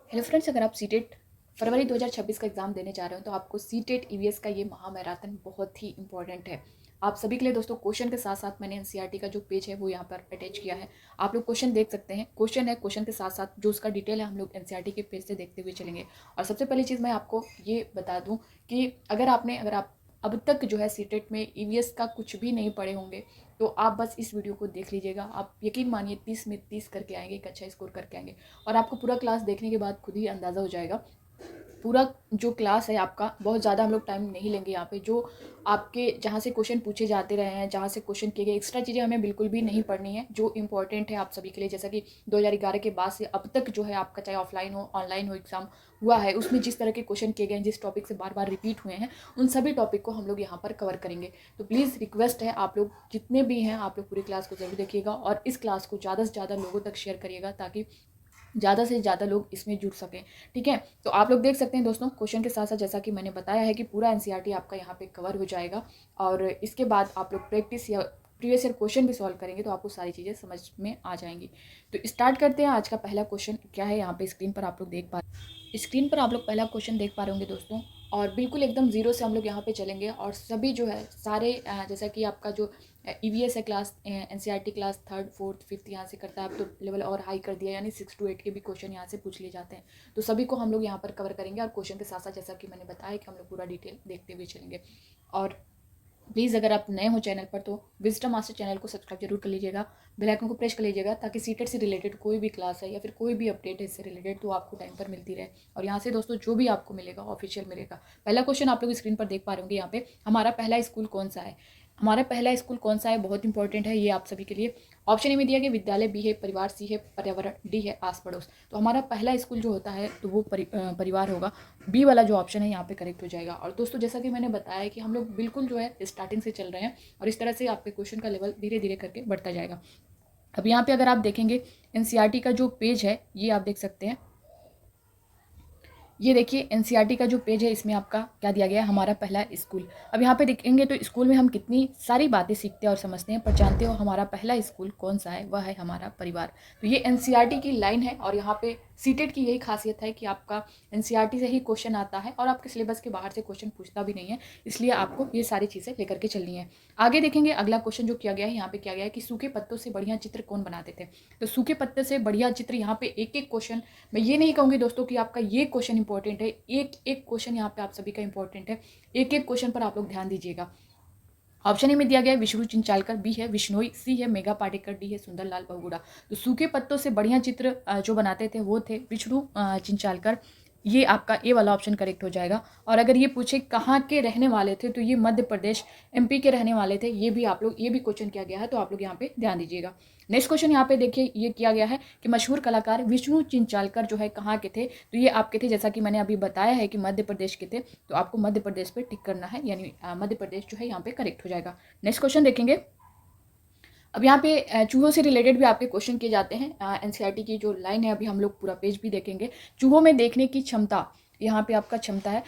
Hello friends, अगर आप CTET फरवरी 2026 का एग्ज़ाम देने जा रहे हो तो आपको सीटेट ईवीएस का ये महामैराथन बहुत ही इंपॉर्टेंट है। आप सभी के लिए दोस्तों क्वेश्चन के साथ साथ मैंने एनसीईआरटी का जो पेज है वो यहाँ पर अटैच किया है। आप लोग क्वेश्चन देख सकते हैं। क्वेश्चन है, क्वेश्चन के साथ साथ जो उसका डिटेल है हम लोग एनसीईआरटी के पेज से देखते हुए चलेंगे। और सबसे पहली चीज़ मैं आपको ये बता दूँ कि अगर आप अब तक जो है सीटेट में ईवीएस का कुछ भी नहीं पढ़े होंगे तो आप बस इस वीडियो को देख लीजिएगा। आप यकीन मानिए 30 में 30 करके आएंगे, एक अच्छा स्कोर करके आएंगे। और आपको पूरा क्लास देखने के बाद खुद ही अंदाज़ा हो जाएगा। पूरा जो क्लास है आपका, बहुत ज़्यादा हम लोग टाइम नहीं लेंगे यहाँ पे। जो आपके जहाँ से क्वेश्चन पूछे जाते रहे हैं, जहाँ से क्वेश्चन किए गए, एक्स्ट्रा चीज़ें हमें बिल्कुल भी नहीं पढ़नी है। जो इंपॉर्टेंट है आप सभी के लिए, जैसा कि 2011 के बाद से अब तक जो है आपका, चाहे ऑफलाइन हो ऑनलाइन हो एग्ज़ाम हुआ है, उसमें जिस तरह के क्वेश्चन किए गए हैं, जिस टॉपिक से बार बार रिपीट हुए हैं, उन सभी टॉपिक को हम लोग यहाँ पर कवर करेंगे। तो प्लीज़ रिक्वेस्ट है, आप लोग जितने भी हैं आप लोग पूरी क्लास को ज़रूर देखिएगा और इस क्लास को ज़्यादा से ज़्यादा लोगों तक शेयर करिएगा ताकि ज़्यादा से ज़्यादा लोग इसमें जुड़ सकें। ठीक है, तो आप लोग देख सकते हैं दोस्तों, क्वेश्चन के साथ साथ जैसा कि मैंने बताया है कि पूरा एनसीईआरटी आपका यहाँ पे कवर हो जाएगा। और इसके बाद आप लोग प्रैक्टिस या प्रीवियस ईयर क्वेश्चन भी सॉल्व करेंगे तो आपको सारी चीज़ें समझ में आ जाएंगी। तो स्टार्ट करते हैं। आज का पहला क्वेश्चन क्या है, यहाँ पे स्क्रीन पर आप लोग देख पा स्क्रीन पर आप लोग पहला क्वेश्चन देख पा रहे होंगे दोस्तों। और बिल्कुल एकदम ज़ीरो से हम लोग यहाँ पे चलेंगे और सभी जो है सारे जैसा कि आपका जो ईवीएस है class NCERT class third fourth fifth यहाँ से करता है। अब तो लेवल और हाई कर दिया, यानी 6 to 8 के भी क्वेश्चन यहाँ से पूछ लिए जाते हैं। तो सभी को हम लोग यहाँ पर कवर करेंगे और क्वेश्चन के साथ साथ जैसा कि मैंने बताया कि हम लोग पूरा डिटेल देखते हुए चलेंगे। और प्लीज़ अगर आप नए हो चैनल पर तो विजडम मास्टर चैनल को सब्सक्राइब जरूर कर लीजिएगा, बेल आइकन को प्रेस कर लीजिएगा ताकि सीटेट से रिलेटेड कोई भी क्लास है या फिर कोई भी अपडेट है इससे रिलेटेड तो आपको टाइम पर मिलती रहे। और यहाँ से दोस्तों जो भी आपको मिलेगा ऑफिशियल मिलेगा। पहला क्वेश्चन आप लोग स्क्रीन पर देख पा रहे होंगे यहाँ पे, हमारा पहला स्कूल कौन सा है। हमारा पहला स्कूल कौन सा है, बहुत इंपॉर्टेंट है ये आप सभी के लिए। ऑप्शन ए में दिया गया विद्यालय, बी है परिवार, सी है पर्यावरण, डी है आस पड़ोस। तो हमारा पहला स्कूल जो होता है तो वो परिवार होगा। बी वाला जो ऑप्शन है यहाँ पे करेक्ट हो जाएगा। और दोस्तों जैसा कि मैंने बताया कि हम लोग बिल्कुल जो है स्टार्टिंग से चल रहे हैं और इस तरह से आपके क्वेश्चन का लेवल धीरे धीरे करके बढ़ता जाएगा। अब यहाँ पे अगर आप देखेंगे एनसीईआरटी का जो पेज है ये आप देख सकते हैं। ये देखिए एनसीईआरटी का जो पेज है, इसमें आपका क्या दिया गया है, हमारा पहला स्कूल। अब यहाँ पे देखेंगे तो स्कूल में हम कितनी सारी बातें सीखते हैं और समझते हैं, पर जानते हो हमारा पहला स्कूल कौन सा है, वह है हमारा परिवार। तो ये एनसीईआरटी की लाइन है और यहाँ पे सीटेट की यही खासियत है कि आपका एनसीईआरटी से ही क्वेश्चन आता है और आपके सिलेबस के बाहर से क्वेश्चन पूछता भी नहीं है, इसलिए आपको ये सारी चीज़ें लेकर के चलनी है। आगे देखेंगे अगला क्वेश्चन जो किया गया है, यहाँ पे किया गया है कि सूखे पत्तों से बढ़िया चित्र कौन बनाते थे। तो सूखे पत्ते से बढ़िया चित्र, यहाँ पे एक एक क्वेश्चन, मैं ये नहीं कहूँगी दोस्तों कि आपका ये क्वेश्चन इंपॉर्टेंट है, एक एक क्वेश्चन यहाँ पे आप सभी का इंपॉर्टेंट है। एक एक क्वेश्चन पर आप लोग ध्यान दीजिएगा। ऑप्शन ए में दिया गया है विष्णु चिंचालकर, बी है विश्नोई, सी है मेघा पाटेकर, डी है सुंदरलाल बहुगुणा। तो सूखे पत्तों से बढ़िया चित्र जो बनाते थे वो थे विष्णु चिंचालकर। ये आपका ए वाला ऑप्शन करेक्ट हो जाएगा। और अगर ये पूछे कहाँ के रहने वाले थे तो ये मध्य प्रदेश एमपी के रहने वाले थे। ये भी आप लोग, ये भी क्वेश्चन किया गया है तो आप लोग यहाँ पे ध्यान दीजिएगा। नेक्स्ट क्वेश्चन यहाँ पे देखिए, ये किया गया है कि मशहूर कलाकार विष्णु चिंचालकर जो है कहाँ के थे। तो ये आपके थे, जैसा कि मैंने अभी बताया है कि मध्य प्रदेश के थे, तो आपको मध्य प्रदेश पे टिक करना है, यानी मध्य प्रदेश जो है यहाँ पे करेक्ट हो जाएगा। नेक्स्ट क्वेश्चन देखेंगे। अब यहाँ पे चूहों से रिलेटेड भी आपके क्वेश्चन किए जाते हैं। एनसीईआरटी की जो लाइन है, अभी हम लोग पूरा पेज भी देखेंगे। चूहों में देखने की क्षमता, यहाँ पे आपका क्षमता है,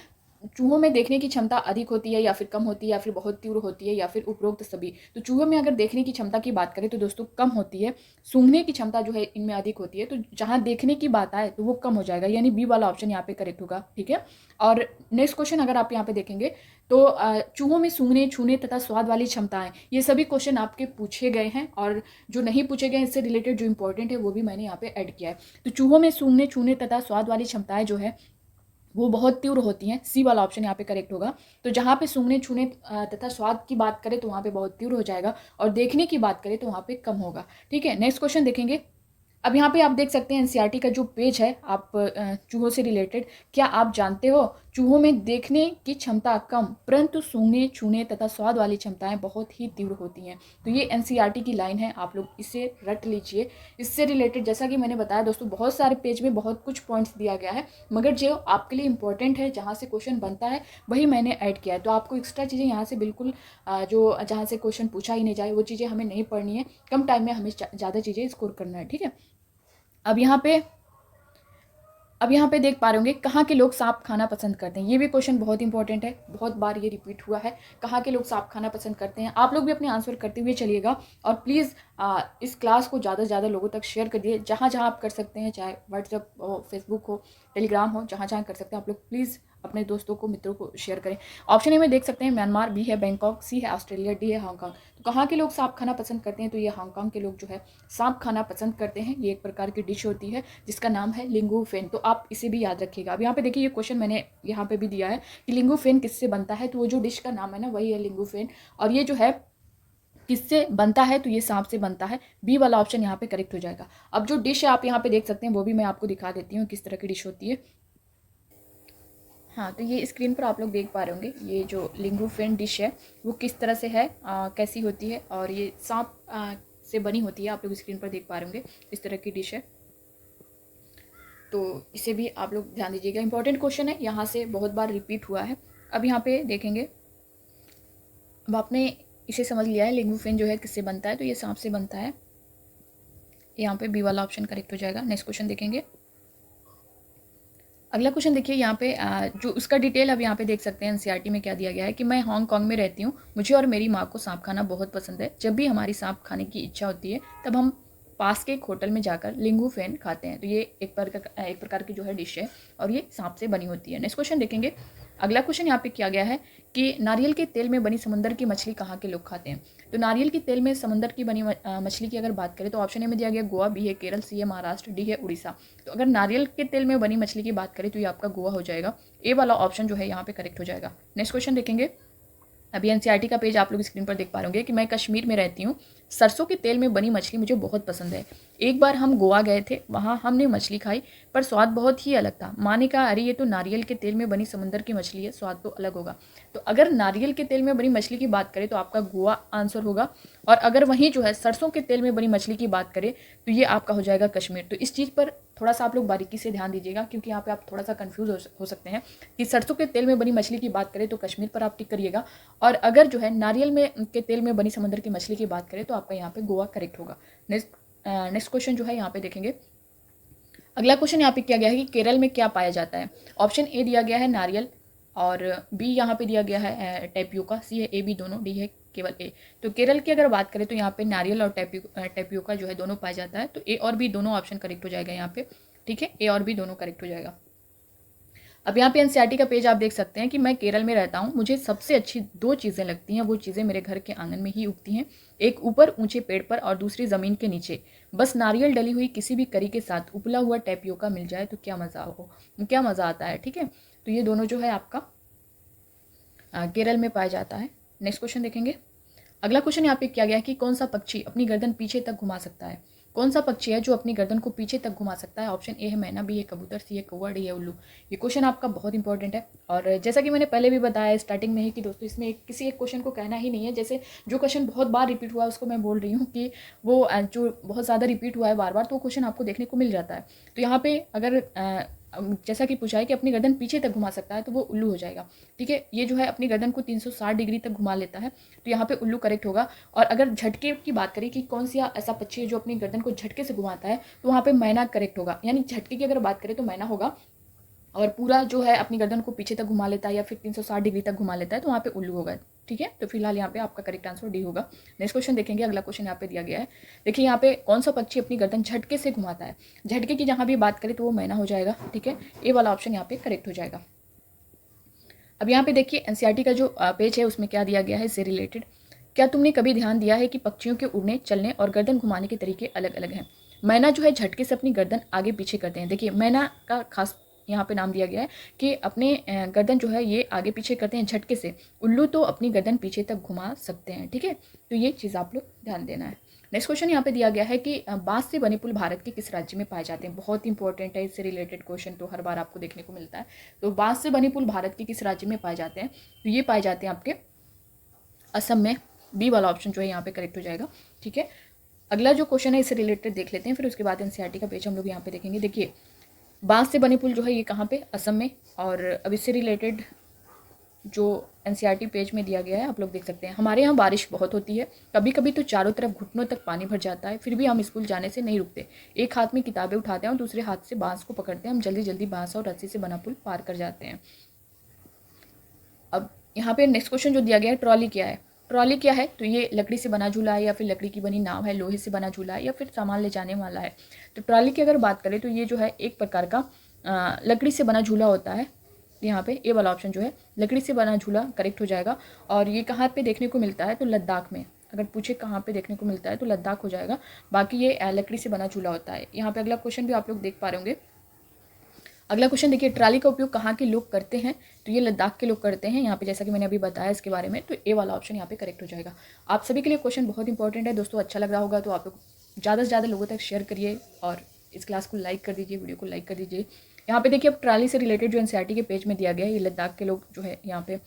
चूहों में देखने की क्षमता अधिक होती है या फिर कम होती है या फिर बहुत तीव्र होती है या फिर उपरोक्त सभी। तो चूहों में अगर देखने की क्षमता की बात करें तो दोस्तों कम होती है। सूंघने की क्षमता जो है इनमें अधिक होती है। तो जहाँ देखने की बात आए तो वो कम हो जाएगा, यानी बी वाला ऑप्शन यहाँ पे करेक्ट होगा। ठीक है। और नेक्स्ट क्वेश्चन अगर आप यहाँ पे देखेंगे तो चूहों में सूंघने, छूने तथा स्वाद वाली क्षमताएं, ये सभी क्वेश्चन आपके पूछे गए हैं। और जो नहीं पूछे गए इससे रिलेटेड जो इंपॉर्टेंट है वो भी मैंने यहाँ पे ऐड किया है। तो चूहों में सूंघने, छूने तथा स्वाद वाली क्षमताएं जो है वो बहुत तीव्र होती हैं। सी वाला ऑप्शन यहाँ पे करेक्ट होगा। तो जहाँ पे सूंघने, छूने तथा स्वाद की बात करें तो वहाँ पे बहुत तीव्र हो जाएगा और देखने की बात करें तो वहाँ पे कम होगा। ठीक है। नेक्स्ट क्वेश्चन देखेंगे। अब यहाँ पे आप देख सकते हैं एनसीईआरटी का जो पेज है, आप चूहों से रिलेटेड, क्या आप जानते हो चूहों में देखने की क्षमता कम परंतु सूंघने, छूने तथा स्वाद वाली क्षमताएं बहुत ही तीव्र होती हैं। तो ये एनसीईआरटी की लाइन है, आप लोग इसे रट लीजिए। इससे रिलेटेड जैसा कि मैंने बताया दोस्तों, बहुत सारे पेज में बहुत कुछ पॉइंट्स दिया गया है, मगर जो आपके लिए इंपॉर्टेंट है, जहाँ से क्वेश्चन बनता है वही मैंने ऐड किया है। तो आपको एक्स्ट्रा चीज़ें यहाँ से बिल्कुल जो जहाँ से क्वेश्चन पूछा ही नहीं जाए वो चीज़ें हमें नहीं पढ़नी है। कम टाइम में हमें ज़्यादा चीज़ें स्कोर करना है। ठीक है। अब यहाँ पे अब यहाँ पे देख पा रहे होंगे कहाँ के लोग सांप खाना पसंद करते हैं। ये भी क्वेश्चन बहुत इंपॉर्टेंट है, बहुत बार ये रिपीट हुआ है। कहाँ के लोग सांप खाना पसंद करते हैं। आप लोग भी अपने आंसर करते हुए चलिएगा और प्लीज़ इस क्लास को ज़्यादा से ज़्यादा लोगों तक शेयर कर दिए, जहाँ जहाँ आप कर सकते हैं, चाहे व्हाट्सएप हो, फेसबुक हो, टेलीग्राम हो, जहाँ जहाँ कर सकते हैं आप लोग प्लीज़ अपने दोस्तों को, मित्रों को शेयर करें। ऑप्शन ए में देख सकते हैं म्यांमार, बी है बैंकॉक, सी है ऑस्ट्रेलिया, डी है हांगकांग। तो कहाँ के लोग सांप खाना पसंद करते हैं, तो ये हांगकांग के लोग जो है सांप खाना पसंद करते हैं। ये एक प्रकार की डिश होती है जिसका नाम है लिंगू फेन, तो आप इसे भी याद रखिएगा। अब यहाँ पे देखिए ये क्वेश्चन मैंने यहाँ पे भी दिया है कि लिंगू फेन किससे बनता है, तो वो जो डिश का नाम है ना वही है लिंगू फेन, और ये जो है किससे बनता है, तो ये सांप से बनता है। बी वाला ऑप्शन यहाँ पे करेक्ट हो जाएगा। अब जो डिश है आप यहाँ पे देख सकते हैं वो भी मैं आपको दिखा देती हूँ किस तरह की डिश होती है। हाँ, तो ये स्क्रीन पर आप लोग देख पा रहे होंगे ये जो लिंगू फेन डिश है वो किस तरह से है, कैसी होती है, और ये सांप से बनी होती है। आप लोग स्क्रीन पर देख पा रहे होंगे इस तरह की डिश है, तो इसे भी आप लोग ध्यान दीजिएगा। इंपॉर्टेंट क्वेश्चन है, यहाँ से बहुत बार रिपीट हुआ है। अब यहाँ पे देखेंगे, अब आपने इसे समझ लिया है लिंगू फेन जो है किससे बनता है, तो ये सांप से बनता है। यहाँ पे बी वाला ऑप्शन करेक्ट हो जाएगा। नेक्स्ट क्वेश्चन देखेंगे। अगला क्वेश्चन देखिए यहाँ पे जो उसका डिटेल अब यहाँ पे देख सकते हैं एनसीईआरटी में क्या दिया गया है कि मैं हांगकांग में रहती हूँ, मुझे और मेरी माँ को सांप खाना बहुत पसंद है। जब भी हमारी सांप खाने की इच्छा होती है तब हम पास के एक होटल में जाकर लिंगू फेन खाते हैं। तो ये एक प्रकार की जो है डिश है और ये सांप से बनी होती है। नेक्स्ट क्वेश्चन देखेंगे। अगला क्वेश्चन यहाँ पे किया गया है कि नारियल के तेल में बनी समुद्र की मछली कहाँ के लोग खाते हैं। तो नारियल के तेल में समुद्र की बनी मछली की अगर बात करें तो ऑप्शन ए में दिया गया गोवा, बी है केरल, सी है महाराष्ट्र, डी है उड़ीसा। तो अगर नारियल के तेल में बनी मछली की बात करें तो ये आपका गोवा हो जाएगा। ए वाला ऑप्शन जो है यहाँ पे करेक्ट हो जाएगा। नेक्स्ट क्वेश्चन देखेंगे। अभी एनसीईआरटी का पेज आप लोग स्क्रीन पर देख पा रहे होंगे कि मैं कश्मीर में रहती हूँ, सरसों के तेल में बनी मछली मुझे बहुत पसंद है। एक बार हम गोवा गए थे, वहाँ हमने मछली खाई पर स्वाद बहुत ही अलग था। माँ ने कहा अरे ये तो नारियल के तेल में बनी समुद्र की मछली है, स्वाद तो अलग होगा। तो अगर नारियल के तेल में बनी मछली की बात करें तो आपका गोवा आंसर होगा, और अगर वहीं जो है सरसों के तेल में बनी मछली की बात करें तो ये आपका हो जाएगा कश्मीर। तो इस चीज़ पर थोड़ा सा आप लोग बारीकी से ध्यान दीजिएगा, क्योंकि यहाँ पे आप थोड़ा सा कंफ्यूज हो सकते हैं कि सरसों के तेल में बनी मछली की बात करें तो कश्मीर पर आप टिक करिएगा, और अगर जो है नारियल में के तेल में बनी समुद्र की मछली की बात करें तो आपका यहाँ पे गोवा करेक्ट होगा। नेक्स्ट क्वेश्चन जो है यहाँ पे देखेंगे। अगला क्वेश्चन यहाँ पे किया गया है कि केरल में क्या पाया जाता है। ऑप्शन ए दिया गया है नारियल, और बी यहाँ पे दिया गया है टेपियोका, सी है ए बी दोनों, डी है केवल ए। तो केरल की अगर बात करें तो यहाँ पे नारियल और टेपियोका जो है दोनों पाया जाता है। तो ए और बी दोनों ऑप्शन करेक्ट हो जाएगा यहाँ पे, ठीक है, ए और बी दोनों करेक्ट हो जाएगा। अब यहाँ पे एनसीईआरटी का पेज आप देख सकते हैं कि मैं केरल में रहता हूँ, मुझे सबसे अच्छी दो चीज़ें लगती हैं, वो चीज़ें मेरे घर के आंगन में ही उगती हैं, एक ऊपर ऊंचे पेड़ पर और दूसरी ज़मीन के नीचे। बस नारियल डली हुई किसी भी करी के साथ उबला हुआ टेपियोका मिल जाए तो क्या मज़ा आता है, ठीक है। तो ये दोनों जो है आपका केरल में पाया जाता है। नेक्स्ट क्वेश्चन देखेंगे। अगला क्वेश्चन यहाँ पे किया गया है कि कौन सा पक्षी अपनी गर्दन पीछे तक घुमा सकता है। कौन सा पक्षी है जो अपनी गर्दन को पीछे तक घुमा सकता है। ऑप्शन ए है मैना, बी है कबूतर, सी है कौवा, डी है उल्लू। ये क्वेश्चन आपका बहुत इंपॉर्टेंट है, और जैसा कि मैंने पहले भी बताया स्टार्टिंग में ही कि दोस्तों इसमें किसी एक क्वेश्चन को कहना ही नहीं है। जैसे जो क्वेश्चन बहुत बार रिपीट हुआ है उसको मैं बोल रही हूँ कि वो जो बहुत ज़्यादा रिपीट हुआ है बार बार, तो वो क्वेश्चन आपको देखने को मिल जाता है। तो यहाँ पे अगर जैसा कि पूछा है कि अपनी गर्दन पीछे तक घुमा सकता है तो वो उल्लू हो जाएगा, ठीक है। ये जो है अपनी गर्दन को 360 डिग्री तक घुमा लेता है, तो यहाँ पे उल्लू करेक्ट होगा। और अगर झटके की बात करें कि कौन सा ऐसा पक्षी है जो अपनी गर्दन को झटके से घुमाता है, तो वहाँ पे मैना करेक्ट होगा। यानी झटके की अगर बात करें तो मैना होगा, और पूरा जो है अपनी गर्दन को पीछे तक घुमा लेता है या फिर 360 डिग्री तक घुमा लेता है तो वहाँ पे उल्लू होगा, ठीक है। तो फिलहाल यहाँ पे आपका करेक्ट आंसर डी होगा। नेक्स्ट क्वेश्चन देखेंगे। अगला क्वेश्चन यहाँ पे दिया गया है, देखिए यहाँ पे कौन सा पक्षी अपनी गर्दन झटके से घुमाता है। झटके की जहाँ भी बात करें तो वो मैना हो जाएगा, ठीक है। ए वाला ऑप्शन यहाँ पे करेक्ट हो जाएगा। अब यहाँ पे देखिए एनसीईआरटी का जो पेज है उसमें क्या दिया गया है इससे रिलेटेड। क्या तुमने कभी ध्यान दिया है कि पक्षियों के उड़ने, चलने और गर्दन घुमाने के तरीके अलग अलग हैं। मैना जो है झटके से अपनी गर्दन आगे पीछे करते हैं। देखिए मैना का खास यहाँ पे नाम दिया गया है कि अपने गर्दन जो है ये आगे पीछे करते हैं झटके से। उल्लू तो अपनी गर्दन पीछे तक घुमा सकते हैं, ठीक है। तो ये चीज़ आप लोग ध्यान देना है। नेक्स्ट क्वेश्चन यहाँ पे दिया गया है कि बांस से बने पुल भारत के किस राज्य में पाए जाते हैं। बहुत इंपॉर्टेंट है, इससे रिलेटेड क्वेश्चन तो हर बार आपको देखने को मिलता है। तो बांस से बने पुल भारत के किस राज्य में पाए जाते हैं, तो ये पाए जाते हैं आपके असम में। बी वाला ऑप्शन जो है यहाँ पे करेक्ट हो जाएगा, ठीक है। अगला जो क्वेश्चन है इससे रिलेटेड देख लेते हैं, फिर उसके बाद एनसीईआरटी का पेज हम लोग यहाँ पे देखेंगे। देखिए बांस से बने पुल जो है ये कहाँ पे, असम में। और अब इससे रिलेटेड जो एनसीईआरटी पेज में दिया गया है, आप लोग देख सकते हैं। हमारे यहाँ बारिश बहुत होती है, कभी कभी तो चारों तरफ घुटनों तक पानी भर जाता है, फिर भी हम स्कूल जाने से नहीं रुकते। एक हाथ में किताबें उठाते हैं और दूसरे हाथ से बांस को पकड़ते हैं। हम जल्दी जल्दी बांस और रस्सी से बना पुल पार कर जाते हैं। अब यहाँ पे नेक्स्ट क्वेश्चन जो दिया गया है, ट्रॉली क्या है। ट्रॉली क्या है, तो ये लकड़ी से बना झूला है या फिर लकड़ी की बनी नाव है, लोहे से बना झूला है या फिर सामान ले जाने वाला है। तो ट्रॉली की अगर बात करें तो ये जो है एक प्रकार का लकड़ी से बना झूला होता है। यहाँ पे ए वाला ऑप्शन जो है लकड़ी से बना झूला करेक्ट हो जाएगा। और ये कहाँ पे देखने को मिलता है, तो लद्दाख में। अगर पूछे कहाँ पे देखने को मिलता है तो लद्दाख हो जाएगा। बाकी ये लकड़ी से बना झूला होता है। यहाँ पे अगला क्वेश्चन भी आप लोग देख पा रहे होंगे। अगला क्वेश्चन देखिए, ट्राली का उपयोग कहाँ के लोग करते हैं, तो ये लद्दाख के लोग करते हैं। यहाँ पे जैसा कि मैंने अभी बताया इसके बारे में, तो ए वाला ऑप्शन यहाँ पे करेक्ट हो जाएगा। आप सभी के लिए क्वेश्चन बहुत इंपॉर्टेंट है दोस्तों। अच्छा लग रहा होगा तो आप लोग ज़्यादा से ज़्यादा लोगों तक शेयर करिए और इस क्लास को लाइक कर दीजिए, वीडियो को लाइक कर दीजिए। यहाँ पे देखिए, अब ट्राली से रिलेटेड जो एनसीईआरटी के पेज में दिया गया है, ये लद्दाख के लोग जो है यहाँ पे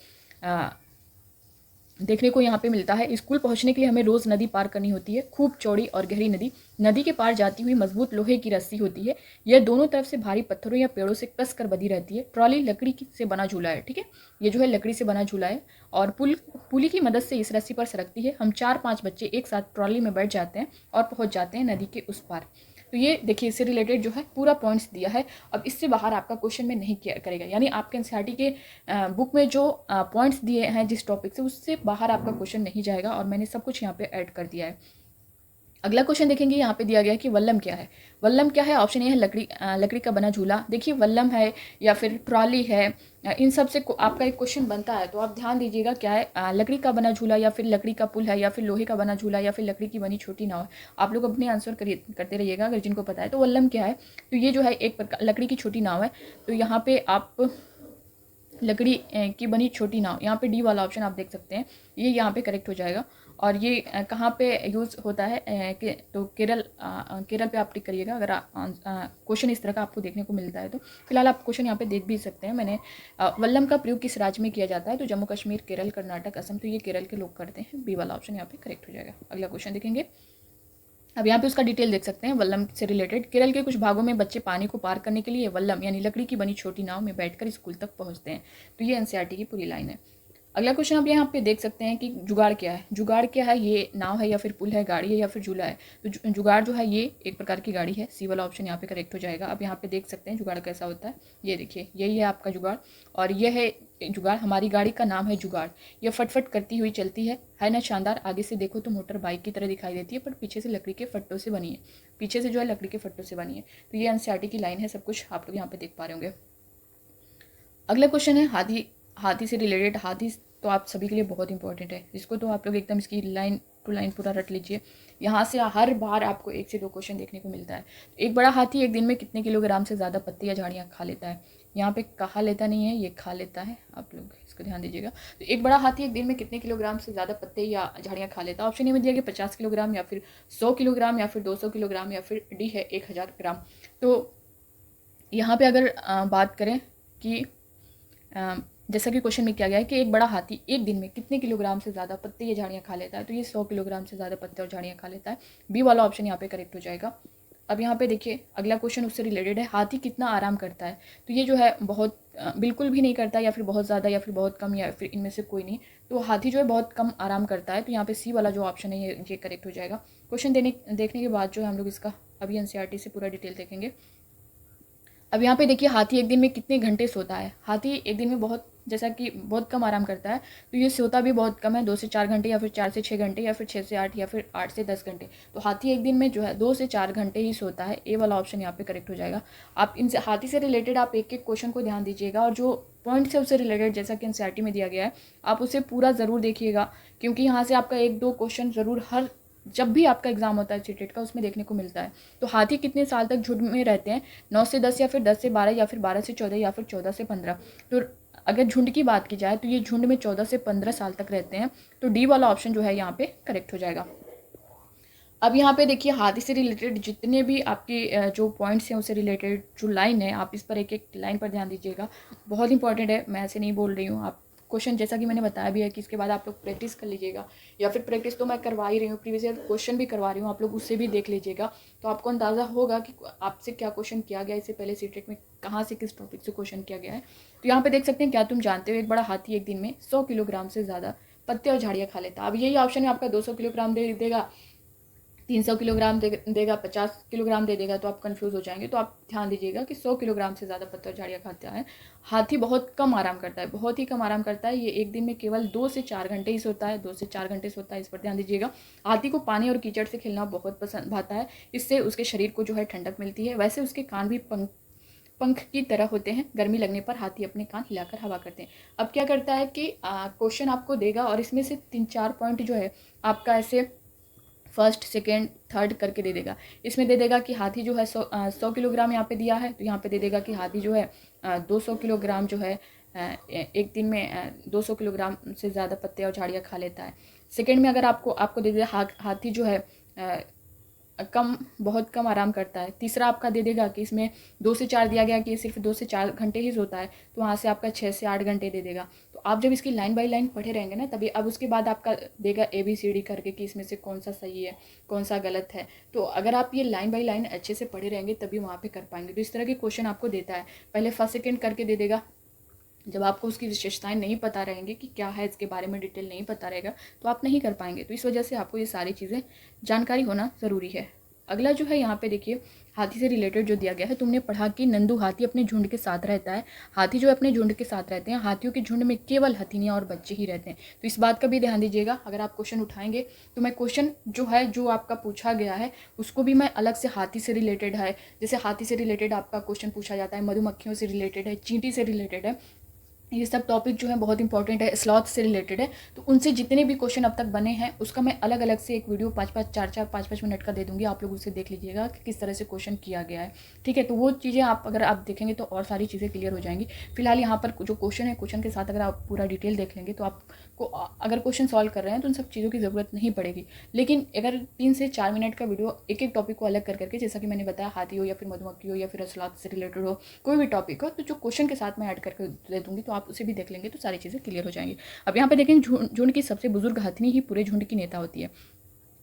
देखने को यहाँ पे मिलता है। स्कूल पहुँचने के लिए हमें रोज़ नदी पार करनी होती है, खूब चौड़ी और गहरी नदी। नदी के पार जाती हुई मजबूत लोहे की रस्सी होती है, यह दोनों तरफ से भारी पत्थरों या पेड़ों से कस कर बंधी रहती है। ट्रॉली लकड़ी से बना झूला है, ठीक है, ये जो है लकड़ी से बना झूला है और पुली की मदद से इस रस्सी पर सरकती है। हम 4-5 बच्चे एक साथ ट्रॉली में बैठ जाते हैं और पहुँच जाते हैं नदी के उस पार। तो ये देखिए, इससे रिलेटेड जो है पूरा पॉइंट्स दिया है। अब इससे बाहर आपका क्वेश्चन में नहीं किया करेगा, यानी आपके एनसीईआरटी के बुक में जो पॉइंट्स दिए हैं जिस टॉपिक से, उससे बाहर आपका क्वेश्चन नहीं जाएगा और मैंने सब कुछ यहाँ पे ऐड कर दिया है। अगला क्वेश्चन देखेंगे, यहाँ पे दिया गया है कि वल्लम क्या है। वल्लम क्या है, ऑप्शन ए है लकड़ी का बना झूला। देखिए, वल्लम है या फिर ट्रॉली है, इन सब से आपका एक क्वेश्चन बनता है, तो आप ध्यान दीजिएगा क्या है, लकड़ी का बना झूला या फिर लकड़ी का पुल है या फिर लोहे का बना झूला या फिर लकड़ी की बनी छोटी नाव है। आप लोग अपने आंसर करते रहिएगा अगर जिनको पता है। तो वल्लम क्या है, तो ये जो है एक लकड़ी की छोटी नाव है। तो यहाँ पे आप लकड़ी की बनी छोटी नाव, यहाँ पे डी वाला ऑप्शन आप देख सकते हैं, ये यहाँ पे करेक्ट हो जाएगा। और ये कहाँ पे यूज़ होता है, तो केरल पे आप टिक करिएगा अगर क्वेश्चन इस तरह का आपको देखने को मिलता है। तो फिलहाल आप क्वेश्चन यहाँ पे देख भी सकते हैं। मैंने वल्लम का प्रयोग किस राज्य में किया जाता है, तो जम्मू कश्मीर, केरल, कर्नाटक, असम। तो ये केरल के लोग करते हैं, बी वाला ऑप्शन यहाँ पे करेक्ट हो जाएगा। अगला क्वेश्चन देखेंगे, अब यहाँ पे उसका डिटेल देख सकते हैं। वल्लम से रिलेटेड, केरल के कुछ भागों में बच्चे पानी को पार करने के लिए वल्लम यानी लकड़ी की बनी छोटी नाव में बैठकर स्कूल तक पहुँचते हैं। तो ये एनसीईआरटी की पूरी लाइन है। अगला क्वेश्चन आप यहाँ पे देख सकते हैं कि जुगाड़ क्या है। जुगाड़ क्या है, ये नाव है या फिर पुल है, गाड़ी है या फिर झूला है। तो जुगाड़ जो है ये एक प्रकार की गाड़ी है, सी वाला ऑप्शन यहाँ पे करेक्ट हो जाएगा। अब यहाँ पे देख सकते हैं जुगाड़ कैसा होता है, ये देखिए यही है आपका जुगाड़ और यह है जुगाड़। हमारी गाड़ी का नाम है जुगाड़। यह फटफट करती हुई चलती है ना शानदार। आगे से देखो तो मोटर बाइक की तरह दिखाई देती है, पर पीछे से लकड़ी के फट्टों से बनी है, पीछे से जो है लकड़ी के फट्टों से बनी है। तो ये एनसीईआरटी की लाइन है, सब कुछ आप लोग यहाँ पे देख पा रहे होंगे। अगला क्वेश्चन है हाथी से रिलेटेड। हाथी तो आप सभी के लिए बहुत इंपॉर्टेंट है, इसको तो आप लोग एकदम इसकी लाइन टू लाइन पूरा रट लीजिए। यहाँ से हर बार आपको 1 से 2 क्वेश्चन देखने को मिलता है। एक बड़ा हाथी एक दिन में कितने किलोग्राम से ज़्यादा पत्ते या झाड़ियाँ खा लेता है। यहाँ पे कहा लेता नहीं है, ये खा लेता है, आप लोग इसको ध्यान दीजिएगा। तो एक बड़ा हाथी एक दिन में कितने किलोग्राम से ज़्यादा पत्ते या झाड़ियाँ खा लेता है। ऑप्शन ए में दिया गया 50 किलोग्राम या फिर 100 किलोग्राम या फिर 200 किलोग्राम या फिर डी है 1000 ग्राम। तो यहाँ पे अगर बात करें कि जैसा कि क्वेश्चन में किया गया है कि एक बड़ा हाथी एक दिन में कितने किलोग्राम से ज़्यादा पत्ते या झाड़ियाँ खा लेता है, तो ये 100 किलोग्राम से ज़्यादा पत्ते और झाड़ियाँ खा लेता है। बी वाला ऑप्शन यहाँ पे करेक्ट हो जाएगा। अब यहाँ पे देखिए, अगला क्वेश्चन उससे रिलेटेड है, हाथी कितना आराम करता है। तो ये जो है बहुत बिल्कुल भी नहीं करता, या फिर बहुत ज़्यादा, या फिर बहुत कम, या फिर इनमें से कोई नहीं। तो हाथी जो है बहुत कम आराम करता है। तो यहाँ पे सी वाला जो ऑप्शन है ये करेक्ट हो जाएगा। क्वेश्चन देखने के बाद जो है हम लोग इसका अभी एनसीईआरटी से पूरा डिटेल देखेंगे। अब यहाँ पे देखिए, हाथी एक दिन में कितने घंटे सोता है। हाथी एक दिन में बहुत कम आराम करता है। तो ये सोता भी बहुत कम है, 2 से 4 घंटे या फिर 4 से 6 घंटे या फिर 6 से 8 या फिर 8 से 10 घंटे। तो हाथी एक दिन में जो है 2 से 4 घंटे ही सोता है। ए वाला ऑप्शन यहाँ पे करेक्ट हो जाएगा। आप इनसे हाथी से रिलेटेड आप एक एक क्वेश्चन को ध्यान दीजिएगा और जो पॉइंट से उससे रिलेटेड जैसा कि एनसीईआरटी में दिया गया है, आप उसे पूरा ज़रूर देखिएगा, क्योंकि यहाँ से आपका 1-2 क्वेश्चन ज़रूर जब भी आपका एग्जाम होता है सीटेट का, उसमें देखने को मिलता है। तो हाथी कितने साल तक झुंड में रहते हैं, 9 से 10 या फिर 10 से 12 या फिर 12 से 14 या फिर 14 से 15। तो अगर झुंड की बात की जाए तो ये झुंड में 14 से 15 साल तक रहते हैं। तो डी वाला ऑप्शन जो है यहाँ पे करेक्ट हो जाएगा। अब यहाँ पे देखिए, हाथी से रिलेटेड जितने भी आपके जो पॉइंट्स हैं उससे रिलेटेड जो लाइन है, आप इस पर एक एक लाइन पर ध्यान दीजिएगा, बहुत इंपॉर्टेंट है। मैं ऐसे नहीं बोल रही हूँ, आपको क्वेश्चन जैसा कि मैंने बताया भी है कि इसके बाद आप लोग प्रैक्टिस कर लीजिएगा, या फिर प्रैक्टिस तो मैं करवा ही रही हूँ, प्रीवियस ईयर क्वेश्चन भी करवा रही हूँ, आप लोग उससे भी देख लीजिएगा, तो आपको अंदाज़ा होगा कि आपसे क्या क्वेश्चन किया गया इससे पहले सीटेट में, कहाँ से किस टॉपिक से क्वेश्चन किया गया है। तो यहाँ पे देख सकते हैं, क्या तुम जानते हो एक बड़ा हाथी एक दिन में 100 किलोग्राम से ज़्यादा पत्ते और झाड़ियाँ खा लेता है। अब यही ऑप्शन है आपका, 200 किलोग्राम दे देगा, 300 किलोग्राम देगा, 50 किलोग्राम दे देगा, तो आप कंफ्यूज हो जाएंगे। तो आप ध्यान दीजिएगा कि 100 किलोग्राम से ज़्यादा पत्ते और झाड़ियाँ खाता है। हाथी बहुत कम आराम करता है, बहुत ही कम आराम करता है। ये एक दिन में केवल 2 से 4 घंटे ही सोता है, 2 से 4 घंटे सोता है, इस पर ध्यान दीजिएगा। हाथी को पानी और कीचड़ से खेलना बहुत पसंद आता है, इससे उसके शरीर को जो है ठंडक मिलती है। वैसे उसके कान भी पंख की तरह होते हैं, गर्मी लगने पर हाथी अपने कान हिलाकर हवा करते हैं। अब क्या करता है कि क्वेश्चन आपको देगा और इसमें से 3-4 पॉइंट जो है आपका ऐसे फर्स्ट सेकेंड थर्ड करके दे देगा। इसमें दे देगा कि हाथी जो है 100 किलोग्राम यहाँ पे दिया है, तो यहाँ पे दे देगा कि हाथी जो है 200 किलोग्राम जो है एक दिन में 200 किलोग्राम से ज़्यादा पत्ते और झाड़ियाँ खा लेता है। सेकेंड में अगर आपको दे देगा हाथी जो है बहुत कम आराम करता है। तीसरा आपका दे देगा कि इसमें 2 से 4 दिया गया कि ये सिर्फ 2 से 4 घंटे ही सोता है, तो वहाँ से आपका 6 से 8 घंटे दे देगा। तो आप जब इसकी लाइन बाय लाइन पढ़े रहेंगे ना, तभी अब उसके बाद आपका देगा ABCD करके कि इसमें से कौन सा सही है कौन सा गलत है। तो अगर आप ये लाइन बाय लाइन अच्छे से पढ़े रहेंगे तभी वहाँ पर कर पाएंगे। तो इस तरह के क्वेश्चन आपको देता है, पहले फर्स्ट सेकेंड करके दे देगा। जब आपको उसकी विशेषताएं नहीं पता रहेंगी कि क्या है, इसके बारे में डिटेल नहीं पता रहेगा, तो आप नहीं कर पाएंगे। तो इस वजह से आपको ये सारी चीज़ें जानकारी होना ज़रूरी है। अगला जो है यहाँ पे देखिए, हाथी से रिलेटेड जो दिया गया है, तुमने पढ़ा कि नंदू हाथी अपने झुंड के साथ रहता है। हाथी जो अपने झुंड के साथ रहते हैं, हाथियों के झुंड में केवल हथनियाँ और बच्चे ही रहते हैं। तो इस बात का भी ध्यान दीजिएगा, अगर आप क्वेश्चन उठाएंगे तो मैं क्वेश्चन जो है जो आपका पूछा गया है उसको भी मैं अलग से हाथी से रिलेटेड है, जैसे हाथी से रिलेटेड आपका क्वेश्चन पूछा जाता है, मधुमक्खियों से रिलेटेड है, चींटी से रिलेटेड है, ये सब टॉपिक जो है बहुत इंपॉर्टेंट है, स्लॉथ से रिलेटेड है। तो उनसे जितने भी क्वेश्चन अब तक बने हैं उसका मैं अलग अलग से एक वीडियो 5-5 मिनट का दे दूंगी, आप लोग उसे देख लीजिएगा कि किस तरह से क्वेश्चन किया गया है। ठीक है, तो वो चीज़ें अगर आप देखेंगे तो और सारी चीज़ें क्लियर हो जाएंगी। फिलहाल यहाँ पर जो क्वेश्चन है, क्वेश्चन के साथ अगर आप पूरा डिटेल देख लेंगे तो आपको अगर क्वेश्चन सॉल्व कर रहे हैं तो उन सब चीज़ों की ज़रूरत नहीं पड़ेगी। लेकिन अगर 3 से 4 मिनट का वीडियो एक एक टॉपिक को अलग कर करके, जैसा कि मैंने बताया, हाथी हो या फिर मधुमक्खी हो या फिर स्लॉथ से रिलेटेड हो, कोई भी टॉपिक हो, तो जो क्वेश्चन के साथ मैं ऐड करके दे दूँगी तो आप उसे भी देख लेंगे तो सारी चीज़ें क्लियर हो जाएंगी। अब यहाँ पे देखें, झुंड की सबसे बुजुर्ग हथनी ही पूरे झुंड की नेता होती है।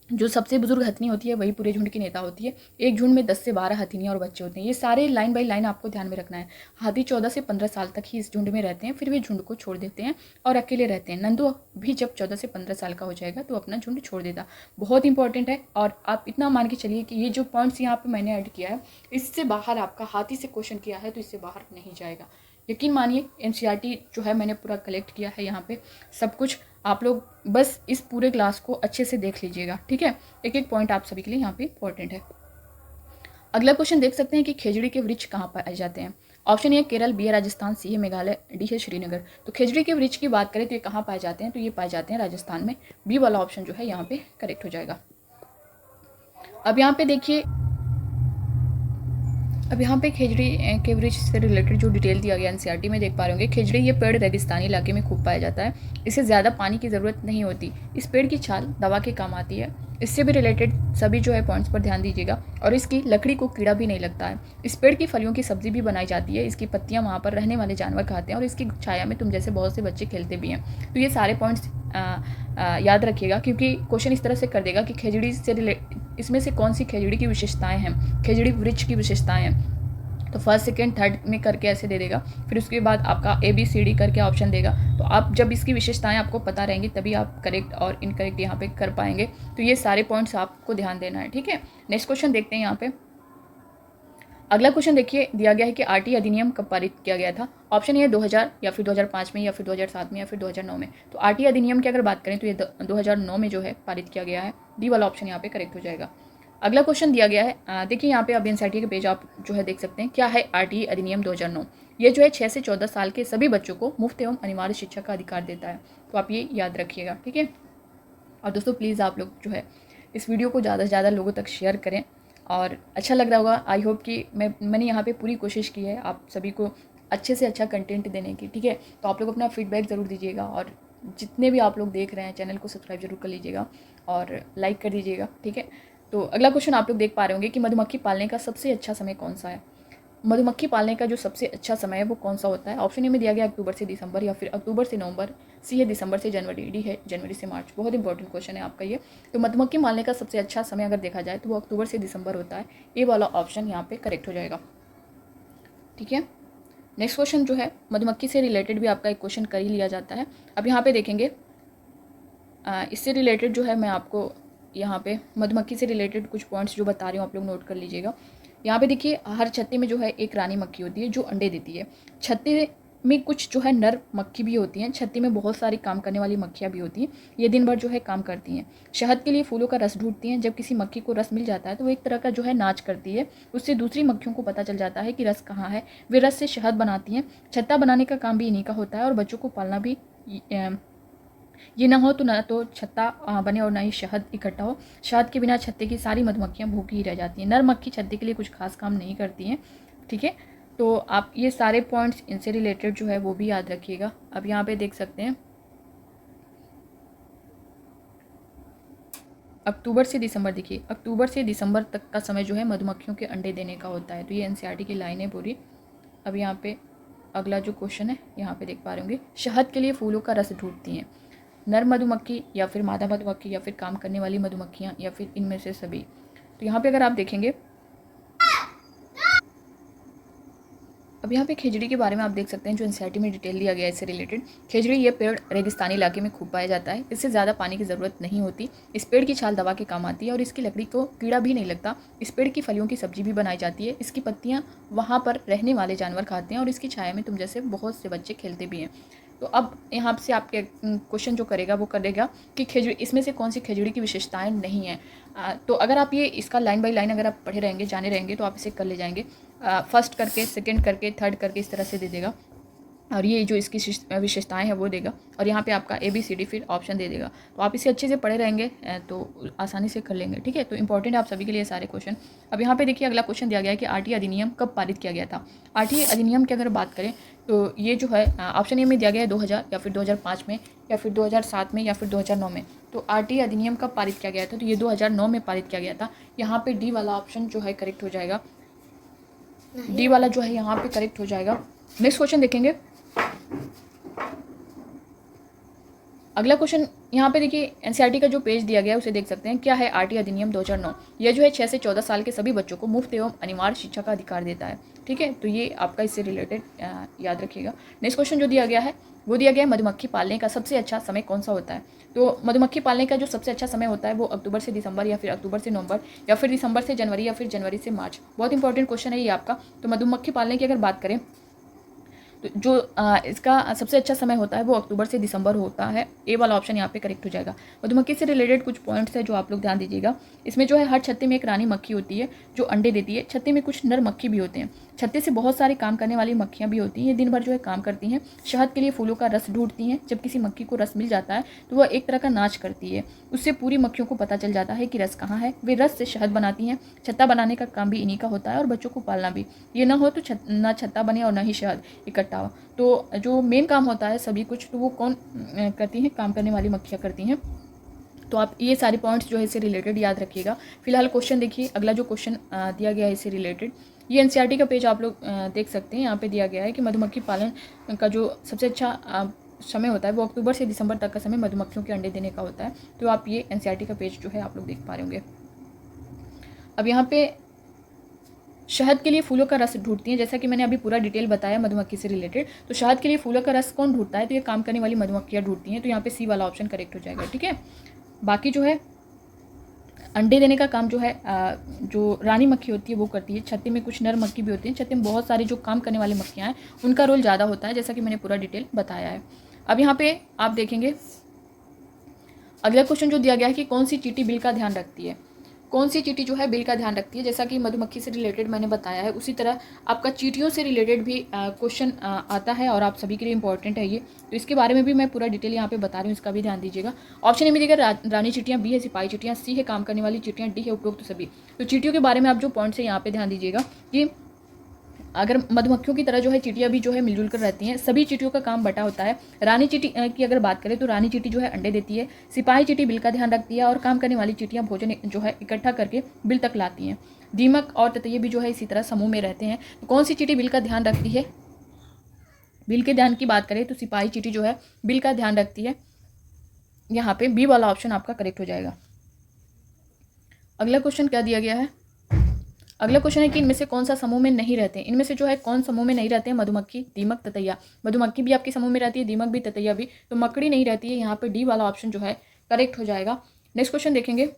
जो सबसे बुजुर्ग हथनी होती है वही पूरे झुंड की नेता होती है। एक झुंड में 10 से 12 हथनियाँ और बच्चे होते हैं। ये सारे लाइन बाय लाइन आपको ध्यान में रखना है। हाथी 14 से 15 साल तक ही इस झुंड में रहते हैं, फिर वे झुंड को छोड़ देते हैं और अकेले रहते हैं। नंदू भी जब 14 से 15 साल का हो जाएगा तो अपना झुंड छोड़ देता। बहुत इंपॉर्टेंट है, और आप इतना मान के चलिए कि ये जो पॉइंट्स यहाँ पर मैंने ऐड किया है, इससे बाहर आपका हाथी से क्वेश्चन किया है तो इससे बाहर नहीं जाएगा। यकीन मानिए, NCERT जो है मैंने पूरा कलेक्ट किया है यहाँ पे सब कुछ। आप लोग बस इस पूरे क्लास को अच्छे से देख लीजिएगा, ठीक है। एक एक पॉइंट आप सभी के लिए यहाँ पे इंपॉर्टेंट है। अगला क्वेश्चन देख सकते हैं कि खेजड़ी के वृक्ष कहाँ पाए जाते हैं। ऑप्शन ए केरल, बी है राजस्थान, सी है मेघालय, डी है श्रीनगर। तो खेजड़ी के वृक्ष की बात करें तो ये कहाँ पाए जाते हैं, तो ये पाए जाते हैं राजस्थान में। बी वाला ऑप्शन जो है यहाँ पे करेक्ट हो जाएगा। अब यहाँ पे देखिए, अब यहाँ पे खेजड़ी के वृक्ष से रिलेटेड जो डिटेल दिया गया NCERT में देख पा रहे होंगे। खेजड़ी ये पेड़ रेगिस्तानी इलाके में खूब पाया जाता है। इसे ज़्यादा पानी की ज़रूरत नहीं होती। इस पेड़ की छाल दवा के काम आती है। इससे भी रिलेटेड सभी जो है पॉइंट्स पर ध्यान दीजिएगा। और इसकी लकड़ी को कीड़ा भी नहीं लगता है। इस पेड़ की फलियों की सब्जी भी बनाई जाती है। इसकी पत्तियाँ वहाँ पर रहने वाले जानवर खाते हैं और इसकी छाया में तुम जैसे बहुत से बच्चे खेलते भी हैं। तो ये सारे पॉइंट्स याद रखिएगा, क्योंकि क्वेश्चन इस तरह से कर देगा कि खेजड़ी से इसमें से कौन सी खेजड़ी की विशेषताएं हैं, खेजड़ी वृक्ष की विशेषताएं हैं। तो फर्स्ट सेकेंड थर्ड में करके ऐसे दे देगा। फिर उसके बाद आपका ABCD करके ऑप्शन देगा। तो आप जब इसकी विशेषताएं आपको पता रहेंगी तभी आप करेक्ट और इनकरेक्ट यहाँ पे कर पाएंगे। तो ये सारे पॉइंट्स आपको ध्यान देना है, ठीक है। नेक्स्ट क्वेश्चन देखते हैं यहाँ पे। अगला क्वेश्चन देखिए, दिया गया है कि RT अधिनियम कब पारित किया गया था। ऑप्शन ए 2000 या फिर 2005 में या फिर 2007 में या फिर 2009 में। तो RT अधिनियम की अगर बात करें तो ये 2009 में जो है पारित किया गया है। डी वाला ऑप्शन यहाँ पे करेक्ट हो जाएगा। अगला क्वेश्चन दिया गया है, देखिए यहाँ पे अब NCERT के पेज आप जो है देख सकते हैं। क्या है RT अधिनियम 2009? ये जो है 6 से 14 साल के सभी बच्चों को मुफ्त एवं अनिवार्य शिक्षा का अधिकार देता है। तो आप ये याद रखिएगा, ठीक है। और दोस्तों प्लीज़ आप लोग जो है इस वीडियो को ज़्यादा से ज़्यादा लोगों तक शेयर करें, और अच्छा लग रहा होगा। आई होप कि मैंने यहाँ पे पूरी कोशिश की है आप सभी को अच्छे से अच्छा कंटेंट देने की, ठीक है। तो आप लोग अपना फीडबैक ज़रूर दीजिएगा, और जितने भी आप लोग देख रहे हैं चैनल को सब्सक्राइब जरूर कर लीजिएगा और लाइक कर दीजिएगा, ठीक है। तो अगला क्वेश्चन आप लोग देख पा रहे होंगे कि मधुमक्खी पालने का सबसे अच्छा समय कौन सा है। मधुमक्खी पालने का जो सबसे अच्छा समय है वो कौन सा होता है? ऑप्शन ए में दिया गया अक्टूबर से दिसंबर, या फिर अक्टूबर से नवंबर, सी है दिसंबर से जनवरी, डी है जनवरी से मार्च। बहुत इंपॉर्टेंट क्वेश्चन है आपका ये। तो मधुमक्खी पालने का सबसे अच्छा समय अगर देखा जाए तो वो अक्टूबर से दिसंबर होता है। ए वाला ऑप्शन यहाँ पे करेक्ट हो जाएगा। ठीक है, नेक्स्ट क्वेश्चन जो है मधुमक्खी से रिलेटेड भी आपका एक क्वेश्चन कर ही लिया जाता है। अब यहाँ पे देखेंगे इससे रिलेटेड जो है मैं आपको यहाँ पे मधुमक्खी से रिलेटेड कुछ पॉइंट्स जो बता रही हूँ आप लोग नोट कर लीजिएगा। यहाँ पे देखिए हर छत्ते में जो है एक रानी मक्खी होती है जो अंडे देती है। छत्ते में कुछ जो है नर मक्खी भी होती हैं। छत्ते में बहुत सारी काम करने वाली मक्खियाँ भी होती हैं। ये दिन भर जो है काम करती हैं। शहद के लिए फूलों का रस ढूंढती हैं। जब किसी मक्खी को रस मिल जाता है तो वो एक तरह का जो है नाच करती है। उससे दूसरी मक्खियों को पता चल जाता है कि रस कहाँ है। वे रस से शहद बनाती हैं। छत्ता बनाने का काम भी इन्हीं का होता है और बच्चों को पालना भी ये ना हो तो ना तो छत्ता बने और ना ही शहद इकट्ठा हो। शहद के बिना छत्ते की सारी मधुमक्खियाँ भूखी ही रह जाती हैं। नर मक्खी छत्ते के लिए कुछ खास काम नहीं करती हैं। ठीक है, तो आप ये सारे पॉइंट्स इनसे रिलेटेड जो है वो भी याद रखिएगा। अब यहाँ पे देख सकते हैं अक्टूबर से दिसंबर, देखिए अक्टूबर से दिसंबर तक का समय जो है मधुमक्खियों के अंडे देने का होता है। तो ये एनसीईआरटी की लाइन है पूरी। अब यहाँ पे अगला जो क्वेश्चन है यहाँ पे देख पा रहे होंगे, शहद के लिए फूलों का रस ढूंढती हैं नर मधुमक्खी या फिर मादा मधुमक्खी या फिर काम करने वाली मधुमक्खियाँ या फिर इनमें से सभी। तो यहाँ पे अगर आप देखेंगे, अब यहाँ पे खेजड़ी के बारे में आप देख सकते हैं जो एनसीईआरटी में डिटेल दिया गया है इससे रिलेटेड। खेजड़ी ये पेड़ रेगिस्तानी इलाके में खूब पाया जाता है। इससे ज़्यादा पानी की ज़रूरत नहीं होती। इस पेड़ की छाल दवा के काम आती है और इसकी लकड़ी को कीड़ा भी नहीं लगता। इस पेड़ की फलियों की सब्जी भी बनाई जाती है। इसकी पत्तियाँ वहाँ पर रहने वाले जानवर खाते हैं और इसकी छाया में तुम जैसे बहुत से बच्चे खेलते भी हैं। तो अब यहाँ से आपके क्वेश्चन जो करेगा वो करेगा कि खेजड़ी इसमें से कौन सी खेजड़ी की विशेषताएं नहीं है। तो अगर आप ये इसका लाइन बाय लाइन अगर आप पढ़े रहेंगे जाने रहेंगे तो आप इसे कर ले जाएंगे। फर्स्ट करके, सेकंड करके, थर्ड करके इस तरह से दे देगा और ये जो इसकी विशेषताएं हैं वो देगा और यहाँ पे आपका ABCD फिर ऑप्शन दे देगा। तो आप इसे अच्छे से पढ़े रहेंगे तो आसानी से कर लेंगे। ठीक है, तो इंपॉर्टेंट है आप सभी के लिए सारे क्वेश्चन। अब यहाँ पे देखिए अगला क्वेश्चन दिया गया है कि RT अधिनियम कब पारित किया गया था। RT अधिनियम की अगर बात करें तो ये जो है ऑप्शन ए में दिया गया है 2000 या फिर 2005 में या फिर 2007 में या फिर 2009 में। तो RT अधिनियम कब पारित किया गया था, तो ये 2009 में पारित किया गया था। यहाँ पे डी वाला ऑप्शन जो है करेक्ट हो जाएगा। डी वाला जो है यहाँ पे करेक्ट हो जाएगा। नेक्स्ट क्वेश्चन देखेंगे। अगला क्वेश्चन यहाँ पे देखिए एनसीईआरटी का जो पेज दिया गया है उसे देख सकते हैं। क्या है RT अधिनियम 2009? यह जो है 6 से 14 साल के सभी बच्चों को मुफ्त एवं अनिवार्य शिक्षा का अधिकार देता है। ठीक है, तो ये आपका इससे रिलेटेड याद रखिएगा। नेक्स्ट क्वेश्चन जो दिया गया है वो दिया गया है मधुमक्खी पालने का सबसे अच्छा समय कौन सा होता है। तो मधुमक्खी पालने का जो सबसे अच्छा समय होता है वो अक्टूबर से दिसंबर या फिर अक्टूबर से नवंबर या फिर दिसंबर से जनवरी या फिर जनवरी से मार्च। बहुत इंपॉर्टेंट क्वेश्चन है ये आपका। तो मधुमक्खी पालने की अगर बात करें तो जो इसका सबसे अच्छा समय होता है वो अक्टूबर से दिसंबर होता है। ए वाला ऑप्शन यहाँ पे करेक्ट हो जाएगा। मधुमक्खी से रिलेटेड कुछ पॉइंट्स है जो आप लोग ध्यान दीजिएगा। इसमें जो है हर छत्ते में एक रानी मक्खी होती है जो अंडे देती है। छत्ते में कुछ नर मक्खी भी होते हैं। छत्ते से बहुत सारी काम करने वाली मक्खियाँ भी होती हैं। ये दिन भर जो है काम करती हैं। शहद के लिए फूलों का रस ढूंढती हैं। जब किसी मक्खी को रस मिल जाता है तो वह एक तरह का नाच करती है। उससे पूरी मक्खियों को पता चल जाता है कि रस कहाँ है। वे रस से शहद बनाती हैं। छत्ता बनाने का काम भी इन्हीं का होता है और बच्चों को पालना भी। ये ना हो तो ना छत्ता बने और ना ही शहद इकट्ठा हो। तो जो मेन काम होता है सभी कुछ तो वो कौन करती हैं, काम करने वाली मक्खियाँ करती हैं। तो आप ये सारे पॉइंट्स जो है इससे रिलेटेड याद रखिएगा। फिलहाल क्वेश्चन देखिए, अगला जो क्वेश्चन दिया गया है इससे रिलेटेड, ये एनसीईआरटी का पेज आप लोग देख सकते हैं। यहाँ पे दिया गया है कि मधुमक्खी पालन का जो सबसे अच्छा समय होता है वो अक्टूबर से दिसंबर तक का समय मधुमक्खियों के अंडे देने का होता है। तो आप ये एनसीईआरटी का पेज जो है आप लोग देख पा रहे होंगे। अब यहाँ पे शहद के लिए फूलों का रस ढूंढती हैं, जैसा कि मैंने अभी पूरा डिटेल बताया मधुमक्खी से रिलेटेड। तो शहद के लिए फूलों का रस कौन ढूंढता है, तो ये काम करने वाली मधुमक्खियाँ ढूंढती हैं। तो यहाँ पे सी वाला ऑप्शन करेक्ट हो जाएगा। ठीक है, बाकी जो है अंडे देने का काम जो है जो रानी मक्खी होती है वो करती है। छत्ते में कुछ नर मक्खी भी होती हैं। छत्ते में बहुत सारी जो काम करने वाली मक्खियाँ हैं उनका रोल ज़्यादा होता है, जैसा कि मैंने पूरा डिटेल बताया है। अब यहाँ पे आप देखेंगे अगला क्वेश्चन जो दिया गया है कि कौन सी चींटी बिल का ध्यान रखती है। कौन सी चींटी जो है बिल का ध्यान रखती है, जैसा कि मधुमक्खी से रिलेटेड मैंने बताया है उसी तरह आपका चींटियों से रिलेटेड भी क्वेश्चन आता है और आप सभी के लिए इंपॉर्टेंट है ये। तो इसके बारे में भी मैं पूरा डिटेल यहाँ पे बता रही हूँ, इसका भी ध्यान दीजिएगा। ऑप्शन ए में देखिए रानी चींटियाँ, बी है सिपाही चींटियाँ, सी है काम करने वाली चींटियाँ, डी है उपरोक्त सभी। तो चींटियों के बारे में आप जो पॉइंट्स है यहाँ पे ध्यान दीजिएगा कि अगर मधुमक्खियों की तरह जो है चींटियाँ भी जो है मिलजुल कर रहती हैं। सभी चींटियों का काम बटा होता है। रानी चींटी की अगर बात करें तो रानी चींटी जो है अंडे देती है, सिपाही चींटी बिल का ध्यान रखती है और काम करने वाली चींटियाँ भोजन जो है इकट्ठा करके बिल तक लाती हैं। दीमक और ततैये भी जो है इसी तरह समूह में रहते हैं। तो कौन सी चींटी बिल का ध्यान रखती है? बिल के ध्यान की बात करें तो सिपाही चींटी जो है बिल का ध्यान रखती है। यहाँ पे बी वाला ऑप्शन आपका करेक्ट हो जाएगा। अगला क्वेश्चन क्या दिया गया है? अगला क्वेश्चन है कि इनमें से कौन सा समूह में नहीं रहते हैं? इनमें से जो है कौन समूह में नहीं रहते हैं? मधुमक्खी, दीमक, ततैया। मधुमक्खी भी आपके समूह में रहती है, दीमक भी, ततैया भी। तो मकड़ी नहीं रहती है। यहाँ पे डी वाला ऑप्शन जो है करेक्ट हो जाएगा। नेक्स्ट क्वेश्चन देखेंगे।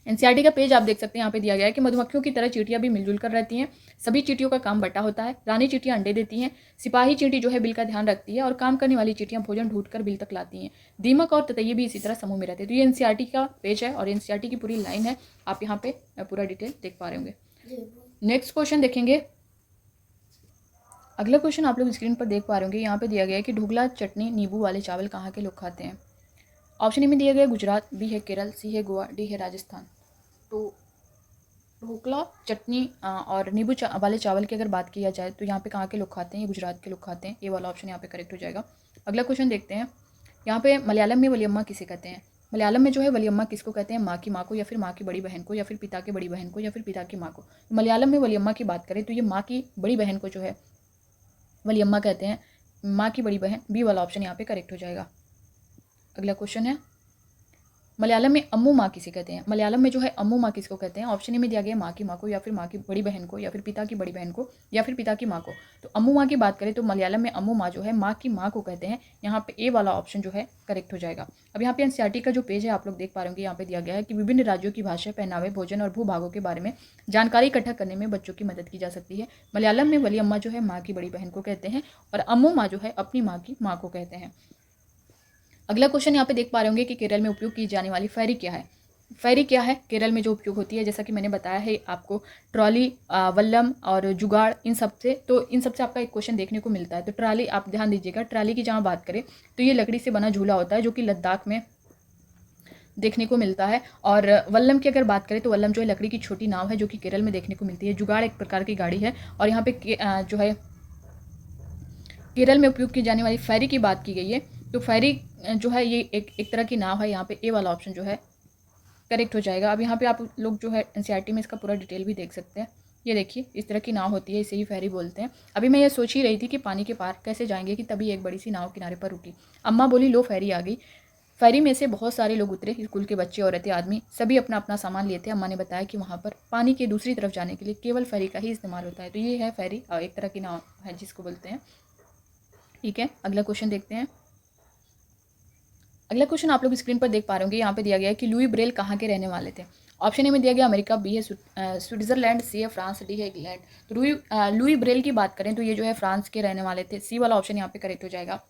एनसीईआरटी का पेज आप देख सकते हैं, यहाँ पे दिया गया है कि मधुमक्खियों की तरह चींटियां भी मिलजुल कर रहती हैं। सभी चींटियों का काम बटा होता है। रानी चींटियां अंडे देती हैं, सिपाही चींटी जो है बिल का ध्यान रखती है और काम करने वाली चींटियां भोजन ढूंढकर बिल तक लाती हैं। दीमक और ततैये भी इसी तरह समूह में रहते हैं। तो ये एनसीईआरटी का पेज है और एनसीईआरटी की पूरी लाइन है। आप यहाँ पे पूरा डिटेल देख पा रहे होंगे। नेक्स्ट क्वेश्चन देखेंगे। अगला क्वेश्चन आप लोग स्क्रीन पर देख पा रहे होंगे। यहाँ पे दिया गया है कि ढोकला, चटनी, नींबू वाले चावल कहाँ के लोग खाते हैं? ऑप्शन ए में दिया गया है गुजरात, बी है केरल, सी है गोवा, डी है राजस्थान। तो ढोकला, चटनी और नींबू वाले चावल की अगर बात किया जाए तो यहाँ पे कहाँ के लोग खाते हैं? ये गुजरात के लोग खाते हैं। ये वाला ऑप्शन यहाँ पे करेक्ट हो जाएगा। अगला क्वेश्चन देखते हैं। यहाँ पे मलयालम में वलियम्मा किसे कहते हैं? मलयालम में जो है वलियम्मा किसको कहते हैं? माँ की माँ को, या फिर माँ की बड़ी बहन को, या फिर पिता की बड़ी बहन को, या फिर पिता की माँ को। तो मलयालम में वलियम्मा की बात करें तो ये माँ की बड़ी बहन को जो है वलियम्मा कहते हैं। माँ की बड़ी बहन, बी वाला ऑप्शन यहाँ पे करेक्ट हो जाएगा। अगला क्वेश्चन है, मलयालम में अम्मू माँ किसे कहते हैं? मलयालम में जो है अम्मू माँ किसको कहते हैं? ऑप्शन ए में दिया गया माँ की माँ को, या फिर माँ की बड़ी बहन को, या फिर पिता की बड़ी बहन को, या फिर पिता की माँ को। तो अम्मू माँ की बात करें तो मलयालम में अम्मू माँ जो है माँ की माँ को कहते हैं। यहाँ पे ए वाला ऑप्शन जो है करेक्ट हो जाएगा। अब यहाँ पे एनसीईआरटी का जो पेज है आप लोग देख पा रहे होंगे। यहाँ पे दिया गया है कि विभिन्न राज्यों की भाषा, पहनावे, भोजन और भूभागों के बारे में जानकारी इकट्ठा करने में बच्चों की मदद की जा सकती है। मलयालम में वलियम्मा जो है माँ की बड़ी बहन को कहते हैं और अम्मू माँ जो है अपनी माँ की माँ को कहते हैं। अगला क्वेश्चन यहाँ पे देख पा रहे होंगे कि केरल में उपयोग की जाने वाली फेरी क्या है? फेरी क्या है केरल में जो उपयोग होती है? जैसा कि मैंने बताया है आपको, ट्रॉली, वल्लम और जुगाड़, इन सब से आपका एक क्वेश्चन देखने को मिलता है। तो ट्रॉली, आप ध्यान दीजिएगा, ट्रॉली की जहाँ बात करें तो ये लकड़ी से बना झूला होता है जो कि लद्दाख में देखने को मिलता है। और वल्लम की अगर बात करें तो वल्लम जो है लकड़ी की छोटी नाव है जो कि केरल में देखने को मिलती है। जुगाड़ एक प्रकार की गाड़ी है। और यहाँ पे जो है केरल में उपयोग की जाने वाली फेरी की बात की गई है। तो फेरी जो है ये एक तरह की नाव है। यहाँ पे ए वाला ऑप्शन जो है करेक्ट हो जाएगा। अब यहाँ पे आप लोग जो है एनसीईआरटी में इसका पूरा डिटेल भी देख सकते हैं। ये देखिए, इस तरह की नाव होती है, इसे ही फेरी बोलते हैं। अभी मैं ये सोच ही रही थी कि पानी के पार कैसे जाएंगे कि तभी एक बड़ी सी नाव किनारे पर रुकी। अम्मा बोली लो फेरी आ गई। फेरी में से बहुत सारे लोग उतरे, स्कूल के बच्चे, औरतें, आदमी, सभी अपना अपना सामान लिए थे। अम्मा ने बताया कि वहाँ पर पानी के दूसरी तरफ जाने के लिए केवल फेरी का ही इस्तेमाल होता है। तो ये है फेरी, एक तरह की नाव है जिसको बोलते हैं। ठीक है, अगला क्वेश्चन देखते हैं। अगला क्वेश्चन आप लोग स्क्रीन पर देख पा रहे होंगे। यहाँ पे दिया गया है कि लुई ब्रेल कहाँ के रहने वाले थे? ऑप्शन ए में दिया गया अमेरिका, बी है स्विट्जरलैंड, सी है फ्रांस, डी है इंग्लैंड। तो लुई ब्रेल की बात करें तो ये जो है फ्रांस के रहने वाले थे। सी वाला ऑप्शन यहाँ पे करेक्ट हो जाएगा।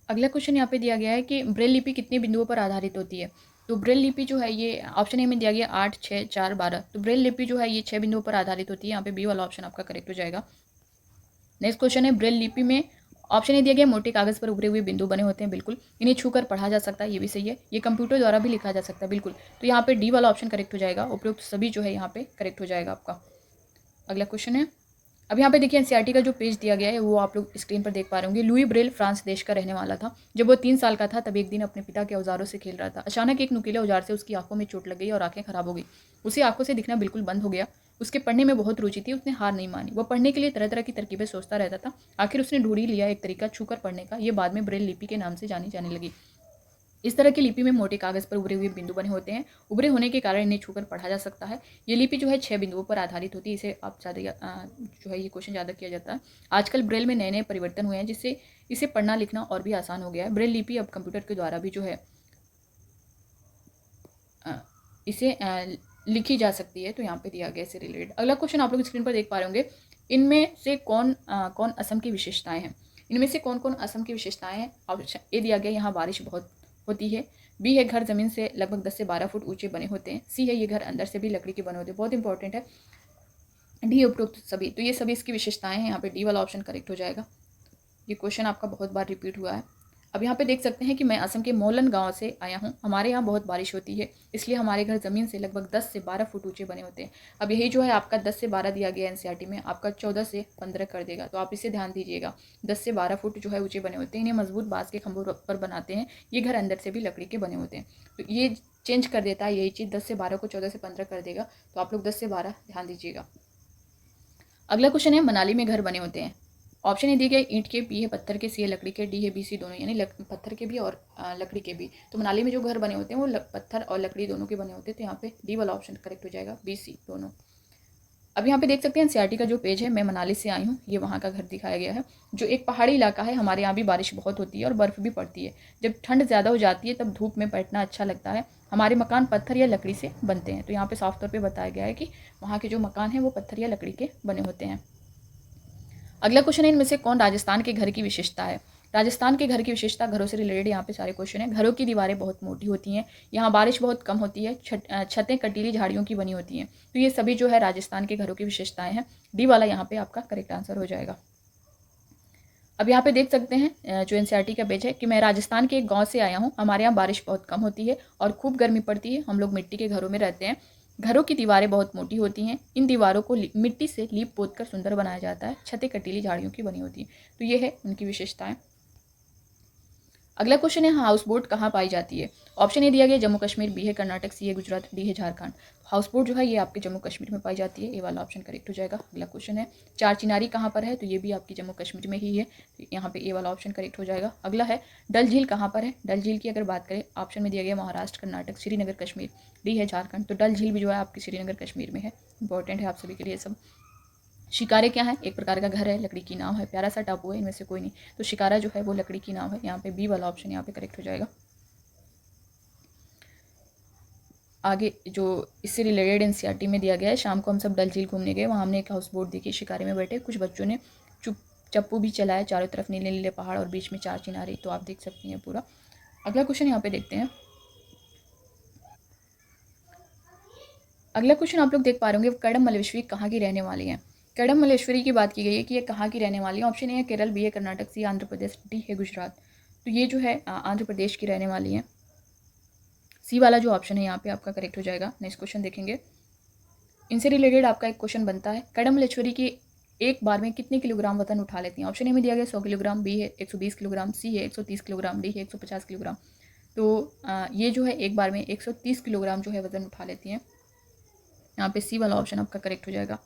अगला क्वेश्चन यहाँ पे दिया गया है कि ब्रेल लिपि कितने बिंदुओं पर आधारित होती है? तो ब्रेल लिपि जो है ये ऑप्शन ए में दिया गया 8, 6, 4, 12। तो ब्रेल लिपि जो है ये 6 बिंदुओं पर आधारित होती है। यहाँ पे बी वाला ऑप्शन आपका करेक्ट हो जाएगा। नेक्स्ट क्वेश्चन है, ब्रेल लिपि में ऑप्शन ए दिया गया मोटे कागज पर उभरे हुए बिंदु बने होते हैं। बिल्कुल, इन्हें छूकर पढ़ा जा सकता है, ये भी सही है। ये कंप्यूटर द्वारा भी लिखा जा सकता है, बिल्कुल। तो यहाँ पे डी वाला ऑप्शन करेक्ट हो जाएगा। उपरोक्त सभी जो है यहाँ पे करेक्ट हो जाएगा आपका। अगला क्वेश्चन है, अब यहाँ पे देखिए एनसीईआरटी का जो पेज दिया गया है वो आप लोग स्क्रीन पर देख पा रहे होंगे। लुई ब्रेल फ्रांस देश का रहने वाला था। जब वो 3 साल का था तब एक दिन अपने पिता के औजारों से खेल रहा था। अचानक एक नुकीले औजार से उसकी आंखों में चोट लग गई और आंखें खराब हो गई। उसे आंखों से दिखना बिल्कुल बंद हो गया। उसके पढ़ने में बहुत रुचि थी, उसने हार नहीं मानी। वह पढ़ने के लिए तरह तरह की तरकीबें सोचता रहता था। आखिर उसने ढूंढ ही लिया एक तरीका छूकर पढ़ने का। ये बाद में ब्रेल लिपि के नाम से जानी जाने लगी। इस तरह की लिपि में मोटे कागज पर उभरे हुए बिंदु बने होते हैं। उभरे होने के कारण इन्हें छूकर पढ़ा जा सकता है। ये लिपि जो है 6 बिंदुओं पर आधारित होती है। इसे आप ज़्यादा जो है ये क्वेश्चन ज़्यादा किया जाता है। आजकल ब्रेल में नए नए परिवर्तन हुए हैं जिससे इसे पढ़ना लिखना और भी आसान हो गया है। ब्रेल लिपि अब कंप्यूटर के द्वारा भी जो है इसे लिखी जा सकती है। तो यहाँ पे दिया गया इससे रिलेटेड। अगला क्वेश्चन आप लोग स्क्रीन पर देख पा रहे होंगे। इनमें से कौन असम की विशेषताएं हैं? इनमें से कौन कौन असम की विशेषताएं हैं? ऑप्शन ए दिया गया यहाँ बारिश बहुत होती है। बी है घर जमीन से लगभग 10 से 12 फुट ऊंचे बने होते हैं। सी है ये घर अंदर से भी लकड़ी के बने होते हैं, बहुत इंपॉर्टेंट है। डी उपरोक्त सभी। तो ये सभी इसकी विशेषताएं हैं। यहाँ पे डी वाला ऑप्शन करेक्ट हो जाएगा। ये क्वेश्चन आपका बहुत बार रिपीट हुआ है। अब यहाँ पे देख सकते हैं कि मैं असम के मोलन गांव से आया हूँ। हमारे यहाँ बहुत बारिश होती है, इसलिए हमारे घर ज़मीन से लगभग 10 से 12 फुट ऊंचे बने होते हैं। अब यही जो है आपका 10 से 12 दिया गया एनसीईआरटी में, आपका 14 से 15 कर देगा, तो आप इसे ध्यान दीजिएगा। 10 से 12 फुट जो है ऊंचे बने होते हैं, इन्हें मजबूत बांस के खंभों पर बनाते हैं। ये घर अंदर से भी लकड़ी के बने होते हैं, तो ये चेंज कर देता है यही चीज़। 10 से 12 को 14 से 15 कर देगा, तो आप लोग 10 से 12 ध्यान दीजिएगा। अगला क्वेश्चन है, मनाली में घर बने होते हैं। ऑप्शन ए दिए गए ईंट के, बी है पत्थर के, सी है लकड़ी के, डी है बी सी दोनों, यानी पत्थर के भी और लकड़ी के भी। तो मनाली में जो घर बने होते हैं वो पत्थर और लकड़ी दोनों के बने होते हैं, तो यहाँ पे डी वाला ऑप्शन करेक्ट हो जाएगा, बी सी दोनों। अब यहाँ पे देख सकते हैं एनसीईआरटी का जो पेज है, मैं मनाली से आई हूँ, ये वहाँ का घर दिखाया गया है, जो एक पहाड़ी इलाका है। हमारे यहाँ भी बारिश बहुत होती है और बर्फ़ भी पड़ती है। जब ठंड ज़्यादा हो जाती है तब धूप में बैठना अच्छा लगता है। हमारे मकान पत्थर या लकड़ी से बनते हैं, तो यहाँ पे साफ तौर पे बताया गया है कि वहाँ के जो मकान हैं वो पत्थर या लकड़ी के बने होते हैं। अगला क्वेश्चन है, इनमें से कौन राजस्थान के घर की विशेषता है। राजस्थान के घर की विशेषता, घरों से रिलेटेड यहाँ पे सारे क्वेश्चन हैं। घरों की दीवारें बहुत मोटी होती हैं, यहाँ बारिश बहुत कम होती है, छतें कटीली झाड़ियों की बनी होती हैं। तो ये सभी जो है राजस्थान के घरों की विशेषताएं हैं। डी वाला यहाँ पे आपका करेक्ट आंसर हो जाएगा। अब यहाँ पे देख सकते हैं जो एनसीईआरटी का पेज है कि मैं राजस्थान के एक गांव से आया हूँ। हमारे यहाँ बारिश बहुत कम होती है और खूब गर्मी पड़ती है। हम लोग मिट्टी के घरों में रहते हैं। घरों की दीवारें बहुत मोटी होती हैं। इन दीवारों को मिट्टी से लीप पोत कर सुंदर बनाया जाता है। छतें कटीली झाड़ियों की बनी होती हैं। तो ये है उनकी विशेषताएं। अगला क्वेश्चन है, हाउस बोट कहाँ पाई जाती है। ऑप्शन ए दिया गया जम्मू कश्मीर, बी है कर्नाटक, सी है गुजरात, डी है झारखंड। हाउस बोट जो है ये आपके जम्मू कश्मीर में पाई जाती है, ये वाला ऑप्शन करेक्ट हो जाएगा। अगला क्वेश्चन है, चार चिनारी कहाँ पर है, तो ये भी आपकी जम्मू कश्मीर में ही है, तो यहाँ पे ये वाला ऑप्शन करेक्ट हो जाएगा। अगला है, डल झील कहाँ पर है। डल झील की अगर बात करें, ऑप्शन में दिया गया महाराष्ट्र, कर्नाटक, श्रीनगर, कश्मीर, डी है झारखंड। तो डल झील भी जो है आपकी श्रीनगर कश्मीर में है। इंपॉर्टेंट है आप सभी के लिए सब। शिकारे क्या है, एक प्रकार का घर है, लकड़ी की नाव है, प्यारा सा टापू है, इनमें से कोई नहीं। तो शिकारा जो है वो लकड़ी की नाव है, यहाँ पे बी वाला ऑप्शन यहाँ पे करेक्ट हो जाएगा। आगे जो इससे रिलेटेड एनसीईआरटी में दिया गया है, शाम को हम सब डल झील घूमने गए, वहाँ हमने एक हाउस बोट देखी, शिकारे में बैठे कुछ बच्चों ने चप्पू भी चलाया, चारों तरफ नीले नीले पहाड़ और बीच में चार चिनारी, तो आप देख सकती हैं पूरा। अगला क्वेश्चन यहाँ पे देखते हैं। अगला क्वेश्चन आप लोग देख पा रहे होंगे, कडम मल्लेश्वरी कहाँ की रहने वाली है। कडम मल्लेश्वरी की बात की गई है कि ये कहाँ की रहने वाली है। ऑप्शन ए है केरल, बी है कर्नाटक, सी आंध्र प्रदेश, डी है गुजरात। तो ये जो है आंध्र प्रदेश की रहने वाली है। सी वाला जो ऑप्शन है यहाँ पे आपका करेक्ट हो जाएगा। नेक्स्ट क्वेश्चन देखेंगे, इनसे रिलेटेड आपका एक क्वेश्चन बनता है, कडम मल्लेश्वरी की एक बार में कितने किलोग्राम वजन उठा लेती हैं। ऑप्शन ए में दिया गया 100 किलोग्राम, बी है 120 किलोग्राम, सी है 130 किलोग्राम, डी है 150 किलोग्राम। तो ये जो है एक बार में 130 किलोग्राम जो है वजन उठा लेती हैं। यहाँ पे सी वाला ऑप्शन आपका करेक्ट हो जाएगा।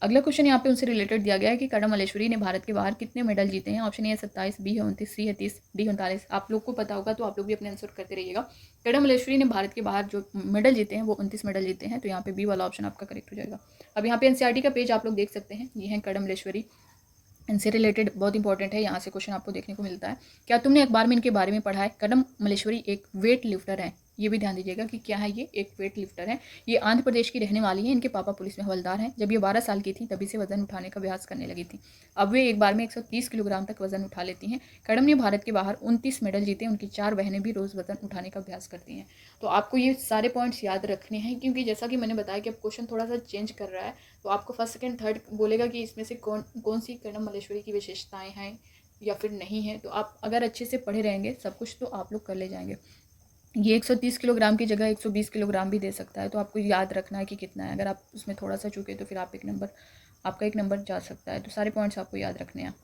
अगला क्वेश्चन यहाँ पे उनसे रिलेटेड दिया गया है कि कडम मल्लेश्वरी ने भारत के बाहर कितने मेडल जीते हैं। ऑप्शन ए है 27, बी है 29, सी है 30, डी 39। आप लोग को पता होगा तो आप लोग भी अपने आंसर करते रहिएगा। कडम मल्लेश्वरी ने भारत के बाहर जो मेडल जीते हैं वो 29 मेडल जीते हैं, तो यहाँ पे बी वाला ऑप्शन आपका करेक्ट हो जाएगा। अब यहाँ पे एनसीईआरटी का पेज आप लोग देख सकते हैं, ये है कडम मल्लेश्वरी, इनसे रिलेटेड बहुत इंपॉर्टेंट है, यहाँ से क्वेश्चन आपको देखने को मिलता है। क्या तुमने अखबार में इनके बारे में पढ़ा है। कडम मल्लेश्वरी एक वेट लिफ्टर है, ये भी ध्यान दीजिएगा कि क्या है, ये एक वेट लिफ्टर है। ये आंध्र प्रदेश की रहने वाली है, इनके पापा पुलिस में हवलदार हैं। जब ये 12 साल की थी तभी से वजन उठाने का अभ्यास करने लगी थी। अब वे एक बार में 130 किलोग्राम तक वजन उठा लेती हैं। कडम ने भारत के बाहर 29 मेडल जीते, उनकी 4 बहनें भी रोज़ वजन उठाने का अभ्यास करती हैं। तो आपको ये सारे पॉइंट्स याद रखने हैं, क्योंकि जैसा कि मैंने बताया कि अब क्वेश्चन थोड़ा सा चेंज कर रहा है, तो आपको फर्स्ट सेकंड थर्ड बोलेगा कि इसमें से कौन सी कडम मल्लेश्वरी की विशेषताएं हैं या फिर नहीं है। तो आप अगर अच्छे से पढ़े रहेंगे सब कुछ तो आप लोग कर ले जाएंगे। ये 130 किलोग्राम की जगह 120 किलोग्राम भी दे सकता है, तो आपको याद रखना है कि कितना है। अगर आप उसमें थोड़ा सा चूके तो फिर आपका एक नंबर जा सकता है। तो सारे पॉइंट्स आपको याद रखने हैं।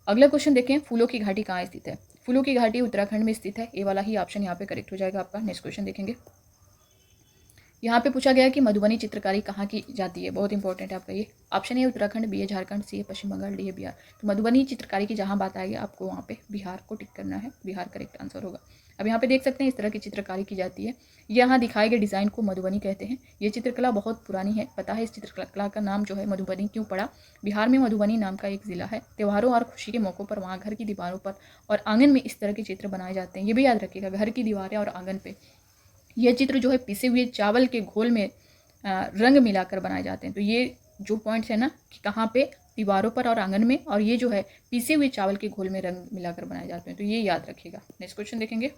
अगला क्वेश्चन देखें, फूलों की घाटी कहाँ स्थित है। फूलों की घाटी उत्तराखंड में स्थित है, ए वाला ही ऑप्शन यहाँ पे करेक्ट हो जाएगा आपका। नेक्स्ट क्वेश्चन देखेंगे, यहाँ पे पूछा गया है कि मधुबनी चित्रकारी कहाँ की जाती है, बहुत इंपॉर्टेंट है आपका ये। ऑप्शन ए उत्तराखंड, बी है झारखंड, सी है पश्चिम बंगाल, डी है बिहार। तो मधुबनी चित्रकारी की जहाँ बात आएगी आपको वहाँ पे बिहार को टिक करना है, बिहार करेक्ट आंसर होगा। अब यहाँ पे देख सकते हैं इस तरह की चित्रकारी की जाती है। यहाँ दिखाए गए डिज़ाइन को मधुबनी कहते हैं। ये चित्रकला बहुत पुरानी है, पता है इस चित्रकला का नाम जो है मधुबनी क्यों पड़ा। बिहार में मधुबनी नाम का एक ज़िला है। त्योहारों और खुशी के मौक़ों पर वहाँ घर की दीवारों पर और आंगन में इस तरह के चित्र बनाए जाते हैं। ये भी याद रखिएगा, घर की दीवारें और आंगन पे ये चित्र जो है पिसे हुए चावल के घोल में रंग मिलाकर बनाए जाते हैं। तो ये जो पॉइंट्स है ना कि कहाँ पे, दीवारों पर और आंगन में, और ये जो है पीसे हुए चावल के घोल में रंग मिलाकर बनाए जाते हैं, तो ये याद रखिएगा। नेक्स्ट क्वेश्चन देखेंगे।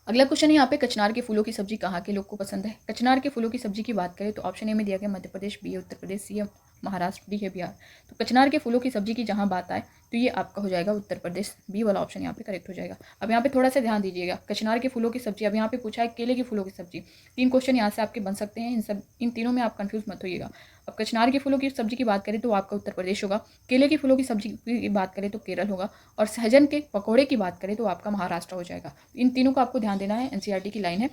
अगला क्वेश्चन है यहाँ पे, कचनार के फूलों की सब्जी कहाँ के लोग को पसंद है। कचनार के फूलों की सब्जी की बात करें तो ऑप्शन ए में दिया गया मध्य प्रदेश, बी है उत्तर प्रदेश, सी है महाराष्ट्र, डी है बिहार। तो कचनार के फूलों की सब्जी की जहाँ बात आए तो ये आपका हो जाएगा उत्तर प्रदेश, बी वाला ऑप्शन यहाँ पे करेक्ट हो जाएगा। अब यहाँ पे थोड़ा सा ध्यान दीजिएगा, कचनार के फूलों की सब्जी, अब यहाँ पे पूछा है केले के फूलों की सब्जी। 3 क्वेश्चन यहाँ से आपके बन सकते हैं, इन तीनों में आप कंफ्यूज मत होइएगा। अब कचनार के फूलों की सब्जी की बात करें तो आपका उत्तर प्रदेश होगा, केले के फूलों की सब्जी की बात करें तो केरल होगा, और सहजन के पकौड़े की बात करें तो आपका महाराष्ट्र हो जाएगा। इन तीनों को आपको ध्यान देना है, एनसीईआरटी की लाइन है।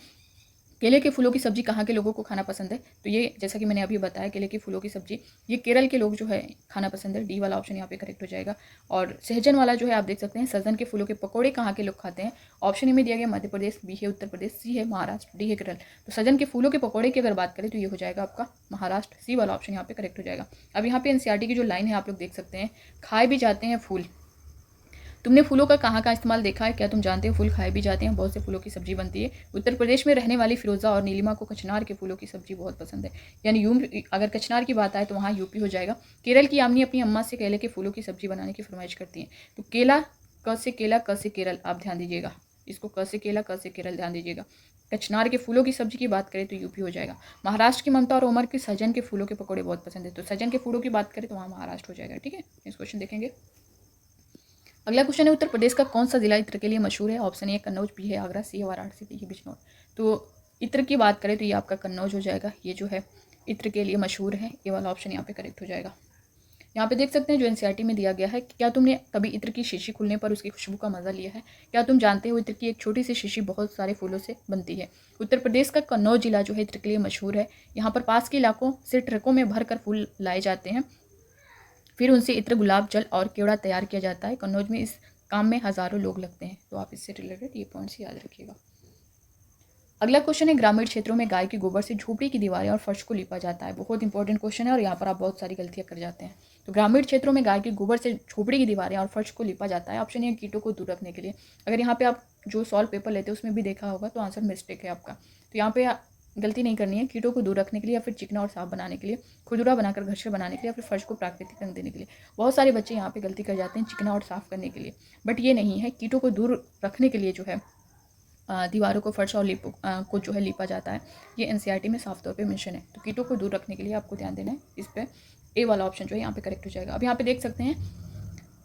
केले के फूलों की सब्जी कहाँ के लोगों को खाना पसंद है, तो ये जैसा कि मैंने अभी बताया, केले के फूलों की सब्जी ये केरल के लोग जो है खाना पसंद है, डी वाला ऑप्शन यहाँ पे करेक्ट हो जाएगा। और सहजन वाला जो है आप देख सकते हैं, सहजन के फूलों के पकौड़े कहाँ के लोग खाते हैं, ऑप्शन ए में दिया गया मध्य प्रदेश, बी है उत्तर प्रदेश, सी है महाराष्ट्र, डी है केरल। तो सहजन के फूलों के पकौड़े की अगर बात करें तो ये हो जाएगा आपका महाराष्ट्र, सी वाला ऑप्शन यहाँ पे करेक्ट हो जाएगा। अब यहाँ पे एनसीईआरटी की जो लाइन है आप लोग देख सकते हैं, खाए भी जाते हैं फूल। तुमने फूलों का कहाँ कहाँ इस्तेमाल देखा है, क्या तुम जानते हो फूल खाए भी जाते हैं, बहुत से फूलों की सब्जी बनती है। उत्तर प्रदेश में रहने वाली फिरोजा और नीलिमा को कचनार के फूलों की सब्जी बहुत पसंद है, यानी अगर कचनार की बात आए तो वहाँ यूपी हो जाएगा। केरल की यामिनी अपनी अम्मा से केले के फूलों की सब्जी बनाने की फरमाइश करती हैं। तो केला, क से केला, क से केरल, आप ध्यान दीजिएगा, इसको क से केला, क से केरल ध्यान दीजिएगा। कचनार के फूलों की सब्जी की बात करें तो यूपी हो जाएगा। महाराष्ट्र की ममता और उमर की सहजन के फूलों के पकौड़े बहुत पसंद है, तो सहजन के फूलों की बात करें तो वहाँ महाराष्ट्र हो जाएगा। ठीक है, इस क्वेश्चन देखेंगे। अगला क्वेश्चन है, उत्तर प्रदेश का कौन सा जिला इत्र के लिए मशहूर है, ऑप्शन ए कन्नौज, बी है आगरा, सी है वाराणसी, डी है बिजनौर। तो इत्र की बात करें तो ये आपका कन्नौज हो जाएगा, ये जो है इत्र के लिए मशहूर है, ये वाला ऑप्शन यहाँ पे करेक्ट हो जाएगा। यहाँ पे देख सकते हैं जो एनसीईआरटी में दिया गया है, क्या तुमने कभी इत्र की शीशी खुलने पर उसकी खुशबू का मजा लिया है, क्या तुम जानते हो इत्र की एक छोटी सी शीशी बहुत सारे फूलों से बनती है। उत्तर प्रदेश का कन्नौज जिला जो है इत्र के लिए मशहूर है, यहाँ पर पास के इलाकों से ट्रकों में भर कर फूल लाए जाते हैं, फिर उनसे इत्र, गुलाब जल और केवड़ा तैयार किया जाता है। कन्नौज में इस काम में हज़ारों लोग लगते हैं, तो आप इससे रिलेटेड ये पॉइंट्स याद रखिएगा। अगला क्वेश्चन है, ग्रामीण क्षेत्रों में गाय के गोबर से झोपड़ी की दीवारें और फर्श को लिपा जाता है। बहुत इंपॉर्टेंट क्वेश्चन है और यहाँ पर आप बहुत सारी गलतियाँ कर जाते हैं। तो ग्रामीण क्षेत्रों में गाय के गोबर से झोपड़ी की दीवारें और फर्श को लिपा जाता है, ऑप्शन ए कीटों को दूर रखने के लिए। अगर यहाँ पे आप जो सॉल्व पेपर लेते हैं उसमें भी देखा होगा तो आंसर मिस्टेक है आपका, तो यहाँ पे गलती नहीं करनी है। कीटों को दूर रखने के लिए, या फिर चिकना और साफ बनाने के लिए, खुरदुरा बनाकर घर से बनाने के लिए, या फिर फर्श को प्राकृतिक रंग देने के लिए। बहुत सारे बच्चे यहाँ पे गलती कर जाते हैं चिकना और साफ करने के लिए, बट ये नहीं है। कीटों को दूर रखने के लिए जो है दीवारों को, फर्श और को जो है लिपा जाता है, ये एनसीईआरटी में साफ तौर पे मेंशन है। तो कीटों को दूर रखने के लिए आपको ध्यान देना है, इस पर ए वाला ऑप्शन जो है यहाँ पे करेक्ट हो जाएगा। अब यहाँ पे देख सकते हैं,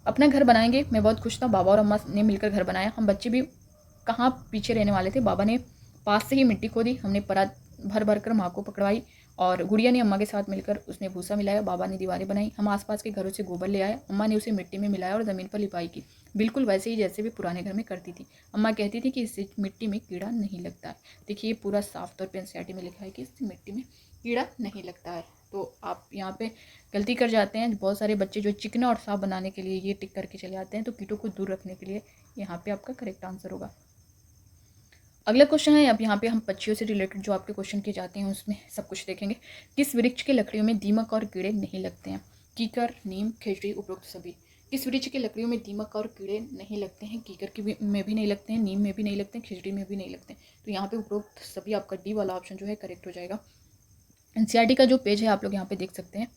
अपना घर बनाएंगे, मैं बहुत खुश था, बाबा और अम्मा ने मिलकर घर बनाया, हम बच्चे भी कहाँ पीछे रहने वाले थे। बाबा ने पास से ही मिट्टी खोदी, हमने परात भर भर कर माँ को पकड़वाई, और गुड़िया ने अम्मा के साथ मिलकर उसने भूसा मिलाया, बाबा ने दीवारें बनाई, हम आसपास के घरों से गोबर ले आए, अम्मा ने उसे मिट्टी में मिलाया और ज़मीन पर लिपाई की, बिल्कुल वैसे ही जैसे भी पुराने घर में करती थी। अम्मा कहती थी कि इससे मिट्टी में कीड़ा नहीं लगता है। देखिए ये पूरा साफ तौर पे एनसीईआरटी में लिखा है कि इससे मिट्टी में कीड़ा नहीं लगता है। तो आप यहाँ पे गलती कर जाते हैं, बहुत सारे बच्चे जो चिकना और साफ बनाने के लिए ये टिक करके चले आते हैं, तो कीटों को दूर रखने के लिए यहाँ पे आपका करेक्ट आंसर होगा। अगला क्वेश्चन है, अब यहाँ पे हम पक्षियों से रिलेटेड जो आपके क्वेश्चन किए जाते हैं उसमें सब कुछ देखेंगे। किस वृक्ष के लकड़ियों में दीमक और कीड़े नहीं लगते हैं, कीकर, नीम, खिजड़ी, उपरोक्त सभी। किस वृक्ष के लकड़ियों में दीमक और कीड़े नहीं लगते हैं, कीकर की में भी नहीं लगते हैं, नीम में भी नहीं लगते हैं, खिजड़ी में भी नहीं लगते हैं। तो यहाँ पे उपरोक्त सभी आपका डी वाला ऑप्शन जो है करेक्ट हो जाएगा। एनसीईआरटी का जो पेज है आप लोग यहाँ पे देख सकते हैं।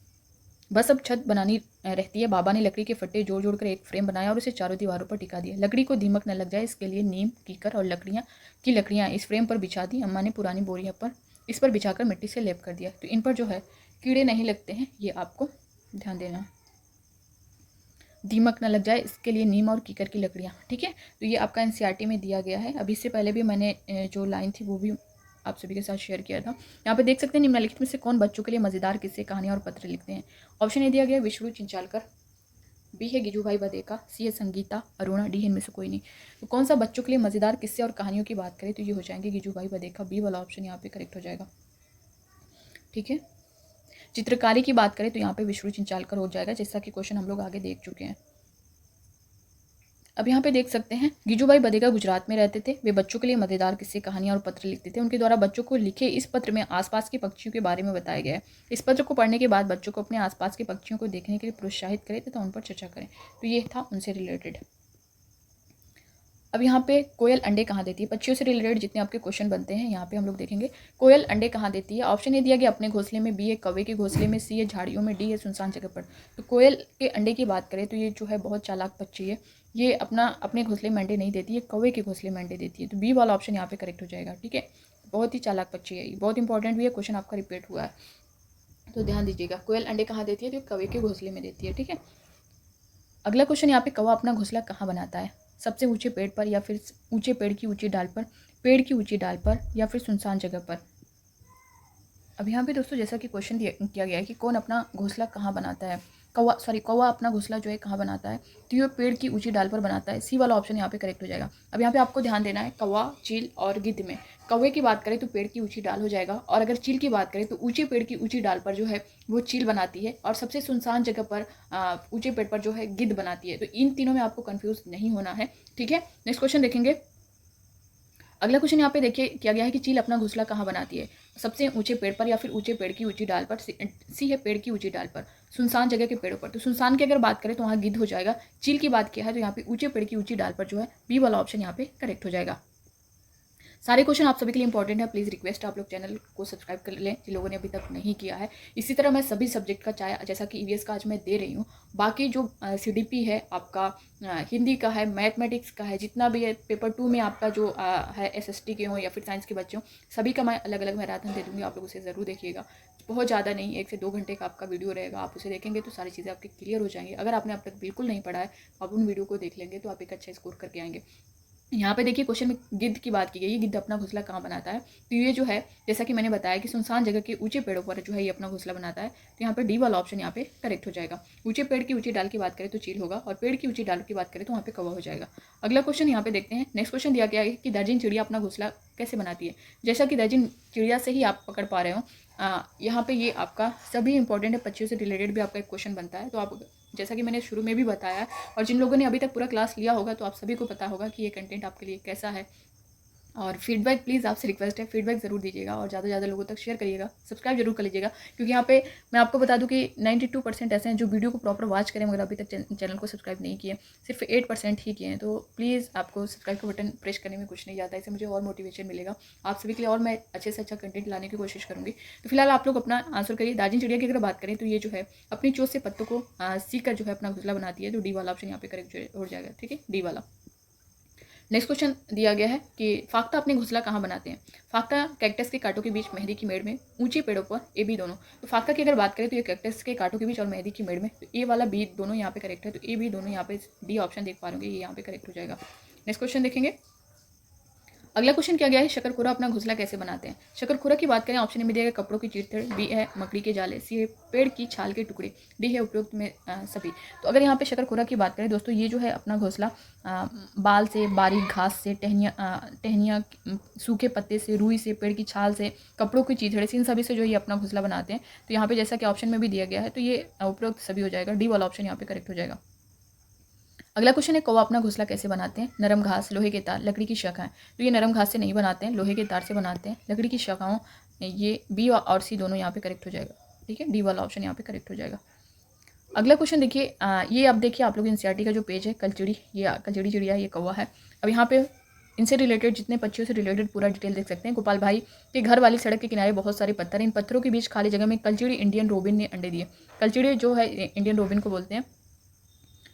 बस अब छत बनानी रहती है, बाबा ने लकड़ी के फट्टे जोड़ जोड़ कर एक फ्रेम बनाया और उसे चारों दीवारों पर टिका दिया। लकड़ी को दीमक न लग जाए इसके लिए नीम, कीकर और लकड़ियाँ इस फ्रेम पर बिछा दी। अम्मा ने पुरानी बोरियां पर इस पर बिछाकर मिट्टी से लेप कर दिया। तो इन पर जो है कीड़े नहीं लगते हैं, ये आपको ध्यान देना है। दीमक न लग जाए इसके लिए नीम और कीकर की लकड़ियाँ, ठीक है। तो ये आपका एनसीईआरटी में दिया गया है। अभी इससे पहले भी मैंने जो लाइन थी वो भी आप सभी के साथ शेयर किया था। यहाँ पे देख सकते हैं, निम्नलिखित में से कौन बच्चों के लिए मज़ेदार किस्से, कहानियाँ और पत्र लिखते हैं। ऑप्शन ए दिया गया विष्णु चिंचालकर, बी है गिजूभाई बदेका, सी है संगीता अरुणा, डी है इनमें से कोई नहीं। तो कौन सा बच्चों के लिए मज़ेदार किस्से और कहानियों की बात करें तो ये हो जाएंगे गिजूभाई बदेका, बी वाला ऑप्शन यहाँ पे करेक्ट हो जाएगा, ठीक है। चित्रकारी की बात करें तो यहाँ पे विष्णु चिंचालकर हो जाएगा, जैसा कि क्वेश्चन हम लोग आगे देख चुके हैं। अब यहाँ पे देख सकते हैं, गिजूभाई बदेगा गुजरात में रहते थे। वे बच्चों के लिए मज़ेदार किस्से, कहानियाँ और पत्र लिखते थे। उनके द्वारा बच्चों को लिखे इस पत्र में आसपास के पक्षियों के बारे में बताया गया है। इस पत्र को पढ़ने के बाद बच्चों को अपने आसपास के पक्षियों को देखने के लिए प्रोत्साहित करें तथा उन पर चर्चा करें। तो ये था उनसे रिलेटेड। अब यहाँ पे कोयल अंडे कहाँ देती है, पक्षियों से रिलेटेड जितने आपके क्वेश्चन बनते हैं यहाँ पे हम लोग देखेंगे। कोयल अंडे कहाँ देती है, ऑप्शन ए दिया गया अपने घोंसले में, बी है कौवे के घोंसले में, सी है झाड़ियों में, डी है सुनसान जगह पर। तो कोयल के अंडे की बात करें तो ये जो है बहुत चालाक पक्षी है, ये अपने घोंसले में अंडे नहीं देती है, कौवे के घोंसले में अंडे देती है। तो बी वाला ऑप्शन यहाँ पे करेक्ट हो जाएगा, ठीक है। बहुत ही चालाक पक्षी है, बहुत इंपॉर्टेंट भी है, क्वेश्चन आपका रिपीट हुआ है तो ध्यान दीजिएगा। कोयल अंडे कहाँ देती है, तो कौवे के घोंसले में देती है, ठीक है। अगला क्वेश्चन यहाँ पे कौवा अपना घोंसला कहाँ बनाता है? सबसे ऊंचे पेड़ पर या फिर ऊंचे पेड़ की ऊंची डाल पर, पेड़ की ऊंची डाल पर या फिर सुनसान जगह पर? अब यहाँ पे दोस्तों जैसा कि क्वेश्चन किया गया है कि कौन अपना घोंसला कहाँ बनाता है, कौवा अपना घोंसला जो है कहाँ बनाता है, तो ये पेड़ की ऊंची डाल पर बनाता है। सी वाला ऑप्शन यहाँ पे करेक्ट हो जाएगा। अब यहाँ पे आपको ध्यान देना है कौवा, चील और गिद्ध में। कौवे की बात करें तो पेड़ की ऊंची डाल हो जाएगा, और अगर चील की बात करें तो ऊंचे पेड़ की ऊंची डाल पर जो है वो चील बनाती है, और सबसे सुनसान जगह पर ऊंचे पेड़ पर जो है गिद्ध बनाती है। तो इन तीनों में आपको कन्फ्यूज नहीं होना है, ठीक है। नेक्स्ट क्वेश्चन देखेंगे। अगला क्वेश्चन यहाँ पे देखिए किया गया है कि चील अपना घोंसला कहाँ बनाती है? सबसे ऊंचे पेड़ पर या फिर ऊंचे पेड़ की ऊंची डाल पर। सी है पेड़ की ऊंची डाल पर, सुनसान जगह के पेड़ों पर। तो सुनसान की अगर बात करें तो वहाँ गिद्ध हो जाएगा। चील की बात किया है तो यहाँ पे ऊंचे पेड़ की ऊंची डाल पर जो है बी वाला ऑप्शन यहाँ पे करेक्ट हो जाएगा। सारे क्वेश्चन आप सभी के लिए इंपॉर्टेंट है। प्लीज़ रिक्वेस्ट आप लोग चैनल को सब्सक्राइब कर लें जिन लोगों ने अभी तक नहीं किया है। इसी तरह मैं सभी सब्जेक्ट का चाहे जैसा कि ईवीएस का आज मैं दे रही हूँ, बाकी जो सीडीपी है आपका, हिंदी का है, मैथमेटिक्स का है, जितना भी है पेपर 2 में आपका जो है एसएसटी के हों या फिर साइंस के बच्चे हों, सभी का मैं अलग अलग मैराथन दे दूँगी। आप लोग उसे ज़रूर देखिएगा। बहुत ज़्यादा नहीं, 1 से 2 घंटे का आपका वीडियो रहेगा। आप उसे देखेंगे तो सारी चीज़ें आपकी क्लियर हो जाएंगी। अगर आपने अब तक बिल्कुल नहीं पढ़ा है, आप उन वीडियो को देख लेंगे तो आप एक अच्छा स्कोर करके आएंगे। यहाँ पे देखिए क्वेश्चन में गिद्ध की बात की गई है। गिद्ध अपना घोंसला कहाँ बनाता है? तो ये जो है जैसा कि मैंने बताया कि सुनसान जगह के ऊंचे पेड़ों पर जो है ये अपना घोंसला बनाता है। तो यहाँ पे डी वाला ऑप्शन यहाँ पे करेक्ट हो जाएगा। ऊंचे पेड़ की ऊंची डाल की बात करें तो चील होगा, और पेड़ की ऊंची डाल की बात करें तो वहाँ पे कौवा हो जाएगा। अगला क्वेश्चन यहाँ पे देखते हैं। नेक्स्ट क्वेश्चन दिया गया है कि दर्जन चिड़िया अपना घोंसला कैसे बनाती है? जैसा कि दर्जन चिड़िया से ही आप पकड़ पा रहे हो, यहाँ पे ये आपका सभी इंपॉर्टेंट है, पक्षियों से रिलेटेड भी आपका एक क्वेश्चन बनता है। तो आप जैसा कि मैंने शुरू में भी बताया, और जिन लोगों ने अभी तक पूरा क्लास लिया होगा तो आप सभी को पता होगा कि ये कंटेंट आपके लिए कैसा है। और फीडबैक प्लीज़ आपसे रिक्वेस्ट है, फीडबैक ज़रूर दीजिएगा और ज़्यादा से ज़्यादा लोगों तक शेयर करिएगा। सब्सक्राइब जरूर कर लीजिएगा, क्योंकि यहाँ पे मैं आपको बता दूं कि 92% ऐसे हैं जो वीडियो को प्रॉपर वॉच करें मगर अभी तक चैनल को सब्सक्राइब नहीं किए, सिर्फ 8% ही किए हैं। तो प्लीज़ आपको सब्सक्राइब का बटन प्रेस करने में कुछ नहीं जाता, इससे मुझे और मोटिवेशन मिलेगा आप सभी के लिए, और मैं अच्छे से अच्छा कंटेंट लाने की कोशिश करूँगी। तो फिलहाल आप लोग अपना आंसर करिए। दार्जिन चिड़िया की अगर बात करें तो ये जो है अपनी चोंच से पत्तों को सीख कर जो है अपना घोंसला बनाती है। तो डी वाला ऑप्शन यहाँ पे करेक्ट हो जाएगा, ठीक है, डी वाला। नेक्स्ट क्वेश्चन दिया गया है कि फाख्ता अपने घोंसला कहाँ बनाते हैं? फाख्ता कैक्टस के कांटों के बीच, मेहंदी की मेड़ में, ऊंचे पेड़ों पर, ए बी दोनों। तो फाख्ता की अगर बात करें तो ये कैक्टस के कांटों के बीच और मेहंदी की मेड़ में। तो ए वाला बी दोनों यहाँ पे करेक्ट है, तो ए बी दोनों यहाँ पे डी ऑप्शन देख पा रहे ये यहाँ पे करेक्ट हो जाएगा। नेक्स्ट क्वेश्चन देखेंगे। अगला क्वेश्चन क्या गया है? शकरखुरा अपना घोंसला कैसे बनाते हैं? शकरखुरा की बात करें ऑप्शन में दिया गया कपड़ों की चीरतेड़, बी है मकड़ी के जाले, सी है पेड़ की छाल के टुकड़े, डी है उपयुक्त में सभी। तो अगर यहाँ पे शकरखुरा की बात करें दोस्तों, ये जो है अपना घोंसला बाल से, बारीक घास से, टहनियाँ, सूखे पत्ते से, रुई से, पेड़ की छाल से, कपड़ों की चीथड़े से, इन सभी से जो ये अपना घोंसला बनाते हैं। तो यहाँ पे जैसा कि ऑप्शन में भी दिया गया है तो ये उपयुक्त सभी हो जाएगा, डी वाला ऑप्शन यहाँ पे करेक्ट हो जाएगा। अगला क्वेश्चन है कौवा अपना घोंसला कैसे बनाते हैं? नरम घास, लोहे के तार, लकड़ी की शाखाएं। तो ये नरम घास से नहीं बनाते हैं, लोहे के तार से बनाते हैं, लकड़ी की शाखाओं। ये बी और सी दोनों यहाँ पे करेक्ट हो जाएगा, ठीक है, डी वाला ऑप्शन यहाँ पे करेक्ट हो जाएगा। अगला क्वेश्चन देखिए, ये अब देखिए आप लोग एनसीईआरटी का जो पेज है, कलचिड़ी, ये कलचिड़ी चिड़िया, ये कौवा है। अब यहाँ पे इनसे रिलेटेड जितने पक्षियों से रिलेटेड पूरा डिटेल देख सकते हैं। गोपाल भाई के घर वाली सड़क के किनारे बहुत सारे पत्थर, इन पत्थरों के बीच खाली जगह में कलचिड़ी इंडियन रोबिन ने अंडे दिए। कलचिड़ी जो है इंडियन रोबिन को बोलते हैं।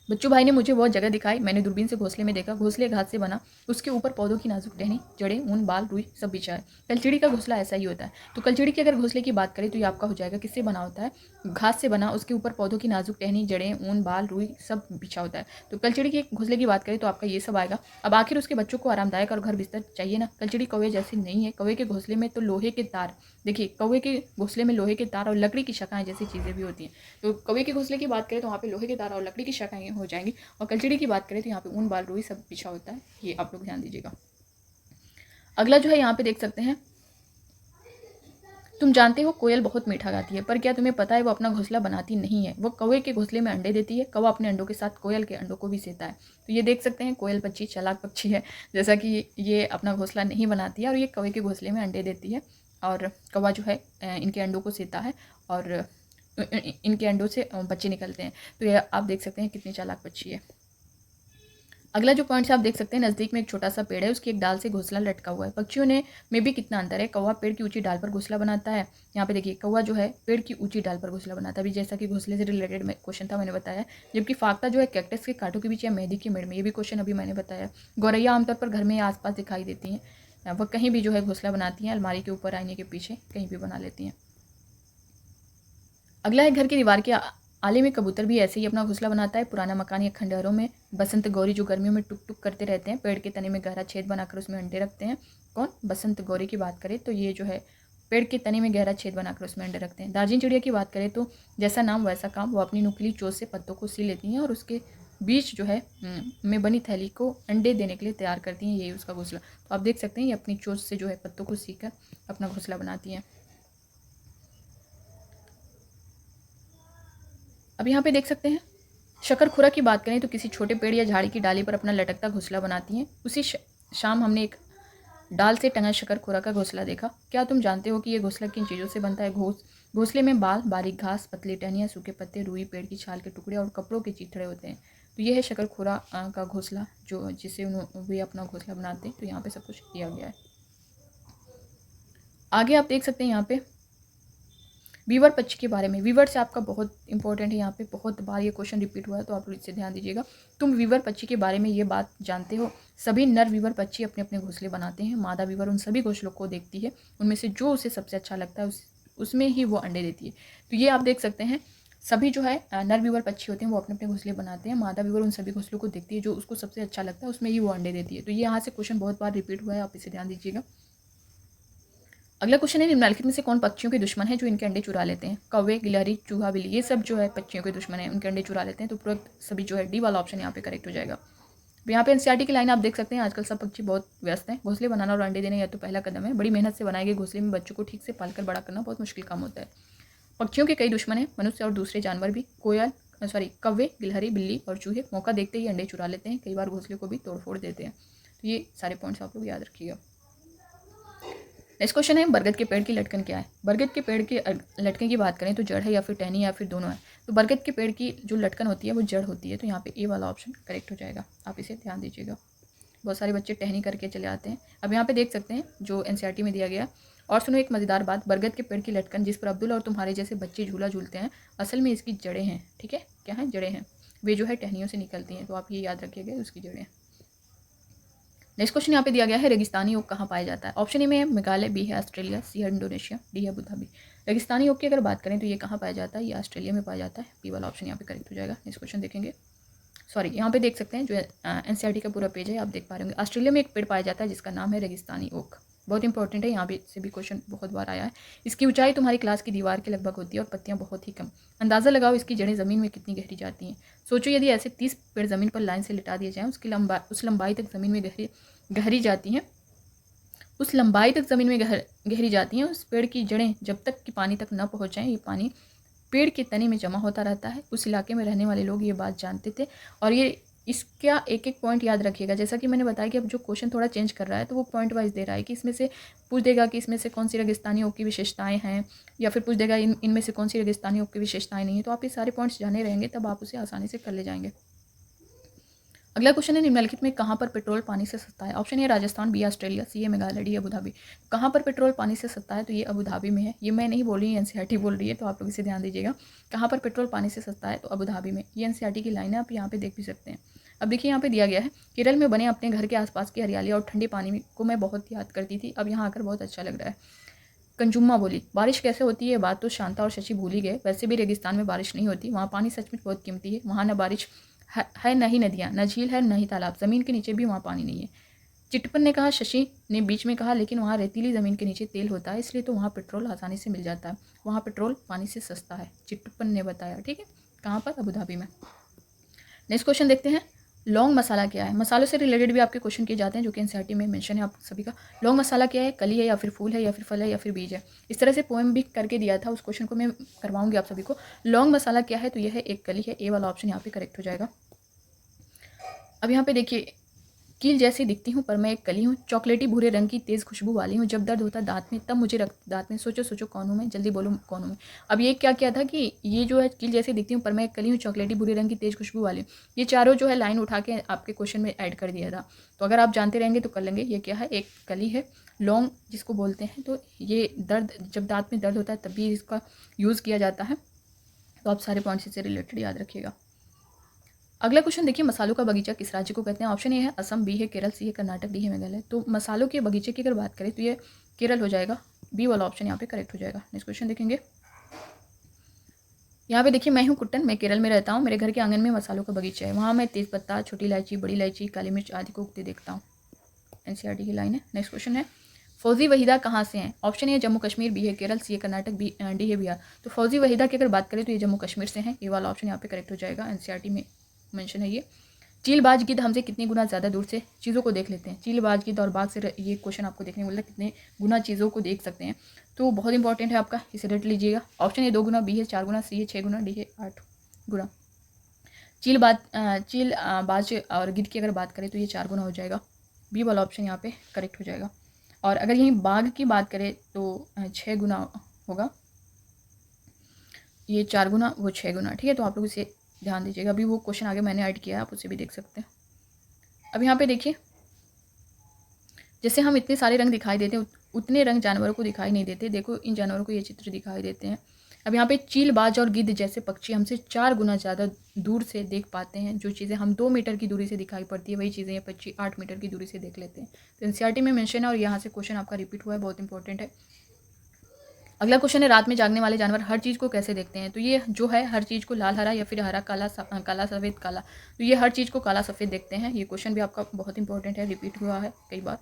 बच्चू भाई ने मुझे बहुत जगह दिखाई, मैंने दूरबीन से घोंसले में देखा, घोंसले घास से बना, उसके ऊपर पौधों की नाजुक टहनी, जड़ें, ऊन, बाल, रुई सब बिछा है। कलचिड़ी का घोंसला ऐसा ही होता है। तो कलचिड़ी की अगर घोंसले की बात करें तो ये आपका हो जाएगा किससे बना होता है? घास से बना, उसके ऊपर पौधों की नाजुक टहनी, जड़ें, ऊन, बाल, रुई सब बिछा होता है। तो कलचिड़ी के घोंसले की बात करें तो आपका ये सब आएगा। अब आखिर उसके बच्चों को आरामदायक और घर बिस्तर चाहिए ना। कलचिड़ी कौवे जैसी नहीं है। कौवे के घोंसले में तो लोहे के तार, देखिए कौवे के घोंसले में लोहे के तार और लकड़ी की शाखाएं जैसी चीज़ें भी होती हैं। तो कौवे के घोंसले की बात करें तो वहाँ पे लोहे के तार और लकड़ी की शाखाएं हो जाएंगी, और कलचिड़ी की बात करें तो यहाँ पे ऊन, बाल, रुई सब बिछा होता है। ये आप लोग ध्यान दीजिएगा। अगला जो है यहाँ पे देख सकते हैं, तुम जानते हो कोयल बहुत मीठा गाती है, पर क्या तुम्हें पता है वो अपना घोंसला बनाती नहीं है, वो कौवे के घोंसले में अंडे देती है, कौवा अपने अंडों के साथ कोयल के अंडों को भी सेता है। तो ये देख सकते हैं कोयल पक्षी चालाक पक्षी है, जैसा कि ये अपना घोंसला नहीं बनाती है और ये कौवे के घोंसले में अंडे देती है, और कौवा जो है इनके अंडों को सेता है और इनके अंडों से बच्चे निकलते हैं। तो ये आप देख सकते हैं कितनी चालाक पक्षी है। अगला जो पॉइंट्स आप देख सकते हैं, नज़दीक में एक छोटा सा पेड़ है, उसकी एक डाल से घोंसला लटका हुआ है। पक्षियों ने में भी कितना अंतर है? कौवा पेड़ की ऊंची डाल पर घोंसला बनाता है। यहाँ पे देखिए कौवा जो है पेड़ की ऊंची डाल पर घोंसला बनाता है, अभी जैसा कि घोंसले से रिलेटेड क्वेश्चन था मैंने बताया। जबकि फाख्ता जो है कैक्टस के कांटों के बीच या मेहंदी की मेड़ में, ये भी क्वेश्चन अभी मैंने बताया। गौरैया आमतौर पर घर में आसपास दिखाई देती हैं, वह कहीं भी जो है घोंसला बनाती हैं, अलमारी के ऊपर, आईने के पीछे, कहीं भी बना लेती हैं। अगला है घर की दीवार के आले में कबूतर भी ऐसे ही अपना घोंसला बनाता है। पुराना मकान या खंडहरों में बसंत गौरी जो गर्मियों में टुक टुक करते रहते हैं, पेड़ के तने में गहरा छेद बनाकर उसमें अंडे रखते हैं। कौन? बसंत गौरी की बात करें तो ये जो है पेड़ के तने में गहरा छेद बनाकर उसमें अंडे रखते हैं। दार्जिलिंग चिड़िया की बात करें तो जैसा नाम वैसा काम, वो अपनी नुकीली चोंच से पत्तों को सी लेती हैं और उसके बीच जो है में बनी थैली को अंडे देने के लिए तैयार करती हैं। यही उसका घोंसला। तो आप देख सकते हैं ये अपनी चोंच से जो है पत्तों को सी कर अपना घोंसला बनाती हैं। अब यहाँ पे देख सकते हैं शकरखुरा की बात करें तो किसी छोटे पेड़ या झाड़ी की डाली पर अपना लटकता घोंसला बनाती हैं। उसी शाम हमने एक डाल से टंगा शकरखुरा का घोंसला देखा। क्या तुम जानते हो कि ये घोंसला किन चीज़ों से बनता है? घोंसले में बाल, बारीक घास, पतली टहनियाँ, सूखे पत्ते, रुई, पेड़ की छाल के टुकड़े और कपड़ों के चिथड़े होते हैं। तो ये है शकरखुरा का घोंसला, जो जिससे वे अपना घोंसला बनाते हैं। तो यहाँ पे सब कुछ दिया गया है। आगे आप देख सकते हैं यहाँ पे वीवर पक्षी के बारे में। वीवर से आपका बहुत इंपॉर्टेंट है, यहाँ पे बहुत बार ये क्वेश्चन रिपीट हुआ है, तो आप लोग इससे ध्यान दीजिएगा। तुम वीवर पक्षी के बारे में ये बात जानते हो? सभी नर वीवर पक्षी अपने अपने घोंसले बनाते हैं। मादा वीवर उन सभी घोंसलों को देखती है, उनमें से जो उसे सबसे अच्छा लगता है उसमें ही वो अंडे देती है। तो ये आप देख सकते हैं सभी जो है नर वीवर पक्षी होते हैं वो अपने अपने घोंसले बनाते हैं। मादा वीवर उन सभी घोंसलों को देखती है, जो उसको सबसे अच्छा लगता है उसमें ही वो अंडे देती है। तो ये यहाँ से क्वेश्चन बहुत बार रिपीट हुआ है, आप इसे ध्यान दीजिएगा। अगला क्वेश्चन है निम्नलिखित में से कौन पक्षियों के दुश्मन है जो इनके अंडे चुरा लेते हैं? कौवे, गिलहरी, चूहा, बिल्ली, ये सब जो है पक्षियों के दुश्मन है, उनके अंडे चुरा लेते हैं। तो पूरा सभी जो है डी वाला ऑप्शन यहाँ पे करेक्ट हो जाएगा। यहाँ पे एनसीईआरटी की लाइन आप देख सकते हैं। आजकल सब पक्षी बहुत व्यस्त हैं। घोंसले बनाना और अंडे देना यह तो पहला कदम है। बड़ी मेहनत से बनाए गए घोंसले में बच्चों को ठीक से पालकर बड़ा करना बहुत मुश्किल काम होता है। पक्षियों के कई दुश्मन हैं, मनुष्य और दूसरे जानवर भी। कौवे, गिलहरी, बिल्ली और चूहे मौका देखते ही अंडे चुरा लेते हैं, कई बार घोंसले को भी तोड़फोड़ देते हैं। तो ये सारे पॉइंट्स आप लोग याद रखिएगा। नेक्स्ट क्वेश्चन है बरगद के पेड़ की लटकन क्या है? बरगद के पेड़ की लटकन की बात करें तो जड़ है या फिर टहनी या फिर दोनों है। तो बरगद के पेड़ की जो लटकन होती है वो जड़ होती है। तो यहाँ पे ए वाला ऑप्शन करेक्ट हो जाएगा, आप इसे ध्यान दीजिएगा। बहुत सारे बच्चे टहनी करके चले आते हैं। अब यहाँ पे देख सकते हैं जो एनसीईआरटी में दिया गया। और सुनो एक मज़ेदार बात, बरगद के पेड़ की लटकन जिस पर अब्दुल और तुम्हारे जैसे बच्चे झूला झूलते हैं, असल में इसकी जड़ें हैं। ठीक है, क्या है? जड़ें हैं। वे जो है टहनियों से निकलती हैं। तो आप ये याद रखिएगा, उसकी जड़ें। नेक्स्ट क्वेश्चन यहाँ पे दिया गया है रेगिस्तानी ओक कहाँ पाया जाता है? ऑप्शन ए में है मेघालय, बी है ऑस्ट्रेलिया, सी है इंडोनेशिया, डी है अबू धाबी। रेगिस्तानी ओक की अगर बात करें तो ये कहाँ पाया जाता है? ये ऑस्ट्रेलिया में पाया जाता है। बी वाला ऑप्शन यहाँ पे करेक्ट हो जाएगा। नेक्स्ट क्वेश्चन देखेंगे। यहाँ पे देख सकते हैं जो एनसीईआरटी का पूरा पेज है, आप देख पा रहे होंगे। ऑस्ट्रेलिया में एक पेड़ पाया जाता है जिसका नाम है रेगिस्तानी ओक। बहुत इंपॉर्टेंट है, यहाँ पे से भी क्वेश्चन बहुत बार आया है। इसकी ऊंचाई तुम्हारी क्लास की दीवार के लगभग होती है और पत्तियां बहुत ही कम। अंदाज़ा लगाओ इसकी जड़ें ज़मीन में कितनी गहरी जाती हैं। सोचो यदि ऐसे 30 पेड़ ज़मीन पर लाइन से लिटा दिए जाएँ, उस लंबाई तक ज़मीन में गहरी जाती हैं। उस लंबाई तक ज़मीन में गहरी जाती हैं। उस पेड़ की जड़ें जब तक कि पानी तक न पहुँच जाएँ, ये पानी पेड़ के तने में जमा होता रहता है। उस इलाके में रहने वाले लोग ये बात जानते थे। और ये इसका एक एक पॉइंट याद रखिएगा। जैसा कि मैंने बताया कि अब जो क्वेश्चन थोड़ा चेंज कर रहा है तो वो पॉइंट वाइज दे रहा है कि इसमें से पूछ देगा कि इसमें से कौन सी रेगिस्तानी ओक की विशेषताएं हैं, या फिर पूछ देगा इनमें से कौन सी रेगिस्तानी ओक की विशेषताएं नहीं है। तो आप ये सारे पॉइंट्स जाने रहेंगे तब आप उसे आसानी से कर ले जाएंगे। अगला क्वेश्चन है निम्नलिखित में कहाँ पर पेट्रोल पानी से सस्ता है? Option A Rajasthan, B Australia, C है मेघालय, डी अबू धाबी। कहाँ पर पेट्रोल पानी से सस्ता है? तो ये अबू धाबी में है। ये मैं नहीं बोल रही, एनसीईआरटी बोल रही है, तो आप लोग इसे ध्यान दीजिएगा। कहाँ पर पेट्रोल पानी से सस्ता है? तो अबू धाबी में। ये एनसीईआरटी की लाइन है, आप यहाँ पे देख भी सकते हैं। अब देखिए यहाँ पे दिया गया है केरल में बने अपने घर के आसपास की हरियाली और ठंडे पानी को मैं बहुत याद करती थी, अब यहाँ आकर बहुत अच्छा लग रहा है। कंजुम्मा बोली बारिश कैसे होती है? बात तो शांता और शशि भूल ही गए। वैसे भी रेगिस्तान में बारिश नहीं होती, वहाँ पानी सचमुच बहुत कीमती है। वहाँ न बारिश है न ही नदियाँ, न झील है न ही तालाब, ज़मीन के नीचे भी वहाँ पानी नहीं है। चिट्टपन ने कहा, शशि ने बीच में कहा, लेकिन वहाँ रेतीली ज़मीन के नीचे तेल होता है, इसलिए तो वहाँ पेट्रोल आसानी से मिल जाता है। वहाँ पेट्रोल पानी से सस्ता है, चिट्टपन ने बताया। ठीक है, कहाँ पर? अबू धाबी में। नेक्स्ट क्वेश्चन देखते हैं, लौंग मसाला क्या है? मसालों से रिलेटेड भी आपके क्वेश्चन किए जाते हैं जो कि एनसीईआरटी में मेंशन है आप सभी का। लौंग मसाला क्या है? कली है या फिर फूल है या फिर फल है या फिर बीज है? इस तरह से पोएम भी करके दिया था, उस क्वेश्चन को मैं करवाऊंगी आप सभी को। लौंग मसाला क्या है? तो यह है एक कली है। ए वाला ऑप्शन यहाँ पे करेक्ट हो जाएगा। अब यहाँ पे देखिए, कील जैसी दिखती हूँ पर मैं एक कली हूँ, चॉकलेटी भूरे रंग की तेज़ खुशबू वाली हूँ, जब दर्द होता है दांत में तब मुझे रख दांत में, सोचो सोचो कौन हूँ मैं, जल्दी बोलो कौन हूँ मैं। अब ये क्या किया था कि ये जो है कील जैसी दिखती हूँ पर मैं एक कली हूँ, चॉकलेटी भूरे रंग की तेज़ खुशबू वाली हूँ, ये चारों जो है लाइन उठा के आपके क्वेश्चन में ऐड कर दिया था। तो अगर आप जानते रहेंगे तो कर लेंगे। ये क्या है? एक कली है, लौंग जिसको बोलते हैं। तो ये दर्द, जब दाँत में दर्द होता है तभी इसका यूज़ किया जाता है। तो आप सारे पॉइंट्स से रिलेटेड याद रखिएगा। अगला क्वेश्चन देखिए, मसालों का बगीचा किस राज्य को कहते हैं? ऑप्शन ए है असम, बी है केरल, सी है कर्नाटक, डी है मेघालय। तो मसालों के बगीचे की अगर बात करें तो ये केरल हो जाएगा। बी वाला ऑप्शन यहाँ पे करेक्ट हो जाएगा। नेक्स्ट क्वेश्चन देखेंगे, यहाँ पे देखिए, मैं हूँ कुट्टन, मैं केरल में रहता हूँ। मेरे घर के आंगन में मसालों का बगीचा है। वहाँ मैं तेज पत्ता, छोटी इलायची, बड़ी इलायची, काली मिर्च आदि को उगते देखता हूँ। एनसीईआरटी की लाइन है। नेक्स्ट क्वेश्चन है, फौजी वहीदा कहाँ से हैं? Option A Jammu Kashmir, B है केरल, सी है कर्नाटक, डी है बिहार। तो फौजी वहीदा की अगर बात करें तो ये जम्मू कश्मीर से हैं। ये वाला ऑप्शन यहाँ पे करेक्ट हो जाएगा। एनसीईआरटी में मेंशन है ये। चीलबाज गिद्ध हमसे कितनी गुना ज़्यादा दूर से चीज़ों को देख लेते हैं? चीलबाज गिद्ध और बाघ से ये क्वेश्चन आपको देखने को मिलता है, कितने गुना चीज़ों को देख सकते हैं। तो बहुत इंपॉर्टेंट है आपका, इसे रट लीजिएगा। ऑप्शन ए 2 गुना, बी है 4 गुना, सी है 6 गुना, डी है 8 गुना। चीलबाज और गिद्ध की अगर बात करें तो ये 4 गुना हो जाएगा। बी वाला ऑप्शन यहाँ पे करेक्ट हो जाएगा। और अगर यहीं बाघ की बात करें तो 6 गुना होगा। ये 4 गुना, वो 6 गुना। ठीक है, तो आप लोग इसे ध्यान दीजिएगा। अभी वो क्वेश्चन आगे मैंने ऐड किया है, आप उसे भी देख सकते हैं। अब यहाँ पे देखिए, जैसे हम इतने सारे रंग दिखाई देते हैं उतने रंग जानवरों को दिखाई नहीं देते। देखो इन जानवरों को ये चित्र दिखाई देते हैं। अब यहाँ पे चीलबाज और गिद्ध जैसे पक्षी हमसे 4 गुना ज़्यादा दूर से देख पाते हैं। जो चीज़ें हम 2 मीटर की दूरी से दिखाई पड़ती है, वही चीज़ें ये पक्षी 8 मीटर की दूरी से देख लेते हैं। तो एनसीईआरटी में मेंशन है और यहाँ से क्वेश्चन आपका रिपीट हुआ है, बहुत इंपॉर्टेंट है। अगला क्वेश्चन है, रात में जागने वाले जानवर हर चीज़ को कैसे देखते हैं? तो ये जो है हर चीज़ को लाल हरा या फिर हरा काला काला सफ़ेद काला, तो ये हर चीज़ को काला सफ़ेद देखते हैं। ये क्वेश्चन भी आपका बहुत इंपॉर्टेंट है, रिपीट हुआ है कई बार।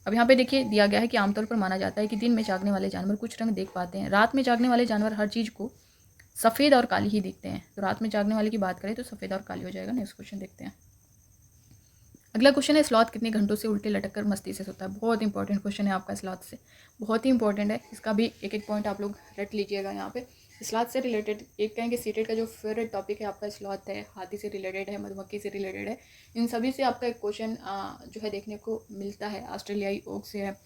अब यहाँ पे देखिए दिया गया है कि आमतौर पर माना जाता है कि दिन में जागने वाले जानवर कुछ रंग देख पाते हैं, रात में जागने वाले जानवर हर चीज़ को सफ़ेद और काली ही दिखते हैं। तो रात में जागने वाले की बात करें तो सफ़ेद और काली हो जाएगा। नेक्स्ट क्वेश्चन देखते हैं। अगला क्वेश्चन है, स्लॉथ कितने घंटों से उल्टे लटक कर मस्ती से सोता है? बहुत इंपॉर्टेंट क्वेश्चन है आपका स्लॉथ से, बहुत ही इंपॉर्टेंट है। इसका भी एक एक पॉइंट आप लोग रट लीजिएगा। यहाँ पे स्लॉथ से रिलेटेड एक कहेंगे सीटेट का जो फेवरेट टॉपिक है आपका स्लॉथ है, हाथी से रिलेटेड है, मधुमक्खी से रिलेटेड है। इन सभी से आपका एक क्वेश्चन जो है देखने को मिलता है। ऑस्ट्रेलियाई ओक से है।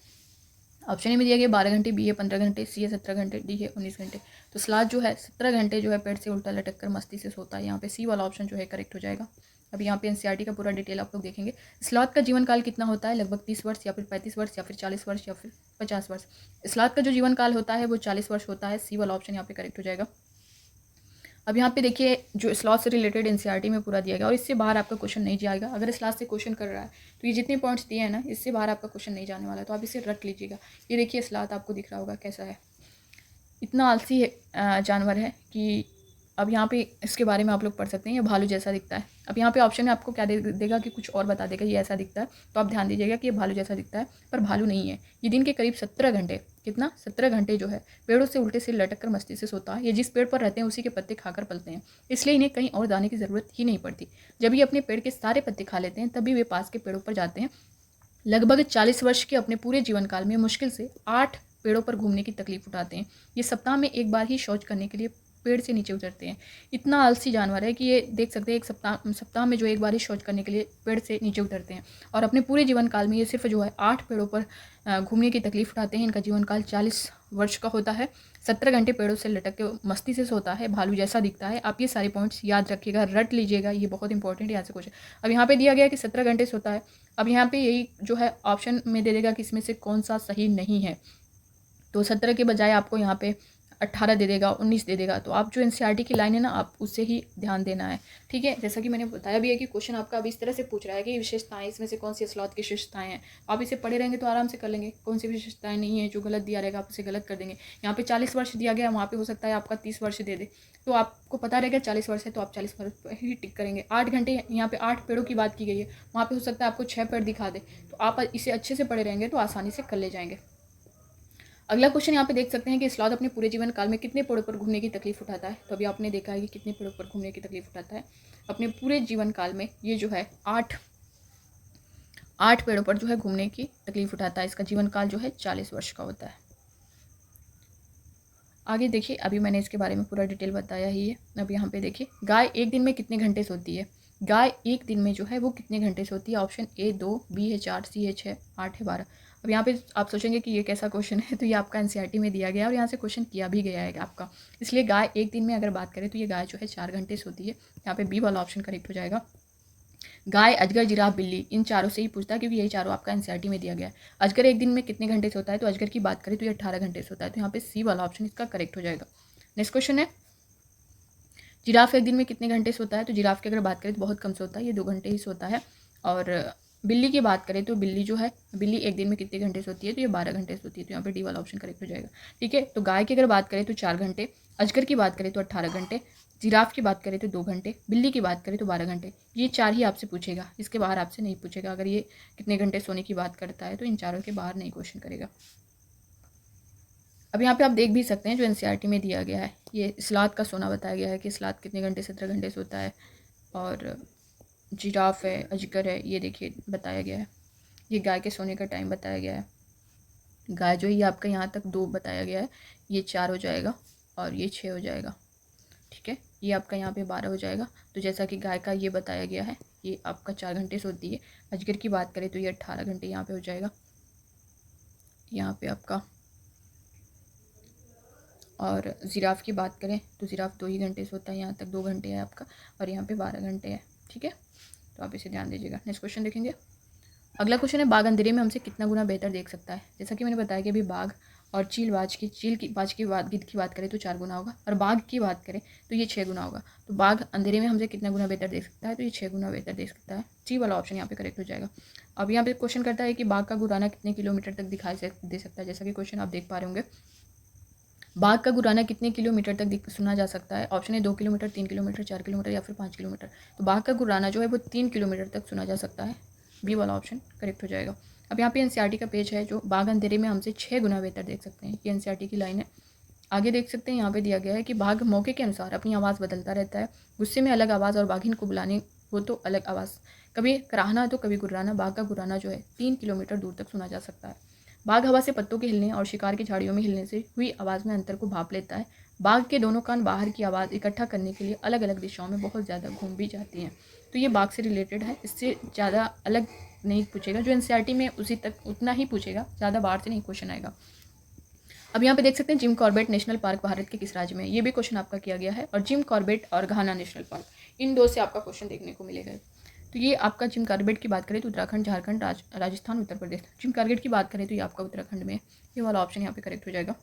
ऑप्शन ए में दिया गया 12 घंटे, बी है 15 घंटे, सी है 17 घंटे, डी है 19 घंटे। तो स्लॉथ जो है 17 घंटे जो है पेड़ से उल्टा लटक कर मस्ती से सोता है। यहाँ पे सी वाला ऑप्शन जो है करेक्ट हो जाएगा। अभी यहाँ पे एनसीईआरटी का पूरा डिटेल आप लोग देखेंगे। स्लॉथ का जीवन काल कितना होता है? लगभग 30 वर्ष या फिर 35 वर्ष या फिर 40 वर्ष या फिर 50 वर्ष। स्लॉथ का जो जीवन काल होता है वो 40 वर्ष होता है। सी वाला ऑप्शन यहाँ पे करेक्ट हो जाएगा। अब यहाँ पे देखिए जो स्लॉथ से रिलेटेड एनसीईआरटी में पूरा दिया गया और इससे बाहर आपका क्वेश्चन नहीं जाएगा। अगर स्लॉथ से क्वेश्चन कर रहा है तो ये जितने पॉइंट्स दिए हैं ना, इससे बाहर आपका क्वेश्चन नहीं जाने वाला है, तो आप इसे रट लीजिएगा। ये देखिए स्लॉथ आपको दिख रहा होगा कैसा है, इतना आलसी जानवर है कि अब यहाँ पे इसके बारे में आप लोग पढ़ सकते हैं। ये भालू जैसा दिखता है। अब यहाँ पे ऑप्शन में आपको क्या देगा कि कुछ और बता देगा ये ऐसा दिखता है, तो आप ध्यान दीजिएगा कि ये भालू जैसा दिखता है, पर भालू नहीं है। ये दिन के करीब 17 घंटे, कितना 17 घंटे जो है पेड़ों से उल्टे सिर लटक कर मस्ती से सोता है। ये जिस पेड़ पर रहते हैं उसी के पत्ते खाकर पलते हैं, इसलिए इन्हें कहीं और जाने की ज़रूरत ही नहीं पड़ती। जब ये अपने पेड़ के सारे पत्ते खा लेते हैं तभी वे पास के पेड़ों पर जाते हैं। लगभग 40 वर्ष के अपने पूरे जीवन काल में मुश्किल से 8 पेड़ों पर घूमने की तकलीफ उठाते हैं। ये सप्ताह में एक बार ही शौच करने के लिए पेड़ से नीचे उतरते हैं। इतना आलसी जानवर है कि ये देख सकते हैं एक सप्ताह में जो एक बार ही शौच करने के लिए पेड़ से नीचे उतरते हैं और अपने पूरे जीवन काल में ये सिर्फ जो है 8 पेड़ों पर घूमने की तकलीफ उठाते हैं। इनका जीवन काल 40 वर्ष का होता है। 17 घंटे पेड़ों से लटक के मस्ती से सोता है, भालू जैसा दिखता है। आप ये सारे पॉइंट्स याद रखिएगा, रट लीजिएगा, ये बहुत इंपॉर्टेंट है। यहाँ से क्वेश्चन अब यहाँ पे दिया गया कि 17 घंटे सोता है। अब यहाँ पे यही जो है ऑप्शन में दे देगा कि इसमें से कौन सा सही नहीं है। तो 17 के बजाय आपको यहाँ पे 18 दे देगा, 19 दे देगा। तो आप जो एनसीईआरटी की लाइन है ना, आप उससे ही ध्यान देना है। ठीक है, जैसा कि मैंने बताया भी है कि क्वेश्चन आपका अभी इस तरह से पूछ रहा है कि विशेषताएं इसमें से कौन सी स्लॉथ की विशेषताएं हैं। आप इसे पढ़े रहेंगे तो आराम से कर लेंगे। कौन सी विशेषताएं नहीं है, जो गलत दिया रहेगा आप उसे गलत कर देंगे। यहाँ पे 40 वर्ष दिया गया, वहाँ पे हो सकता है आपका 30 वर्ष दे दे, तो आपको पता रहेगा 40 वर्ष है तो आप 40 वर्ष पर ही टिक करेंगे। 8 घंटे यहाँ पे 8 पेड़ों की बात की गई है, वहाँ पे हो सकता है आपको 6 पेड़ दिखा दे, तो आप इसे अच्छे से पढ़े रहेंगे तो आसानी से कर ले जाएंगे। अगला क्वेश्चन यहाँ पे देख सकते हैं कि स्लॉथ अपने पूरे जीवन काल में कितने पेड़ों पर घूमने की तकलीफ उठाता है। तो अभी आपने देखा है कि कितने पेड़ों पर घूमने की तकलीफ उठाता है अपने पूरे जीवन काल में। ये जो है 8 पेड़ों पर जो है घूमने की तकलीफ उठाता है। इसका जीवन काल जो है 40 वर्ष का होता है। आगे देखिए, अभी मैंने इसके बारे में पूरा डिटेल बताया ही है। अब यहाँ पे देखिए, गाय एक दिन में कितने घंटे सोती है? गाय एक दिन में जो है वो कितने घंटे सोती है? ऑप्शन ए 2, बी है 4, सी है 6, 8 है 12। अब यहाँ पे आप सोचेंगे कि ये कैसा क्वेश्चन है, तो ये आपका एनसीईआरटी में दिया गया है और यहाँ से क्वेश्चन किया भी गया है आपका। इसलिए गाय एक दिन में अगर बात करें तो ये गाय जो है 4 घंटे सोती है। यहाँ पे बी वाला ऑप्शन करेक्ट हो जाएगा। गाय, अजगर, जिराफ, बिल्ली, इन चारों से ही पूछता है क्योंकि यही चारों आपका एनसीईआरटी में दिया गया है। अजगर एक दिन में कितने घंटे सोता है? तो अजगर की बात करें तो ये 18 घंटे सोता है। तो यहाँ पे सी वाला ऑप्शन इसका करेक्ट हो जाएगा। नेक्स्ट क्वेश्चन है, जिराफ एक दिन में कितने घंटे सोता है? तो जिराफ की अगर बात करें तो बहुत कम सोता है, ये 2 घंटे ही सोता है। और बिल्ली की बात करें तो बिल्ली जो है, बिल्ली एक दिन में कितने घंटे सोती है? तो ये 12 घंटे सोती है। तो यहाँ पे डी वाला ऑप्शन करेक्ट हो जाएगा। ठीक है, तो गाय की अगर बात करें तो 4 घंटे, अजगर की बात करें तो 18 घंटे, जिराफ की बात करें तो 2 घंटे, बिल्ली की बात करें तो 12 घंटे। ये 4 ही आपसे पूछेगा, इसके बाहर आपसे नहीं पूछेगा। अगर ये कितने घंटे सोने की बात करता है तो इन चारों के बाहर नहीं क्वेश्चन करेगा। अब यहाँ पे आप देख भी सकते हैं जो एनसीईआरटी में दिया गया है, ये स्लाथ का सोना बताया गया है कि स्लाथ कितने घंटे 17 घंटे सोता है। और जिराफ है, अजगर है, ये देखिए बताया गया है। ये गाय के सोने का टाइम बताया गया है। गाय जो है ये आपका यहाँ तक 2 बताया गया है, ये 4 हो जाएगा और ये 6 हो जाएगा। ठीक है, ये आपका यहाँ पे 12 हो जाएगा। तो जैसा कि गाय का ये बताया गया है, ये आपका 4 घंटे सोती है। अजगर की बात करें तो ये 18 घंटे यहाँ पे हो जाएगा। यहाँ पे आपका, और जिराफ की बात करें तो जिराफ 2 ही घंटे सोता है, यहाँ तक 2 घंटे है आपका, और यहाँ पे 12 घंटे है। ठीक है, तो आप इसे ध्यान दीजिएगा। नेक्स्ट क्वेश्चन देखेंगे। अगला क्वेश्चन है, बाघ अंधेरे में हमसे कितना गुना बेहतर देख सकता है। जैसा कि मैंने बताया कि अभी बाघ और बाज की बात गिद्ध की बात करें तो 4 गुना होगा, और बाघ की बात करें तो ये 6 गुना होगा। तो बाघ अंधेरे में हमसे कितना गुना बेहतर देख सकता है, तो ये 6 गुना बेहतर देख सकता है। सी वाला ऑप्शन यहाँ पे करेक्ट हो जाएगा। अब यहाँ पे क्वेश्चन करता है कि बाघ का गुराना कितने किलोमीटर तक दिखाई दे सकता है। जैसा कि क्वेश्चन आप देख पा रहे होंगे, बाघ का गुराना कितने किलोमीटर तक सुना जा सकता है। ऑप्शन है 2 किलोमीटर, 3 किलोमीटर, 4 किलोमीटर या फिर 5 किलोमीटर। तो बाघ का गुराना जो है वो 3 किलोमीटर तक सुना जा सकता है। बी वाला ऑप्शन करेक्ट हो जाएगा। अब यहाँ पे एनसीईआरटी का पेज है, जो बाघ अंधेरे में हमसे 6 गुना बेहतर देख सकते हैं। ये एनसीईआरटी की लाइन है। आगे देख सकते हैं, यहाँ पे दिया गया है कि बाघ मौके के अनुसार अपनी आवाज़ बदलता रहता है। गुस्से में अलग आवाज़ और बाघिन को बुलाने हो तो अलग आवाज़। कभी कराहना तो कभी गुर्राना। बाघ का गुर्राना जो है 3 किलोमीटर दूर तक सुना जा सकता है। बाघ हवा से पत्तों के हिलने और शिकार की झाड़ियों में हिलने से हुई आवाज़ में अंतर को भाप लेता है। बाघ के दोनों कान बाहर की आवाज़ इकट्ठा करने के लिए अलग अलग दिशाओं में बहुत ज़्यादा घूम भी जाती हैं। तो ये बाघ से रिलेटेड है, इससे ज़्यादा अलग नहीं पूछेगा। जो एनसीईआरटी में उसी तक उतना ही पूछेगा, ज़्यादा बाहर से नहीं क्वेश्चन आएगा। अब यहाँ पे देख सकते हैं, Jim Corbett national park Bharat के किस राज्य में है। ये भी क्वेश्चन आपका किया गया है। और जिम कॉर्बेट और घाना नेशनल पार्क, इन दो से आपका क्वेश्चन देखने को मिलेगा। तो ये आपका जिम कॉर्बेट की बात करें तो उत्तराखंड, झारखंड, राजस्थान, उत्तर प्रदेश। जिम कॉर्बेट की बात करें तो ये आपका उत्तराखंड में है। ये वाला ऑप्शन यहाँ पे करेक्ट हो जाएगा।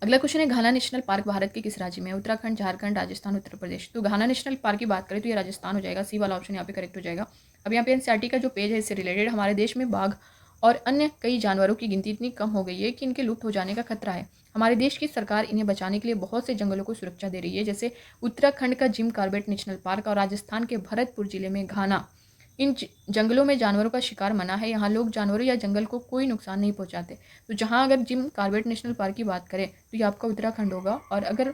अगला क्वेश्चन है, घाना नेशनल पार्क भारत के किस राज्य में है। उत्तराखंड, झारखंड, राजस्थान, उत्तर प्रदेश। तो घाना नेशनल पार्क की बात करें तो ये राजस्थान हो जाएगा। सी वाला ऑप्शन यहाँ पे करेक्ट हो जाएगा। अब यहाँ पे एनसीईआरटी का जो पेज है इससे रिलेटेड, हमारे देश में बाघ और अन्य कई जानवरों की गिनती इतनी कम हो गई है कि इनके लुप्त हो जाने का खतरा है। हमारे देश की सरकार इन्हें बचाने के लिए बहुत से जंगलों को सुरक्षा दे रही है, जैसे उत्तराखंड का जिम कॉर्बेट नेशनल पार्क और राजस्थान के भरतपुर जिले में घाना। इन जंगलों में जानवरों का शिकार मना है। यहाँ लोग जानवरों या जंगल को कोई नुकसान नहीं पहुँचाते। तो जहाँ अगर जिम कॉर्बेट नेशनल पार्क की बात करें तो ये आपका उत्तराखंड होगा, और अगर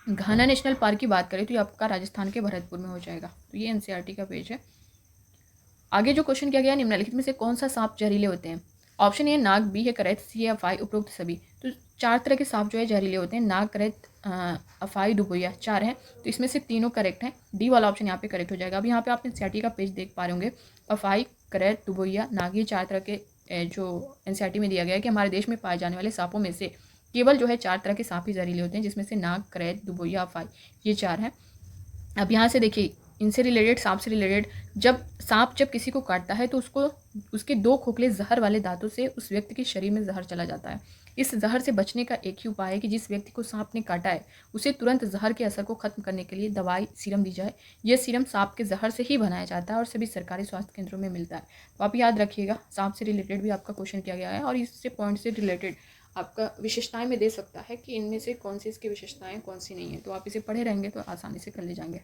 घाना नेशनल पार्क की बात करें तो ये आपका राजस्थान के भरतपुर में हो जाएगा। तो ये एनसीईआरटी का पेज है। आगे जो क्वेश्चन किया गया, निम्नलिखित में से कौन सा सांप जहरीले होते हैं। ऑप्शन ए नाग, बी है करैत, सी है अफाई, उपरोक्त सभी। तो 4 तरह के सांप जो है जहरीले होते हैं, नाग, करैत, अफाई, दुबोया, 4 हैं। तो इसमें से तीनों करेक्ट हैं। डी वाला ऑप्शन यहाँ पे करेक्ट हो जाएगा। अब यहाँ पे आप एनसीईआरटी का पेज देख पा रहे होंगे, अफाई, करैत, दुबोया, नाग, ये 4 तरह के जो एनसीईआरटी में दिया गया है कि हमारे देश में पाए जाने वाले सांपों में से केवल जो है 4 तरह के सांप ही जहरीले होते हैं, जिसमें से नाग, करैत, दुबोया, अफाई, ये 4 हैं। अब यहाँ से देखिए, इनसे रिलेटेड, सांप से रिलेटेड, जब किसी को काटता है तो उसको उसके 2 खोखले जहर वाले दांतों से उस व्यक्ति के शरीर में जहर चला जाता है। इस जहर से बचने का एक ही उपाय है कि जिस व्यक्ति को सांप ने काटा है उसे तुरंत जहर के असर को खत्म करने के लिए दवाई सीरम दी जाए। यह सीरम सांप के जहर से ही बनाया जाता है और सभी सरकारी स्वास्थ्य केंद्रों में मिलता है। तो आप याद रखिएगा, सांप से रिलेटेड भी आपका क्वेश्चन किया गया है, और इससे पॉइंट से रिलेटेड आपका विशेषताएं में दे सकता है कि इनमें से कौन सी इसकी विशेषताएं कौन सी नहीं है। तो आप इसे पढ़े रहेंगे तो आसानी से कर ले जाएंगे।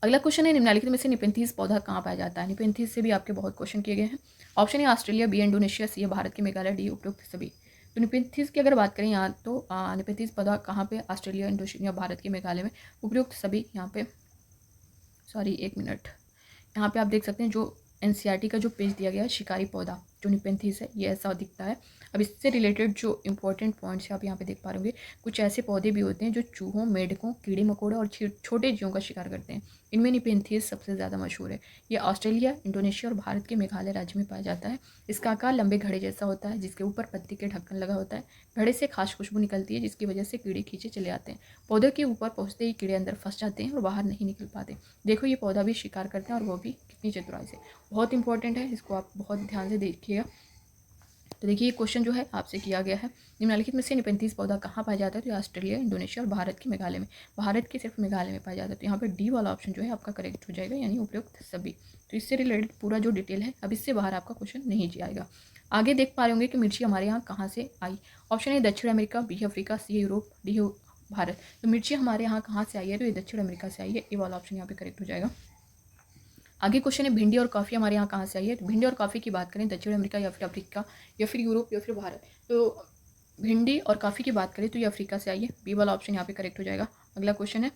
अगला क्वेश्चन है, निम्नलिखित में से निपेंथीज पौधा कहाँ पाया जाता है। निपेंथीज से भी आपके बहुत क्वेश्चन किए गए हैं। ऑप्शन है ऑस्ट्रेलिया, बी इंडोनेशिया, सी भारत के मेघालय, डी उपरोक्त सभी। तो निपेंथीज की अगर बात करें यहाँ तो निपेंथीज पौधा कहाँ पे, ऑस्ट्रेलिया, इंडोनेशिया, भारत के मेघालय में, उपरोक्त सभी। यहाँ पे सॉरी 1 मिनट, यहाँ पे आप देख सकते हैं जो एनसीईआरटी का जो पेज दिया गया है, शिकारी पौधा जो निपेंथीज है ये ऐसा दिखता है। अब इससे रिलेटेड जो इंपॉर्टेंट पॉइंट्स है आप यहाँ पे देख पा रहे होंगे, कुछ ऐसे पौधे भी होते हैं जो चूहों, मेढकों, कीड़े मकोड़े और छोटे जीवों का शिकार करते हैं। इनमें निपेंथीज सबसे ज़्यादा मशहूर है। ये ऑस्ट्रेलिया, इंडोनेशिया और भारत के मेघालय राज्य में पाया जाता है। इसका आकार लंबे घड़े जैसा होता है, जिसके ऊपर पत्ती के ढक्कन लगा होता है। घड़े से खास खुशबू निकलती है, जिसकी वजह से कीड़े खींचे चले आते हैं। पौधे के ऊपर पहुँचते ही कीड़े अंदर फंस जाते हैं और बाहर नहीं निकल पाते। देखो ये पौधा भी शिकार करते हैं, और वो भी कितनी चतुराई से। बहुत इंपॉर्टेंट है, इसको आप बहुत ध्यान से देखिएगा। तो देखिए ये क्वेश्चन जो है आपसे किया गया है, निम्नलिखित में से निपेंथीज पौधा कहाँ पाया जाता है? तो ये ऑस्ट्रेलिया, इंडोनेशिया और भारत के मेघालय में, भारत के सिर्फ मेघालय में पाया जाता है। तो यहाँ पर डी वाला ऑप्शन जो है आपका करेक्ट हो जाएगा, यानी उपयुक्त सभी। तो इससे रिलेटेड पूरा जो डिटेल है, अब इससे बाहर आपका क्वेश्चन नहीं जाएगा। आगे देख पा रहे होंगे कि मिर्ची हमारे यहाँ कहाँ से आई। ऑप्शन ए दक्षिण अमेरिका, बी अफ्रीका, सी यूरोप, डी भारत। तो मिर्ची हमारे यहाँ कहाँ से आई है? तो ये दक्षिण अमेरिका से आई है। ए वाला ऑप्शन यहाँ पे करेक्ट हो जाएगा। आगे क्वेश्चन है भिंडी और कॉफ़ी हमारे यहाँ कहाँ से आई है? तो भिंडी और कॉफ़ी की बात करें दक्षिण अमेरिका या फिर अफ्रीका या फिर यूरोप या फिर भारत। तो भिंडी और कॉफ़ी की बात करें तो ये अफ्रीका से आई है। बी वाला ऑप्शन यहाँ पे करेक्ट हो जाएगा। अगला क्वेश्चन है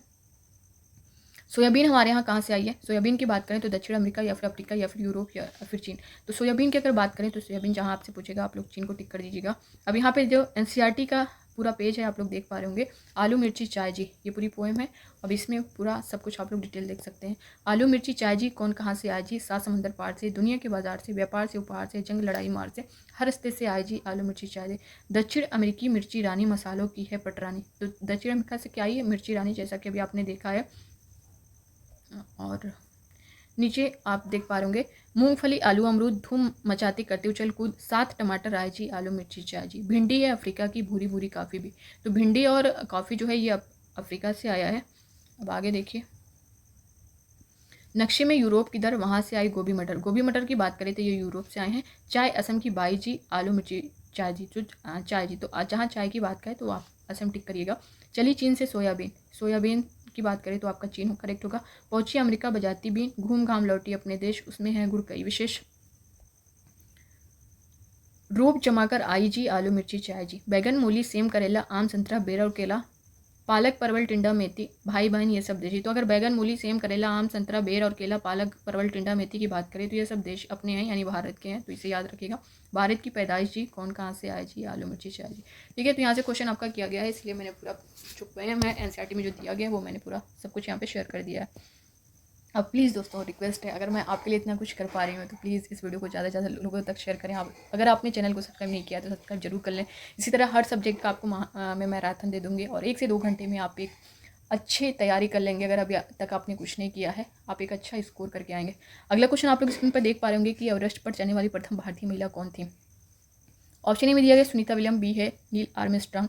सोयाबीन हमारे यहाँ कहाँ से आई है? सोयाबीन की बात करें तो दक्षिण अमेरिका या फिर अफ्रीका या फिर यूरोप या फिर चीन। तो सोयाबीन की अगर बात करें तो सोयाबीन जहाँ आपसे पूछेगा आप लोग चीन को टिक कर दीजिएगा। अब यहाँ पे जो एनसीईआरटी का पूरा पेज है आप लोग देख पा रहे होंगे, आलू मिर्ची चाय जी, ये पूरी पोएम है। अब इसमें पूरा सब कुछ आप लोग डिटेल देख सकते हैं। आलू मिर्ची चाय जी कौन कहाँ से आए जी? सात समंदर पार से, दुनिया के बाजार से, व्यापार से, उपहार से, जंग लड़ाई मार से, हर रस्ते से आए जी आलू मिर्ची चाय जी। दक्षिण अमेरिकी मिर्ची रानी मसालों की है पटरानी। तो दक्षिण अमेरिका से क्या आई है? मिर्ची रानी, जैसा कि अभी आपने देखा है। और नीचे आप देख पा रहे होंगे मूंगफली आलू अमरूद धूम मचाती करते उछल कूद, साथ टमाटर आए जी आलू मिर्ची चाय जी। भिंडी है अफ्रीका की, भूरी भूरी काफ़ी भी। तो भिंडी और कॉफ़ी जो है ये अफ्रीका से आया है। अब आगे देखिए नक्शे में यूरोप किधर? वहाँ से आई गोभी मटर। गोभी मटर की बात करें तो ये यूरोप से आए हैं। चाय असम की बाई जी आलू मिर्ची चाय जी। तो चाय जी, तो जहाँ चाय की बात करें तो आप असम टिक करिएगा। चली चीन से सोयाबीन, सोयाबीन की बात करें तो आपका चीन करेक्ट होगा। पहुंची अमेरिका बजाती बीन, घूम घाम लौटी अपने देश, उसमें है गुड़ कई विशेष। रूप जमाकर आई जी आलू मिर्ची चाय जी। बैगन मूली सेम करेला आम संतरा बेर और केला, पालक परवल टिंडा मेथी, भाई बहन ये सब देशी। तो अगर बैगन मूली सेम करेला आम संतरा बेर और केला पालक परवल टिंडा मेथी की बात करें तो ये सब देश अपने हैं, यानी भारत के हैं। तो इसे याद रखिएगा। भारत की पैदाइश जी कौन कहाँ से आए जी? आलू मिर्ची चाय जी। ठीक है, तो यहाँ से क्वेश्चन आपका किया गया है, इसलिए मैंने पूरा चुप है, मैं एनसीईआरटी में जो दिया गया है वो मैंने पूरा सब कुछ यहाँ पे शेयर कर दिया है। अब प्लीज़ दोस्तों रिक्वेस्ट है, अगर मैं आपके लिए इतना कुछ कर पा रही हूँ तो प्लीज़ इस वीडियो को ज़्यादा से ज़्यादा लोगों तक शेयर करें। आप अगर आपने चैनल को सब्सक्राइब नहीं किया तो सब्सक्राइब जरूर कर लें। इसी तरह हर सब्जेक्ट का आपको मैं मैराथन दे दूँगी और 1 से 2 घंटे में आप एक अच्छी तैयारी कर लेंगे। अगर अभी तक आपने कुछ नहीं किया है आप एक अच्छा स्कोर करके आएंगे। अगला क्वेश्चन आप लोग स्क्रीन पर देख पा रहे होंगे कि एवरेस्ट पर चढ़ने वाली प्रथम भारतीय महिला कौन थी? ऑप्शन ए में दिया गया सुनीता विलियम, बी है नील आर्मस्ट्रांग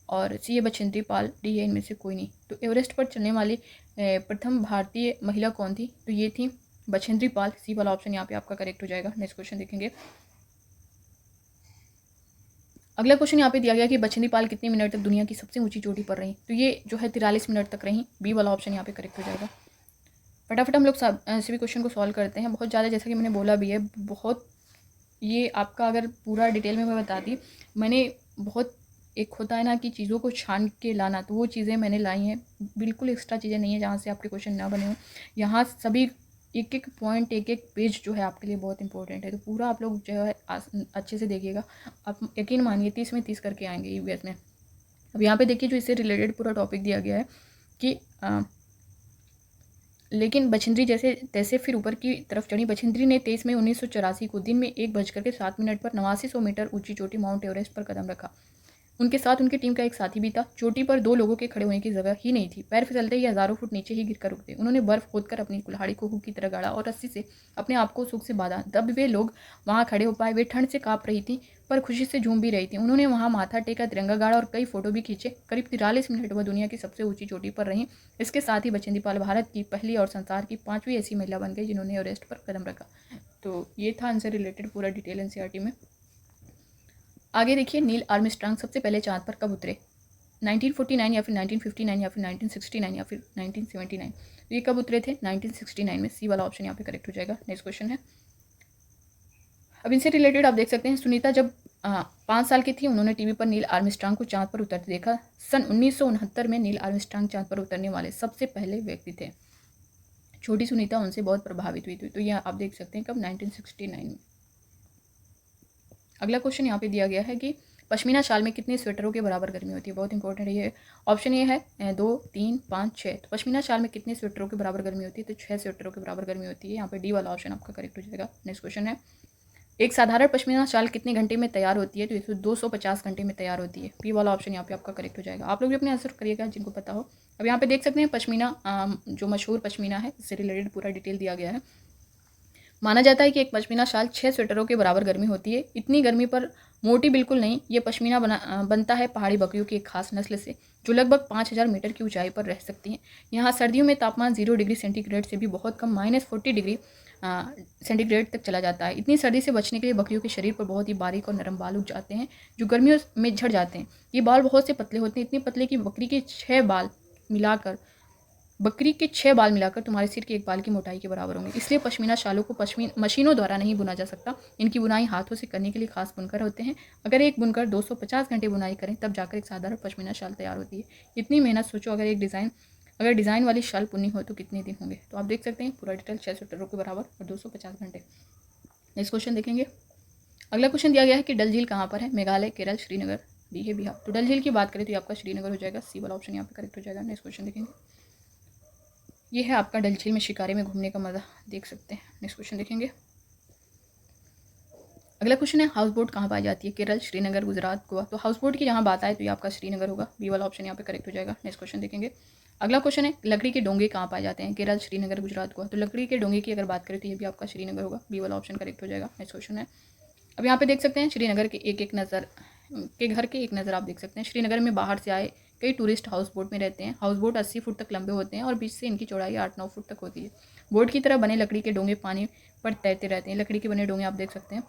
और सी है बछेंद्री पाल, डी है इनमें से कोई नहीं। तो एवरेस्ट पर चलने वाली प्रथम भारतीय महिला कौन थी? तो ये थी बछेंद्री पाल। सी वाला ऑप्शन यहाँ पे आपका करेक्ट हो जाएगा। नेक्स्ट क्वेश्चन देखेंगे। अगला क्वेश्चन यहाँ पे दिया गया कि बछेंद्री पाल कितने मिनट तक दुनिया की सबसे ऊंची चोटी पर रही? तो ये जो है 43 मिनट तक रही। बी वाला ऑप्शन यहाँ पे करेक्ट हो जाएगा। फटाफट हम लोग सभी क्वेश्चन को सॉल्व करते हैं। बहुत ज़्यादा, जैसा कि मैंने बोला भी है, बहुत ये आपका अगर पूरा डिटेल में मैं बता दी, मैंने बहुत एक होता है ना कि चीज़ों को छान के लाना, तो वो चीज़ें मैंने लाई हैं। बिल्कुल एक्स्ट्रा चीज़ें नहीं है जहाँ से आपके क्वेश्चन ना बने हों। यहाँ सभी एक एक पॉइंट, एक एक पेज जो है आपके लिए बहुत इंपॉर्टेंट है। तो पूरा आप लोग जो है अच्छे से देखिएगा। आप यकीन मानिए 30 में 30 करके आएंगे ईवीएस में। अब यहाँ पे देखिए जो इससे रिलेटेड पूरा टॉपिक दिया गया है कि लेकिन बछेंद्री जैसे तैसे फिर ऊपर की तरफ चढ़ी। बछेंद्री ने 23 मई 1984 को दिन में 1:07 पर 8900 मीटर ऊंची चोटी माउंट एवरेस्ट पर कदम रखा। उनके साथ उनकी टीम का एक साथी भी था। चोटी पर 2 लोगों के खड़े होने की जगह ही नहीं थी। पैर फिसलते ही हज़ारों फुट नीचे ही गिरकर रुकते। उन्होंने बर्फ खोदकर अपनी कुल्हाड़ी को हुक की तरह गाड़ा और रस्सी से अपने आप को सूख से बांधा। तब वे लोग वहाँ खड़े हो पाए। वे ठंड से काँप रही थी पर खुशी से झूम भी रही थी। उन्होंने वहाँ माथा टेका, तिरंगा गाड़ा और कई फोटो भी खींचे। करीब 43 मिनट वह दुनिया की सबसे ऊंची चोटी पर रहीं। इसके साथ ही बछेंद्री पाल भारत की पहली और संसार की 5वीं ऐसी महिला बन गई जिन्होंने एवरेस्ट पर कदम रखा। तो ये था इनसे रिलेटेड पूरा डिटेल एनसीईआरटी में। आगे देखिए नील आर्मस्ट्रांग सबसे पहले चांद पर कब उतरे? 1949 या फिर 1959 या फिर 1969 या फिर 1979। तो ये कब उतरे थे? 1969 में। सी वाला ऑप्शन यहाँ पे करेक्ट हो जाएगा। नेक्स्ट क्वेश्चन है। अब इनसे रिलेटेड आप देख सकते हैं सुनीता जब 5 साल की थी उन्होंने टीवी पर नील आर्मस्ट्रांग को चांद पर उतरते देखा। सन 1969 में नील आर्मस्ट्रांग चांद पर उतरने वाले सबसे पहले व्यक्ति थे। छोटी सुनीता उनसे बहुत प्रभावित हुई थी। तो यह आप देख सकते हैं कब? 1969 में। अगला क्वेश्चन यहाँ पे दिया गया है कि पश्मीना शाल में कितने स्वेटरों के बराबर गर्मी होती है? बहुत इंपॉर्टेंट है ये। ऑप्शन ए है 2, 3, 5, 6। तो पश्मीना शाल में कितने स्वेटरों के बराबर गर्मी होती है? तो 6 स्वेटरों के बराबर गर्मी होती है। यहाँ पे डी वाला ऑप्शन आपका करेक्ट हो जाएगा। नेक्स्ट क्वेश्चन है। एक साधारण पश्मीना शाल कितने घंटे में तैयार होती है? तो इसमें 250 घंटे में तैयार होती है। पी वाला ऑप्शन यहाँ पे आपका करेक्ट हो जाएगा। आप लोग भी अपने आंसर करिएगा जिनको पता हो। अब यहाँ पे देख सकते हैं पश्मीना जो मशहूर पश्मीना है, इससे रिलेटेड पूरा डिटेल दिया गया है। माना जाता है कि एक पश्मीना शाल 6 स्वेटरों के बराबर गर्मी होती है। इतनी गर्मी पर मोटी बिल्कुल नहीं, ये पश्मीना बनता है पहाड़ी बकरियों की एक खास नस्ल से जो लगभग 5000 मीटर की ऊंचाई पर रह सकती हैं। यहाँ सर्दियों में तापमान 0 डिग्री सेंटीग्रेड से भी बहुत कम -40 डिग्री सेंटीग्रेड तक चला जाता है। इतनी सर्दी से बचने के लिए बकरियों के शरीर पर बहुत ही बारीक और नरम बाल उग जाते हैं जो गर्मियों में झड़ जाते हैं। ये बाल बहुत से पतले होते हैं, इतने पतले कि बकरी के 6 बाल मिलाकर तुम्हारे सिर के एक बाल की मोटाई के बराबर होंगे। इसलिए पश्मीना शालों को मशीनों द्वारा नहीं बुना जा सकता। इनकी बुनाई हाथों से करने के लिए खास बुनकर होते हैं। अगर एक बुनकर 250 घंटे बुनाई करें तब जाकर एक साधारण पश्मीना शाल तैयार होती है। इतनी मेहनत सोचो, अगर डिज़ाइन वाली शाल बुनी हो तो कितने दिन होंगे। तो आप देख सकते हैं पूरा डिटेल 6 स्वेटरों के बराबर और 250 घंटे। नेक्स्ट क्वेश्चन देखेंगे। अगला क्वेश्चन दिया गया है कि डल झील कहाँ पर है। मेघालय, केरल, श्रीनगर, डी है बिहार। तो डल झील की बात करें तो ये आपका श्रीनगर हो जाएगा। सी वाला ऑप्शन यहाँ पे करेक्ट हो जाएगा। नेक्स्ट क्वेश्चन देखेंगे। ये है आपका डल झील में शिकारे में घूमने का मज़ा, देख सकते हैं। नेक्स्ट क्वेश्चन देखेंगे। अगला क्वेश्चन है हाउस बोट कहाँ पाई जाती है। केरल, श्रीनगर, गुजरात, गोवा। तो हाउस बोट की जहाँ बात आए तो ये आपका श्रीनगर होगा। बी वाला ऑप्शन यहाँ पे करेक्ट हो जाएगा। नेक्स्ट क्वेश्चन देखेंगे। अगला क्वेश्चन है लकड़ी के डोंगे कहाँ पाए जाते हैं। केरल, श्रीनगर, गुजरात, गोवा। तो लकड़ी के डोंगे की अगर बात करें तो ये भी आपका श्रीनगर होगा। बी वाला ऑप्शन करेक्ट हो जाएगा। नेक्स्ट क्वेश्चन है। अब यहाँ पे देख सकते हैं श्रीनगर के घर के एक नज़र आप देख सकते हैं। श्रीनगर में बाहर से आए कई टूरिस्ट हाउस बोट में रहते हैं। हाउस बोट 80 फुट तक लंबे होते हैं और बीच से इनकी चौड़ाई 8-9 फुट तक होती है। बोट की तरह बने लकड़ी के डोंगे पानी पर तैरते रहते हैं। लकड़ी के बने डोंगे आप देख सकते हैं।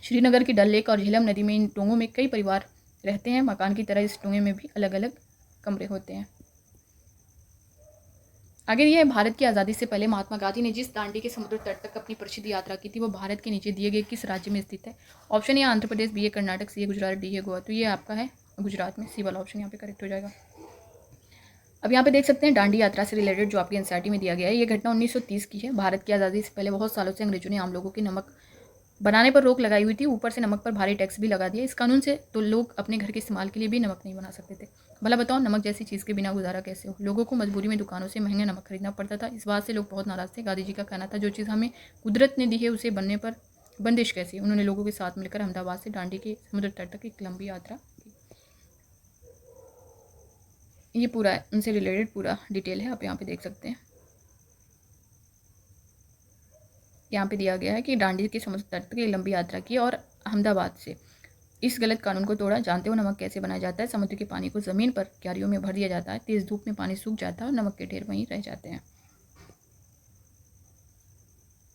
श्रीनगर की डल लेक और झेलम नदी में इन डोंगों में कई परिवार रहते हैं। मकान की तरह इस डोंगे में भी अलग अलग कमरे होते हैं। आगे ये है भारत की आज़ादी से पहले महात्मा गांधी ने जिस दांडी के समुद्र तट तक अपनी प्रसिद्ध यात्रा की थी वो भारत के नीचे दिए गए किस राज्य में स्थित है। Option A Andhra Pradesh, B ए कर्नाटक, सी ए गुजरात, डी है गोवा। तो ये आपका है गुजरात में। सी वाला ऑप्शन यहाँ पे करेक्ट हो जाएगा। अब यहाँ पे देख सकते हैं दांडी यात्रा से रिलेटेड जो आपकी एनसीईआरटी में दिया गया है। ये घटना 1930 की है। भारत की आज़ादी से पहले बहुत सालों से अंग्रेजों ने आम लोगों की नमक बनाने पर रोक लगाई हुई थी। ऊपर से नमक पर भारी टैक्स भी लगा दिया। इस कानून से तो लोग अपने घर के इस्तेमाल के लिए भी नमक नहीं बना सकते थे। भला बताओ नमक जैसी चीज़ के बिना गुजारा कैसे हो। लोगों को मजबूरी में दुकानों से महंगा नमक खरीदना पड़ता था। इस बात से लोग बहुत नाराज थे। गांधी जी का कहना था जो चीज़ हमें कुदरत ने दी है उसे बनने पर बंदिश कैसी। उन्होंने लोगों के साथ मिलकर अहमदाबाद से दांडी के समुद्र तट तक एक लंबी यात्रा की। ये पूरा उनसे रिलेटेड पूरा डिटेल है, आप यहाँ पे देख सकते हैं। यहाँ पे दिया गया है कि दांडी के समुद्र तट तक एक लंबी यात्रा की और अहमदाबाद से इस गलत कानून को तोड़ा। जानते हो नमक कैसे बनाया जाता है। समुद्र के पानी को ज़मीन पर क्यारियों में भर दिया जाता है। तेज़ धूप में पानी सूख जाता है और नमक के ढेर वहीं रह जाते हैं।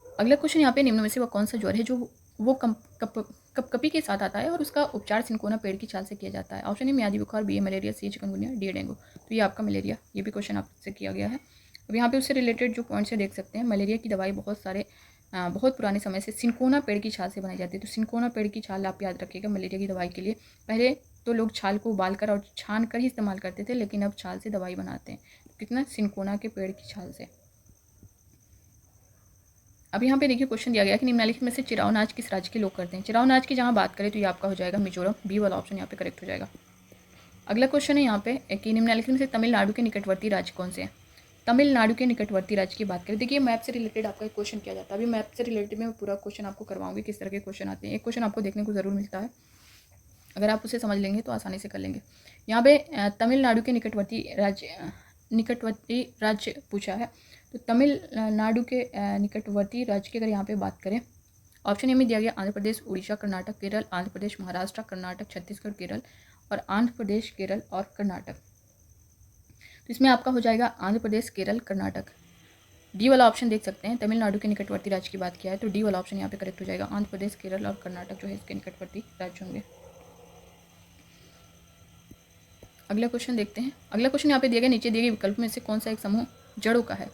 अगला क्वेश्चन यहाँ पे निम्न में से वह कौन सा ज्वर है जो वो कपकपी के साथ आता है और उसका उपचार सिनकोना पेड़ की छाल से किया जाता है। ऑप्शन ए मियादी बुखार, बी ए मलेरिया, सी चिकनगुनिया, डी डेंगू। तो ये आपका मलेरिया, ये भी क्वेश्चन आपसे किया गया है। अब यहाँ पे उससे रिलेटेड जो पॉइंट्स है देख सकते हैं। मलेरिया की दवाई बहुत पुराने समय से सिनकोना पेड़ की छाल से बनाई जाती है। तो सिनकोना पेड़ की छाल आप याद रखिएगा मलेरिया की दवाई के लिए। पहले तो लोग छाल को उबालकर और छान कर ही इस्तेमाल करते थे, लेकिन अब छाल से दवाई बनाते हैं। कितना सिनकोना के पेड़ की छाल से। अब यहाँ पे देखिए क्वेश्चन दिया गया कि निम्नलिखित में से चिराव नाच किस राज्य के लोग करते हैं। चिराव नाच की जहाँ बात करें तो ये आपका हो जाएगा मिजोरम। बी वाला ऑप्शन यहाँ पे करेक्ट हो जाएगा। अगला क्वेश्चन है यहाँ पे कि निम्नलिखित में से तमिलनाडु के निकटवर्ती राज्य कौन से हैं। तमिलनाडु के निकटवर्ती राज्य की बात करें, देखिए मैप से रिलेटेड आपका एक क्वेश्चन किया जाता है। अभी मैप से रिलेटेड मैं पूरा क्वेश्चन आपको करवाऊंगी किस तरह के क्वेश्चन आते हैं। एक क्वेश्चन आपको देखने को ज़रूर मिलता है, अगर आप उसे समझ लेंगे तो आसानी से कर लेंगे। यहाँ पे तमिलनाडु के निकटवर्ती राज्य पूछा है। तो तमिलनाडु के निकटवर्ती राज्य की अगर यहाँ पे बात करें, ऑप्शन ए में दिया गया आंध्र प्रदेश, उड़ीसा, कर्नाटक, केरल, आंध्र प्रदेश, महाराष्ट्र, कर्नाटक, छत्तीसगढ़, केरल और आंध्र प्रदेश, केरल और कर्नाटक। तो इसमें आपका हो जाएगा आंध्र प्रदेश, केरल, कर्नाटक। डी वाला ऑप्शन देख सकते हैं। तमिलनाडु के निकटवर्ती राज्य की बात किया है तो डी वाला ऑप्शन यहाँ पे करेक्ट हो जाएगा। आंध्र प्रदेश, केरल और कर्नाटक जो है इसके निकटवर्ती राज्य होंगे। अगला क्वेश्चन देखते हैं। अगला क्वेश्चन यहाँ पे दिया गया नीचे दिए गए विकल्प में से कौन सा एक समूह जड़ों का है।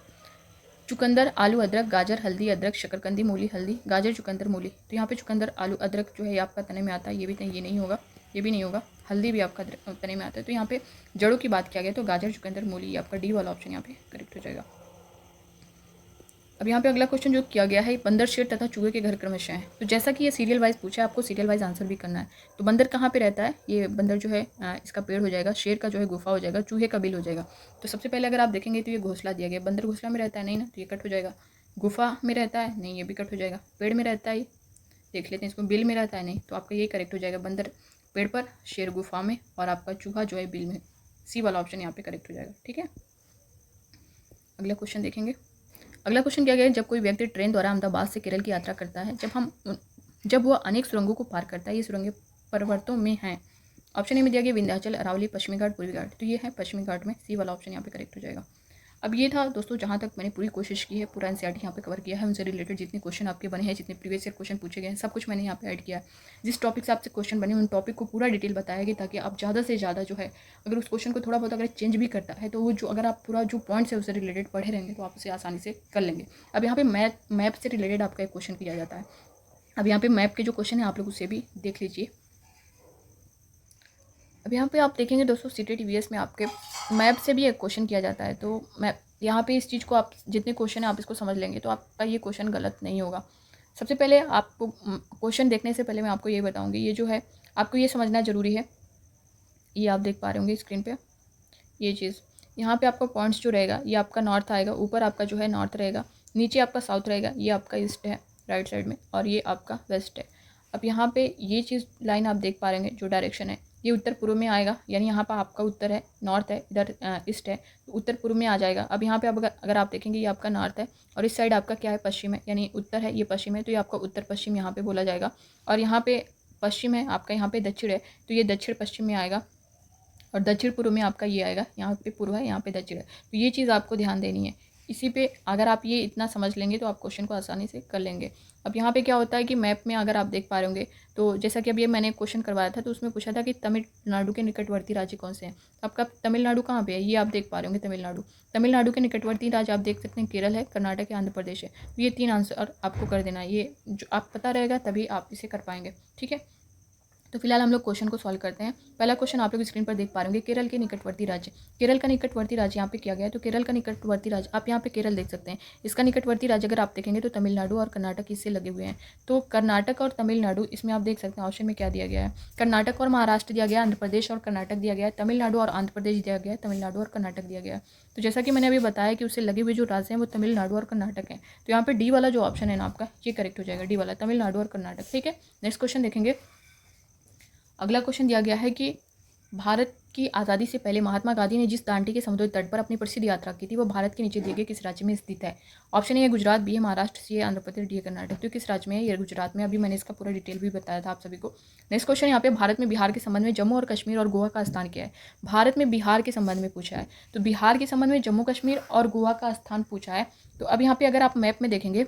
चुकंदर, आलू, अदरक, गाजर, हल्दी, अदरक, शकरकंदी, मूली, हल्दी, गाजर, चुकंदर, मूली। तो यहाँ पे चुकंदर, आलू, अदरक जो है ये आपका तने में आता है। ये नहीं होगा, ये भी नहीं होगा। हल्दी भी आपका तने में आता है। तो यहाँ पे जड़ों की बात किया गया तो गाजर, चुकंदर, मूली, ये आपका डी वाला ऑप्शन यहाँ पे करेक्ट हो जाएगा। अब यहाँ पे अगला क्वेश्चन जो किया गया है, बंदर, शेर तथा चूहे के घर क्रमशः हैं। तो जैसा कि ये सीरियल वाइज पूछा है, आपको सीरियल वाइज आंसर भी करना है। तो बंदर कहाँ पे रहता है, ये बंदर जो है इसका पेड़ हो जाएगा, शेर का जो है गुफा हो जाएगा, चूहे का बिल हो जाएगा। तो सबसे पहले अगर आप देखेंगे तो ये घोंसला दिया गया, बंदर घोंसला में रहता है नहीं ना, तो ये कट हो जाएगा। गुफा में रहता है नहीं, ये भी कट हो जाएगा। पेड़ में रहता है, देख लेते हैं इसको, बिल में रहता है नहीं, तो आपका ये करेक्ट हो जाएगा। बंदर पेड़ पर, शेर गुफा में और आपका चूहा जो है बिल में। सी वाला ऑप्शन यहाँ पे करेक्ट हो जाएगा। ठीक है, अगला क्वेश्चन देखेंगे। अगला क्वेश्चन क्या गया है, जब कोई व्यक्ति ट्रेन द्वारा अहमदाबाद से केरल की यात्रा करता है, जब वह अनेक सुरंगों को पार करता है, ये सुरंगें पर्वतों में हैं? ऑप्शन ए में दिया गया विंध्याचल, अरावली, पश्चिमी घाट, पूर्वी घाट। तो ये है पश्चिमी घाट में, सी वाला ऑप्शन यहाँ पे करेक्ट हो जाएगा। अब ये था दोस्तों जहाँ तक मैंने पूरी कोशिश की है, पूरा एनसीईआरटी यहाँ पे कवर किया है, उनसे रिलेटेड जितने क्वेश्चन आपके बने हैं, जितने प्रीवियस ईयर क्वेश्चन पूछे गए हैं, सब कुछ मैंने यहाँ पे ऐड किया है। जिस टॉपिक से आपसे क्वेश्चन बने उन टॉपिक को पूरा डिटेल बताया गया, ताकि आप ज़्यादा से ज़्यादा जो है, अगर उस क्वेश्चन को थोड़ा बहुत अगर चेंज भी करता है तो वो जो अगर आप पूरा जो पॉइंट्स है उससे रिलेटेड पढ़े रहेंगे तो आप उसे आसानी से कर लेंगे। अब यहाँ पे मैप से रिलेटेड आपका एक क्वेश्चन किया जाता है। अब यहाँ पे मैप के जो क्वेश्चन है आप लोग उसे भी देख लीजिए। अब यहाँ पे आप देखेंगे दोस्तों सीटेट ईवीएस में आपके मैप से भी एक क्वेश्चन किया जाता है। तो मैप यहाँ पे इस चीज़ को आप जितने क्वेश्चन है आप इसको समझ लेंगे तो आपका ये क्वेश्चन गलत नहीं होगा। सबसे पहले आपको क्वेश्चन देखने से पहले मैं आपको ये बताऊँगी, ये जो है आपको ये समझना ज़रूरी है। ये आप देख पा रहे होंगे स्क्रीन पर ये चीज़, यहाँ पर आपका पॉइंट्स जो रहेगा ये आपका नॉर्थ आएगा, ऊपर आपका जो है नॉर्थ रहेगा, नीचे आपका साउथ रहेगा, ये आपका ईस्ट है राइट साइड में, और ये आपका वेस्ट है। अब यहाँ पे ये चीज़ लाइन आप देख पा रहे होंगे जो डायरेक्शन है ये उत्तर पूर्व में आएगा, यानी यहाँ पर आपका उत्तर है, नॉर्थ है, इधर ईस्ट है, तो उत्तर पूर्व में आ जाएगा। अब यहाँ पे अब अगर आप देखेंगे ये आपका नॉर्थ है और इस साइड आपका क्या है पश्चिम है, यानी उत्तर है ये पश्चिम है, तो ये आपका उत्तर पश्चिम यहाँ पे बोला जाएगा। और यहाँ पे पश्चिम है आपका, यहाँ पे दक्षिण है, तो ये दक्षिण पश्चिम में आएगा, और दक्षिण पूर्व में आपका ये आएगा, यहाँ पे पूर्व है यहाँ पे दक्षिण है। तो ये चीज़ आपको ध्यान देनी है। इसी पे अगर आप ये इतना समझ लेंगे तो आप क्वेश्चन को आसानी से कर लेंगे। अब यहाँ पे क्या होता है कि मैप में अगर आप देख पा रहे होंगे तो जैसा कि अब ये मैंने क्वेश्चन करवाया था तो उसमें पूछा था कि तमिलनाडु के निकटवर्ती राज्य कौन से हैं। आपका तमिलनाडु कहाँ पे है, ये आप देख पा रहे होंगे तमिलनाडु के निकटवर्ती राज्य आप देख सकते हैं केरल है, कर्नाटक है, आंध्र प्रदेश है। तो ये 3 आंसर आपको कर देना है, ये जो आप पता रहेगा तभी आप इसे कर पाएंगे। ठीक है, तो फिलहाल हम लोग क्वेश्चन को सॉल्व करते हैं। पहला क्वेश्चन आप लोग स्क्रीन पर देख पा रहे होंगे, केरल के निकटवर्ती राज्य। केरल का निकटवर्ती राज्य यहाँ पे किया गया है, तो केरल का निकटवर्ती राज्य आप यहाँ पे केरल देख सकते हैं। इसका निकटवर्ती राज्य अगर आप देखेंगे तो तमिलनाडु और कर्नाटक इससे लगे हुए हैं। तो कर्नाटक और तमिलनाडु इसमें आप देख सकते हैं ऑप्शन में क्या दिया गया है, कर्नाटक और महाराष्ट्र दिया गया, आंध्र प्रदेश और कर्नाटक दिया गया है, तमिलनाडु और आंध्र प्रदेश दिया गया है, तमिलनाडु और कर्नाटक दिया गया है। तो जैसा कि मैंने अभी बताया कि उससे लगे हुए जो राज्य हैं वो तमिलनाडु और कर्नाटक हैं। तो यहाँ पे डी वाला जो ऑप्शन है ना आपका ये करेक्ट हो जाएगा, डी वाला तमिलनाडु और कर्नाटक। ठीक है, नेक्स्ट क्वेश्चन देखेंगे। अगला क्वेश्चन दिया गया है कि भारत की आज़ादी से पहले महात्मा गांधी ने जिस दांडी के समुद्री तट पर अपनी प्रसिद्ध यात्रा की थी वो भारत के नीचे दिए गए किस राज्य में स्थित है। ऑप्शन ए है गुजरात, बी है महाराष्ट्र, सी है आंध्र प्रदेश, डी है कर्नाटक। तो किस राज्य में है, ये गुजरात में। अभी मैंने इसका पूरा डिटेल भी बताया था आप सभी को। नेक्स्ट क्वेश्चन यहाँ पे भारत में बिहार के संबंध में जम्मू और कश्मीर और गोवा का स्थान क्या है। भारत में बिहार के संबंध में पूछा है, तो बिहार के संबंध में जम्मू कश्मीर और गोवा का स्थान पूछा है। तो अब यहाँ पे अगर आप मैप में देखेंगे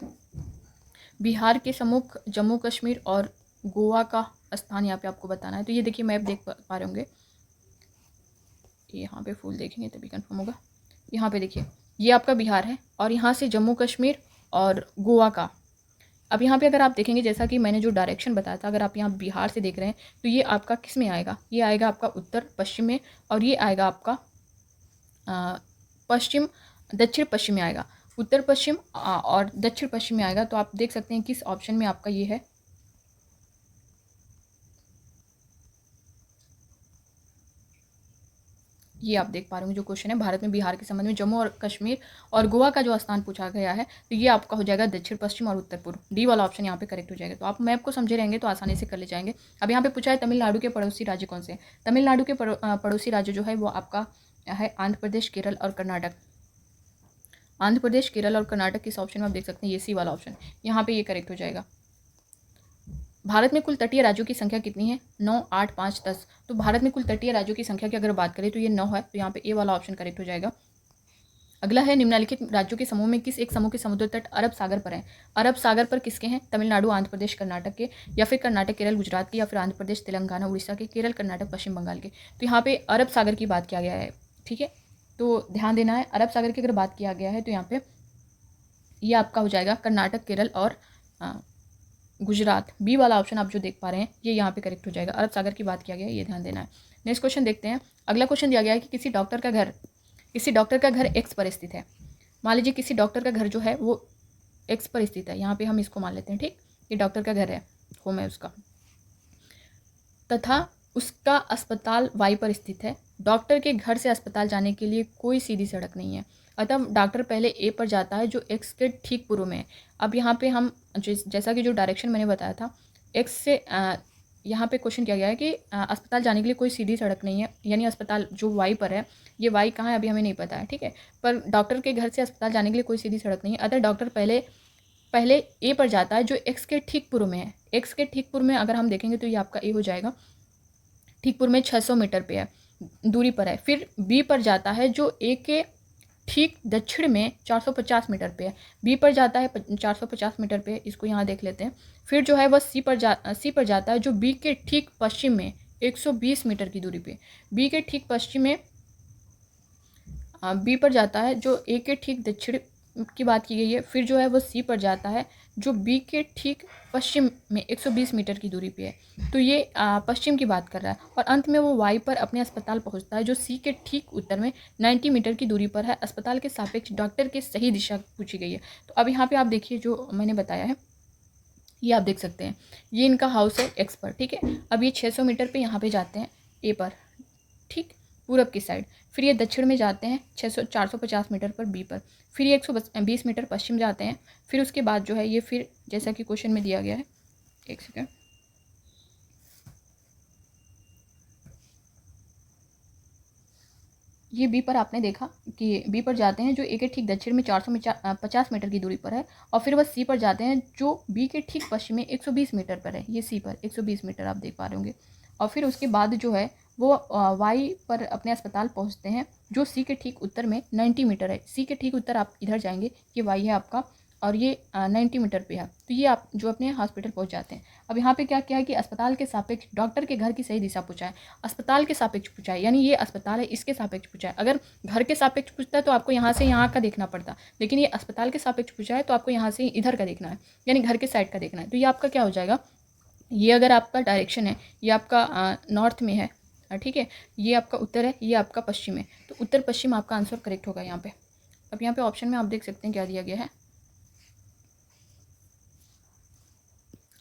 बिहार के सम्मुख जम्मू कश्मीर और गोवा का स्थान यहाँ पे आपको बताना है। तो ये देखिए मैप देख पा रहे होंगे, यहाँ पे फुल देखेंगे तभी कंफर्म होगा। यहाँ पे देखिए ये आपका बिहार है और यहाँ से जम्मू कश्मीर और गोवा का। अब यहाँ पे अगर आप देखेंगे जैसा कि मैंने जो डायरेक्शन बताया था, अगर आप यहाँ बिहार से देख रहे हैं तो ये आपका किस में आएगा, ये आएगा आपका उत्तर पश्चिम में, और ये आएगा आपका पश्चिम दक्षिण पश्चिम में आएगा, उत्तर पश्चिम और दक्षिण पश्चिम में आएगा। तो आप देख सकते हैं किस ऑप्शन में आपका ये है, ये आप देख पा रहे होंगे जो क्वेश्चन है भारत में बिहार के संबंध में जम्मू और कश्मीर और गोवा का जो स्थान पूछा गया है, तो ये आपका हो जाएगा दक्षिण पश्चिम और उत्तर पूर्व। डी वाला ऑप्शन यहाँ पे करेक्ट हो जाएगा। तो आप मैप को समझे रहेंगे तो आसानी से कर ले जाएंगे। अब यहाँ पे पूछा है तमिलनाडु के पड़ोसी राज्य कौन से हैं। तमिलनाडु के पड़ोसी राज्य जो है वो आपका है आंध्र प्रदेश, केरल और कर्नाटक। आंध्र प्रदेश, केरल और कर्नाटक किस ऑप्शन में आप देख सकते हैं, ये सी वाला ऑप्शन, यहाँ पे ये करेक्ट हो जाएगा। भारत में कुल तटीय राज्यों की संख्या कितनी है, 9, 8, 5, 10। तो भारत में कुल तटीय राज्यों की संख्या की अगर बात करें तो ये 9 है, तो यहाँ पे ए वाला ऑप्शन करेक्ट हो जाएगा। अगला है निम्नलिखित राज्यों के समूह में किस एक समूह के समुद्र तट अरब सागर पर है। अरब सागर पर किसके हैं, तमिलनाडु, आंध्र प्रदेश, कर्नाटक के, या फिर कर्नाटक, केरल, गुजरात के, या फिर आंध्र प्रदेश, तेलंगाना, उड़ीसा के, केरल, कर्नाटक, पश्चिम बंगाल के। तो यहाँ पे अरब सागर की बात किया गया है। ठीक है, तो ध्यान देना है, अरब सागर की अगर बात किया गया है तो यहाँ पे ये आपका हो जाएगा कर्नाटक, केरल और गुजरात। बी वाला ऑप्शन आप जो देख पा रहे हैं ये यहाँ पे करेक्ट हो जाएगा। अरब सागर की बात किया गया है, ये ध्यान देना है। नेक्स्ट क्वेश्चन देखते हैं। अगला क्वेश्चन दिया गया है कि किसी डॉक्टर का घर एक्स पर स्थित है। मान लीजिए किसी डॉक्टर का घर जो है वो एक्स पर स्थित है, यहाँ पे हम इसको मान लेते हैं। ठीक, ये डॉक्टर का घर है, होम है उसका, तथा उसका अस्पताल वाई पर स्थित है। डॉक्टर के घर से अस्पताल जाने के लिए कोई सीधी सड़क नहीं है, अतः डॉक्टर पहले ए पर जाता है जो एक्स के ठीक पूर्व में है। अब यहाँ पे हम जैसा कि जो डायरेक्शन मैंने बताया था, एक्स से यहाँ पे क्वेश्चन किया गया है कि अस्पताल जाने के लिए कोई सीधी सड़क नहीं है, यानी अस्पताल जो वाई पर है, ये वाई कहाँ है अभी हमें नहीं पता है। ठीक है, पर डॉक्टर के घर से अस्पताल जाने के लिए कोई सीधी सड़क नहीं है, अतः डॉक्टर पहले ए पर जाता है जो एक्स के ठीक पूर्व में है। एक्स के ठीक पूर्व में अगर हम देखेंगे तो ये आपका ए हो जाएगा। ठीक पूर्व में 600 मीटर पे है, दूरी पर है। फिर बी पर जाता है जो ए के ठीक दक्षिण में 450 मीटर पे है। बी पर जाता है 450 मीटर पे, इसको यहाँ देख लेते हैं। फिर जो है वह सी पर जाता है जो बी के ठीक पश्चिम में 120 मीटर की दूरी पे। बी के ठीक पश्चिम में बी पर जाता है जो ए के ठीक दक्षिण की बात की गई है। फिर जो है वो सी पर जाता है जो बी के ठीक पश्चिम में 120 मीटर की दूरी पे है। तो ये पश्चिम की बात कर रहा है। और अंत में वो वाई पर अपने अस्पताल पहुंचता है जो सी के ठीक उत्तर में 90 मीटर की दूरी पर है। अस्पताल के सापेक्ष डॉक्टर की सही दिशा पूछी गई है। तो अब यहाँ पे आप देखिए जो मैंने बताया है, ये आप देख सकते हैं, ये इनका हाउस है एक्स पर, ठीक है। अब ये 600 मीटर पे यहाँ पे जाते हैं ए पर, ठीक, पूरब की साइड। फिर ये दक्षिण में जाते हैं 450 मीटर पर बी पर। फिर ये 120 मीटर पश्चिम जाते हैं। फिर उसके बाद जो है ये फिर जैसा कि क्वेश्चन में दिया गया है, एक सेकेंड, ये बी पर आपने देखा कि बी पर जाते हैं जो ए के ठीक दक्षिण में 450 मीटर की दूरी पर है। और फिर वह सी पर जाते हैं जो बी के ठीक पश्चिम में 120 मीटर पर है। ये सी पर 120 मीटर आप देख पा रहे होंगे। और फिर उसके बाद जो है वो वाई पर अपने अस्पताल पहुंचते हैं जो सी के ठीक उत्तर में 90 मीटर है। सी के ठीक उत्तर आप इधर जाएंगे, ये वाई है आपका, और ये 90 मीटर पे है। तो ये आप जो अपने हॉस्पिटल पहुंच जाते हैं। अब यहाँ पे क्या किया है कि अस्पताल के सापेक्ष डॉक्टर के घर की सही दिशा पूछा है। अस्पताल के सापेक्ष पूछा है, यानी ये अस्पताल है इसके सापेक्ष पूछा है। अगर घर के सापेक्ष पूछता है तो आपको यहाँ से यहाँ का देखना पड़ता, लेकिन ये अस्पताल के सापेक्ष पूछा है तो आपको यहाँ से इधर का देखना है, यानी घर के साइड का देखना है। तो ये आपका क्या हो जाएगा, ये अगर आपका डायरेक्शन है, ये आपका नॉर्थ में है, ठीक है, ये आपका उत्तर है, ये आपका पश्चिम है। तो उत्तर पश्चिम आपका आंसर करेक्ट होगा यहाँ पे। अब यहाँ पे ऑप्शन में आप देख सकते हैं क्या दिया गया है।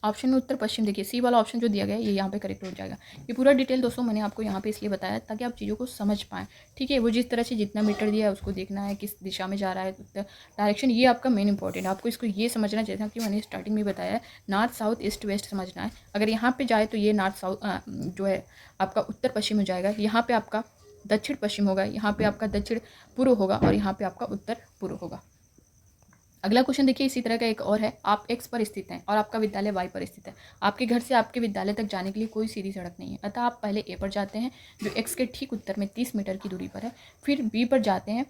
ऑप्शन में उत्तर पश्चिम देखिए, सी वाला ऑप्शन जो दिया गया है ये यहाँ पे करेक्ट हो जाएगा। ये पूरा डिटेल दोस्तों मैंने आपको यहाँ पे इसलिए बताया ताकि आप चीज़ों को समझ पाएँ, ठीक है। वो जिस तरह से जितना मीटर दिया है उसको देखना है, किस दिशा में जा रहा है डायरेक्शन, ये आपका मेन इंपॉर्टेंट है। आपको इसको ये समझना, जैसा कि मैंने स्टार्टिंग में बताया है, नॉर्थ साउथ ईस्ट वेस्ट समझना है। अगर यहाँ पर जाए तो ये नॉर्थ साउथ जो है आपका उत्तर पश्चिम हो जाएगा, यहाँ पर आपका दक्षिण पश्चिम होगा, यहाँ पर आपका दक्षिण पूर्व होगा, और यहाँ पर आपका उत्तर पूर्व होगा। अगला क्वेश्चन देखिए इसी तरह का एक और है। आप एक्स पर स्थित हैं और आपका विद्यालय वाई पर स्थित है। आपके घर से आपके विद्यालय तक जाने के लिए कोई सीधी सड़क नहीं है, अतः आप पहले ए पर जाते हैं जो एक्स के ठीक उत्तर में 30 मीटर की दूरी पर है। फिर बी पर जाते हैं,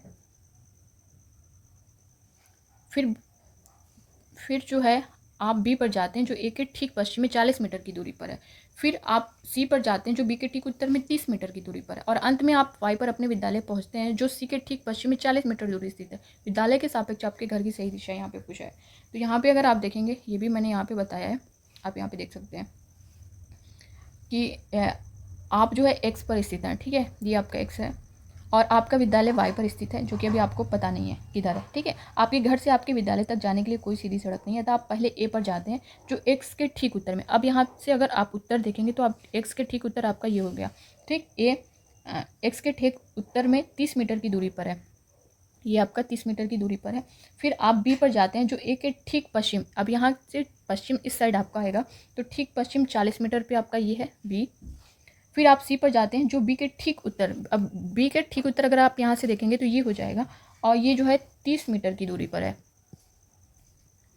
फिर जो है आप बी पर जाते हैं जो ए के ठीक पश्चिम में 40 मीटर की दूरी पर है। फिर आप सी पर जाते हैं जो बी के ठीक उत्तर में 30 मीटर की दूरी पर है। और अंत में आप वाई पर अपने विद्यालय पहुंचते हैं जो सी के ठीक पश्चिम में 40 मीटर दूरी स्थित है। विद्यालय के सापेक्ष आपके घर की सही दिशा यहाँ पे पूछा है। तो यहाँ पे अगर आप देखेंगे, ये भी मैंने यहाँ पे बताया है, आप यहाँ पे देख सकते हैं कि आप जो है एक्स पर स्थित हैं, ठीक है, ये आपका एक्स है, और आपका विद्यालय वाई पर स्थित है जो कि अभी आपको पता नहीं है किधर है, ठीक है। आपके घर से आपके विद्यालय तक जाने के लिए कोई सीधी सड़क नहीं है, तो आप पहले ए पर जाते हैं जो एक्स के ठीक उत्तर में। अब यहाँ से अगर आप उत्तर देखेंगे तो आप एक्स के ठीक उत्तर आपका ये हो गया, ठीक। ए एक्स के ठीक उत्तर में 30 मीटर की दूरी पर है, ये आपका 30 मीटर की दूरी पर है। फिर आप बी पर जाते हैं जो ए के ठीक पश्चिम, अब यहाँ से पश्चिम इस साइड आपका आएगा, तो ठीक पश्चिम 40 मीटर पर आपका ये है बी। फिर आप सी पर जाते हैं जो बी के ठीक उत्तर, अब बी के ठीक उत्तर अगर आप यहाँ से देखेंगे तो ये हो जाएगा, और ये जो है 30 मीटर की दूरी पर है,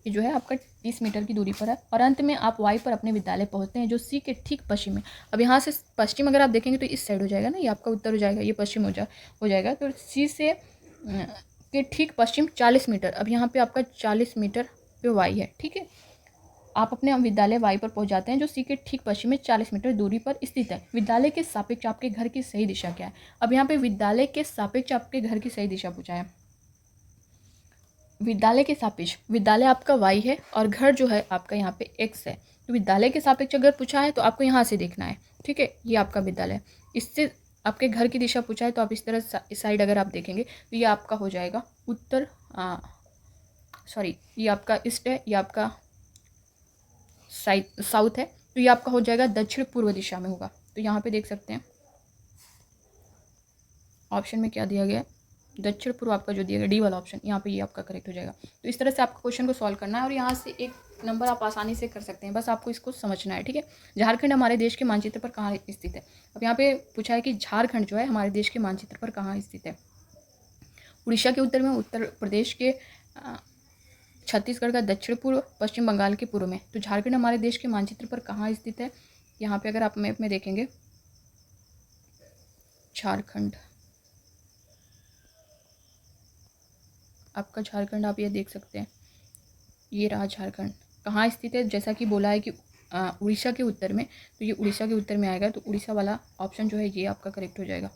ये जो है आपका 30 मीटर की दूरी पर है। और अंत में आप वाई पर अपने विद्यालय पहुँचते हैं जो सी के ठीक पश्चिम में। अब यहाँ से पश्चिम अगर आप देखेंगे तो इस साइड हो जाएगा ना, ये आपका उत्तर हो जाएगा, ये पश्चिम हो जाएगा। तो सी से के ठीक पश्चिम 40 मीटर, अब यहाँ पर आपका 40 मीटर पे वाई है, ठीक है। आप अपने विद्यालय वाई पर पहुंच जाते हैं जो सी के ठीक पश्चिम में 40 मीटर दूरी पर स्थित है। विद्यालय के सापेक्ष आपके घर की सही दिशा क्या है। अब यहाँ पे विद्यालय के सापेक्ष आपके घर की सही दिशा पूछा है। विद्यालय के सापेक्ष, विद्यालय आपका वाई है और घर जो है आपका यहाँ पे एक्स है। तो विद्यालय के सापेक्ष अगर पूछा है तो आपको यहाँ से देखना है, ठीक है, ये आपका विद्यालय। इससे आपके घर की दिशा पूछा है तो आप इस तरह साइड अगर आप देखेंगे तो ये आपका हो जाएगा उत्तर, सॉरी, ये आपका ईस्ट है, ये आपका साउथ है, तो ये आपका हो जाएगा दक्षिण पूर्व दिशा में होगा। तो यहाँ पे देख सकते हैं ऑप्शन में क्या दिया गया है, दक्षिण पूर्व आपका जो दिया गया डी वाला ऑप्शन, यहाँ पे ये आपका करेक्ट हो जाएगा। तो इस तरह से आपको क्वेश्चन को सॉल्व करना है और यहाँ से एक नंबर आप आसानी से कर सकते हैं, बस आपको इसको समझना है, ठीक है। झारखंड हमारे देश के मानचित्र पर कहाँ स्थित है। अब यहाँ पे पूछा है कि झारखंड जो है हमारे देश के मानचित्र पर कहाँ स्थित है। उड़ीसा के उत्तर में, उत्तर प्रदेश के, छत्तीसगढ़ का दक्षिण पूर्व, पश्चिम बंगाल के पूर्व में। तो झारखंड हमारे देश के मानचित्र पर कहाँ स्थित है, यहाँ पे अगर आप मैप में देखेंगे झारखंड, आपका झारखंड आप ये देख सकते हैं, ये रहा झारखंड। कहाँ स्थित है, जैसा कि बोला है कि उड़ीसा के उत्तर में, तो ये उड़ीसा के उत्तर में आएगा, तो उड़ीसा वाला ऑप्शन जो है ये आपका करेक्ट हो जाएगा।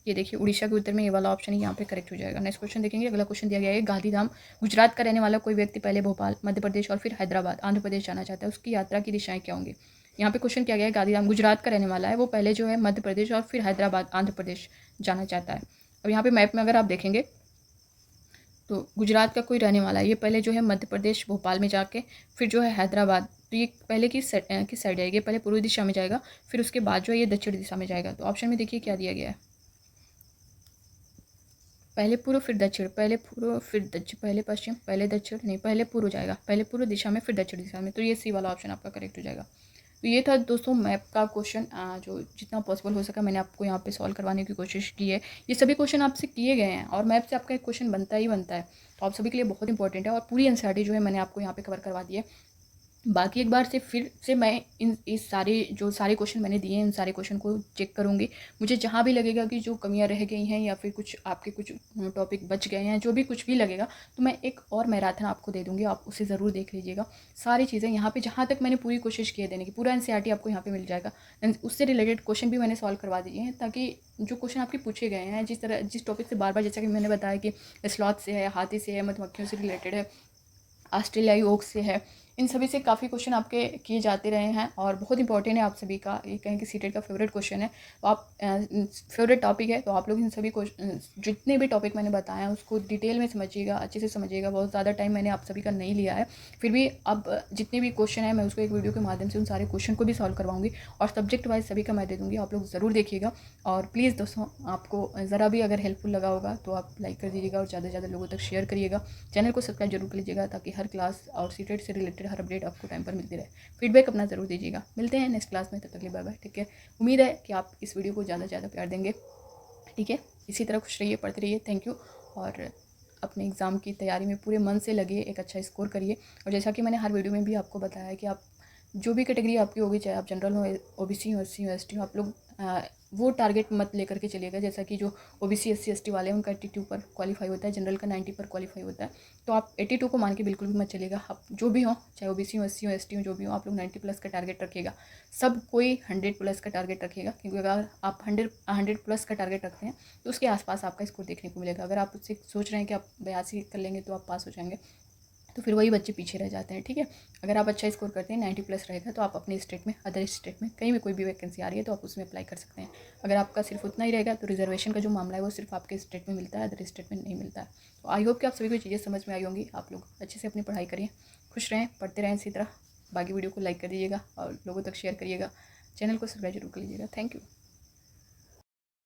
ये देखिए उड़ीसा के उत्तर में ये वाला ऑप्शन यहाँ पे करेक्ट हो जाएगा। नेक्स्ट क्वेश्चन देखेंगे। अगला क्वेश्चन दिया गया है, गांधीधाम गुजरात का रहने वाला कोई व्यक्ति पहले भोपाल, मध्य प्रदेश और फिर हैदराबाद, आंध्र प्रदेश जाना चाहता है, उसकी यात्रा की दिशाएं क्या होंगी। यहाँ पे क्वेश्चन किया गया है, गांधीधाम गुजरात का रहने वाला है, वो पहले जो है मध्य प्रदेश और फिर हैदराबाद, आंध्र प्रदेश जाना चाहता है। अब यहाँ पे मैप में अगर आप देखेंगे तो गुजरात का कोई रहने वाला है, ये पहले जो है मध्य प्रदेश भोपाल में जाके फिर जो है हैदराबाद, तो ये पहले किस साइड जाएगी, पहले पूर्वी दिशा में जाएगा, फिर उसके बाद जो है ये दक्षिण दिशा में जाएगा। तो ऑप्शन में देखिए क्या दिया गया है, पहले पूर्व फिर दक्षिण, पहले पूर्व फिर दक्षिण, पहले पश्चिम, पहले दक्षिण, नहीं पहले पूर्व जाएगा, पहले पूर्व दिशा में फिर दक्षिण दिशा में, तो ये सी वाला ऑप्शन आपका करेक्ट हो जाएगा। तो ये था दोस्तों मैप का क्वेश्चन, जो जितना पॉसिबल हो सका मैंने आपको यहाँ पे सॉल्व करवाने की कोशिश की है। ये सभी क्वेश्चन आपसे किए गए हैं और मैप से आपका एक क्वेश्चन बनता ही बनता है, तो आप सभी के लिए बहुत इंपॉर्टेंट है और पूरी एनसीईआरटी जो है मैंने आपको यहाँ पे कवर करवा दी है। बाकी एक बार से फिर से मैं इस सारे क्वेश्चन मैंने दिए हैं, इन सारे क्वेश्चन को चेक करूँगी। मुझे जहाँ भी लगेगा कि जो कमियाँ रह गई हैं या फिर कुछ आपके कुछ टॉपिक बच गए हैं, जो भी कुछ भी लगेगा, तो मैं एक और मैराथन आपको दे दूँगी, आप उसे ज़रूर देख लीजिएगा। सारी चीज़ें यहाँ पे जहाँ तक मैंने पूरी कोशिश की है देने की, पूरा एनसीईआरटी आपको यहाँ पे मिल जाएगा। उससे रिलेटेड क्वेश्चन भी मैंने सॉल्व करवा दिए हैं, ताकि जो क्वेश्चन आपके पूछे गए हैं, जिस टॉपिक से बार बार, जैसा कि मैंने बताया कि स्लॉथ से है, हाथी से है, मधुमक्खियों से रिलेटेड है, ऑस्ट्रेलियाई ओक से है, इन सभी से काफ़ी क्वेश्चन आपके किए जाते रहे हैं और बहुत इंपॉर्टेंट है आप सभी का। ये कहें कि सीटेट का फेवरेट क्वेश्चन है, तो आप फेवरेट टॉपिक है, तो आप लोग इन सभी जितने भी टॉपिक मैंने बताया हैं उसको डिटेल में समझिएगा, अच्छे से समझिएगा। बहुत ज़्यादा टाइम मैंने आप सभी का नहीं लिया है, फिर भी अब जितने भी क्वेश्चन है मैं उसको एक वीडियो के माध्यम से उन सारे क्वेश्चन को भी सॉल्व करवाऊंगी और सब्जेक्ट वाइज सभी का मैं दे दूँगी, आप लोग ज़रूर देखिएगा। और प्लीज़ दोस्तों, आपको ज़रा भी अगर हेल्पफुल लगा होगा तो आप लाइक कर दीजिएगा और ज़्यादा से ज़्यादा लोगों तक शेयर करिएगा। चैनल को सब्सक्राइब जरूर कर लीजिएगा, ताकि हर क्लास और सीटेट से रिलेटेड हर अपडेट आपको टाइम पर मिलती रहे। फीडबैक अपना ज़रूर दीजिएगा। मिलते हैं नेक्स्ट क्लास में, तब तक के लिए बाय बाय, ठीक है। उम्मीद है कि आप इस वीडियो को ज़्यादा से ज़्यादा प्यार देंगे, ठीक है। इसी तरह खुश रहिए, पढ़ते रहिए। Thank you. और अपने एग्ज़ाम की तैयारी में पूरे मन से लगिए, एक अच्छा स्कोर करिए। और जैसा कि मैंने हर वीडियो में भी आपको बताया कि आप जो भी कैटेगरी आपकी होगी, चाहे आप जनरल हो, ओबीसी हो, एससी हो, एसटी हो, आप लोग वो टारगेट मत लेकर के चलिएगा। जैसा कि जो ओबीसी एससी एसटी वाले हैं उनका 82 पर क्वालिफाई होता है, जनरल का 90 पर क्वालिफाई होता है, तो आप 82 को मान के बिल्कुल भी मत चलिएगा। आप जो भी हो, चाहे ओबीसी हो, एससी हो, एसटी हो, जो भी हो, आप लोग 90 प्लस का टारगेट रखिएगा। सब कोई 100 प्लस का टारगेट रखिएगा, क्योंकि अगर आप 100 प्लस का टारगेट रखते हैं तो उसके आसपास आपका स्कोर देखने को मिलेगा। अगर आप उससे सोच रहे हैं कि आप 82 कर लेंगे तो आप पास हो जाएंगे, तो फिर वही बच्चे पीछे रह जाते हैं, ठीक है। अगर आप अच्छा स्कोर करते हैं, 90 प्लस रहेगा, तो आप अपने स्टेट में, अदर स्टेट में कहीं भी कोई भी वैकेंसी आ रही है तो आप उसमें अप्लाई कर सकते हैं। अगर आपका सिर्फ उतना ही रहेगा तो रिजर्वेशन का जो मामला है वो सिर्फ आपके स्टेट में मिलता है, अदर स्टेट में नहीं मिलता है। तो आई होप कि आप सभी को चीज़ें समझ में आई होंगी। आप लोग अच्छे से अपनी पढ़ाई करिए, खुश रहें, पढ़ते रहें इसी तरह। बाकी वीडियो को लाइक कर दीजिएगा और लोगों तक शेयर करिएगा। चैनल को सब्सक्राइब जरूर कर लीजिएगा। Thank you.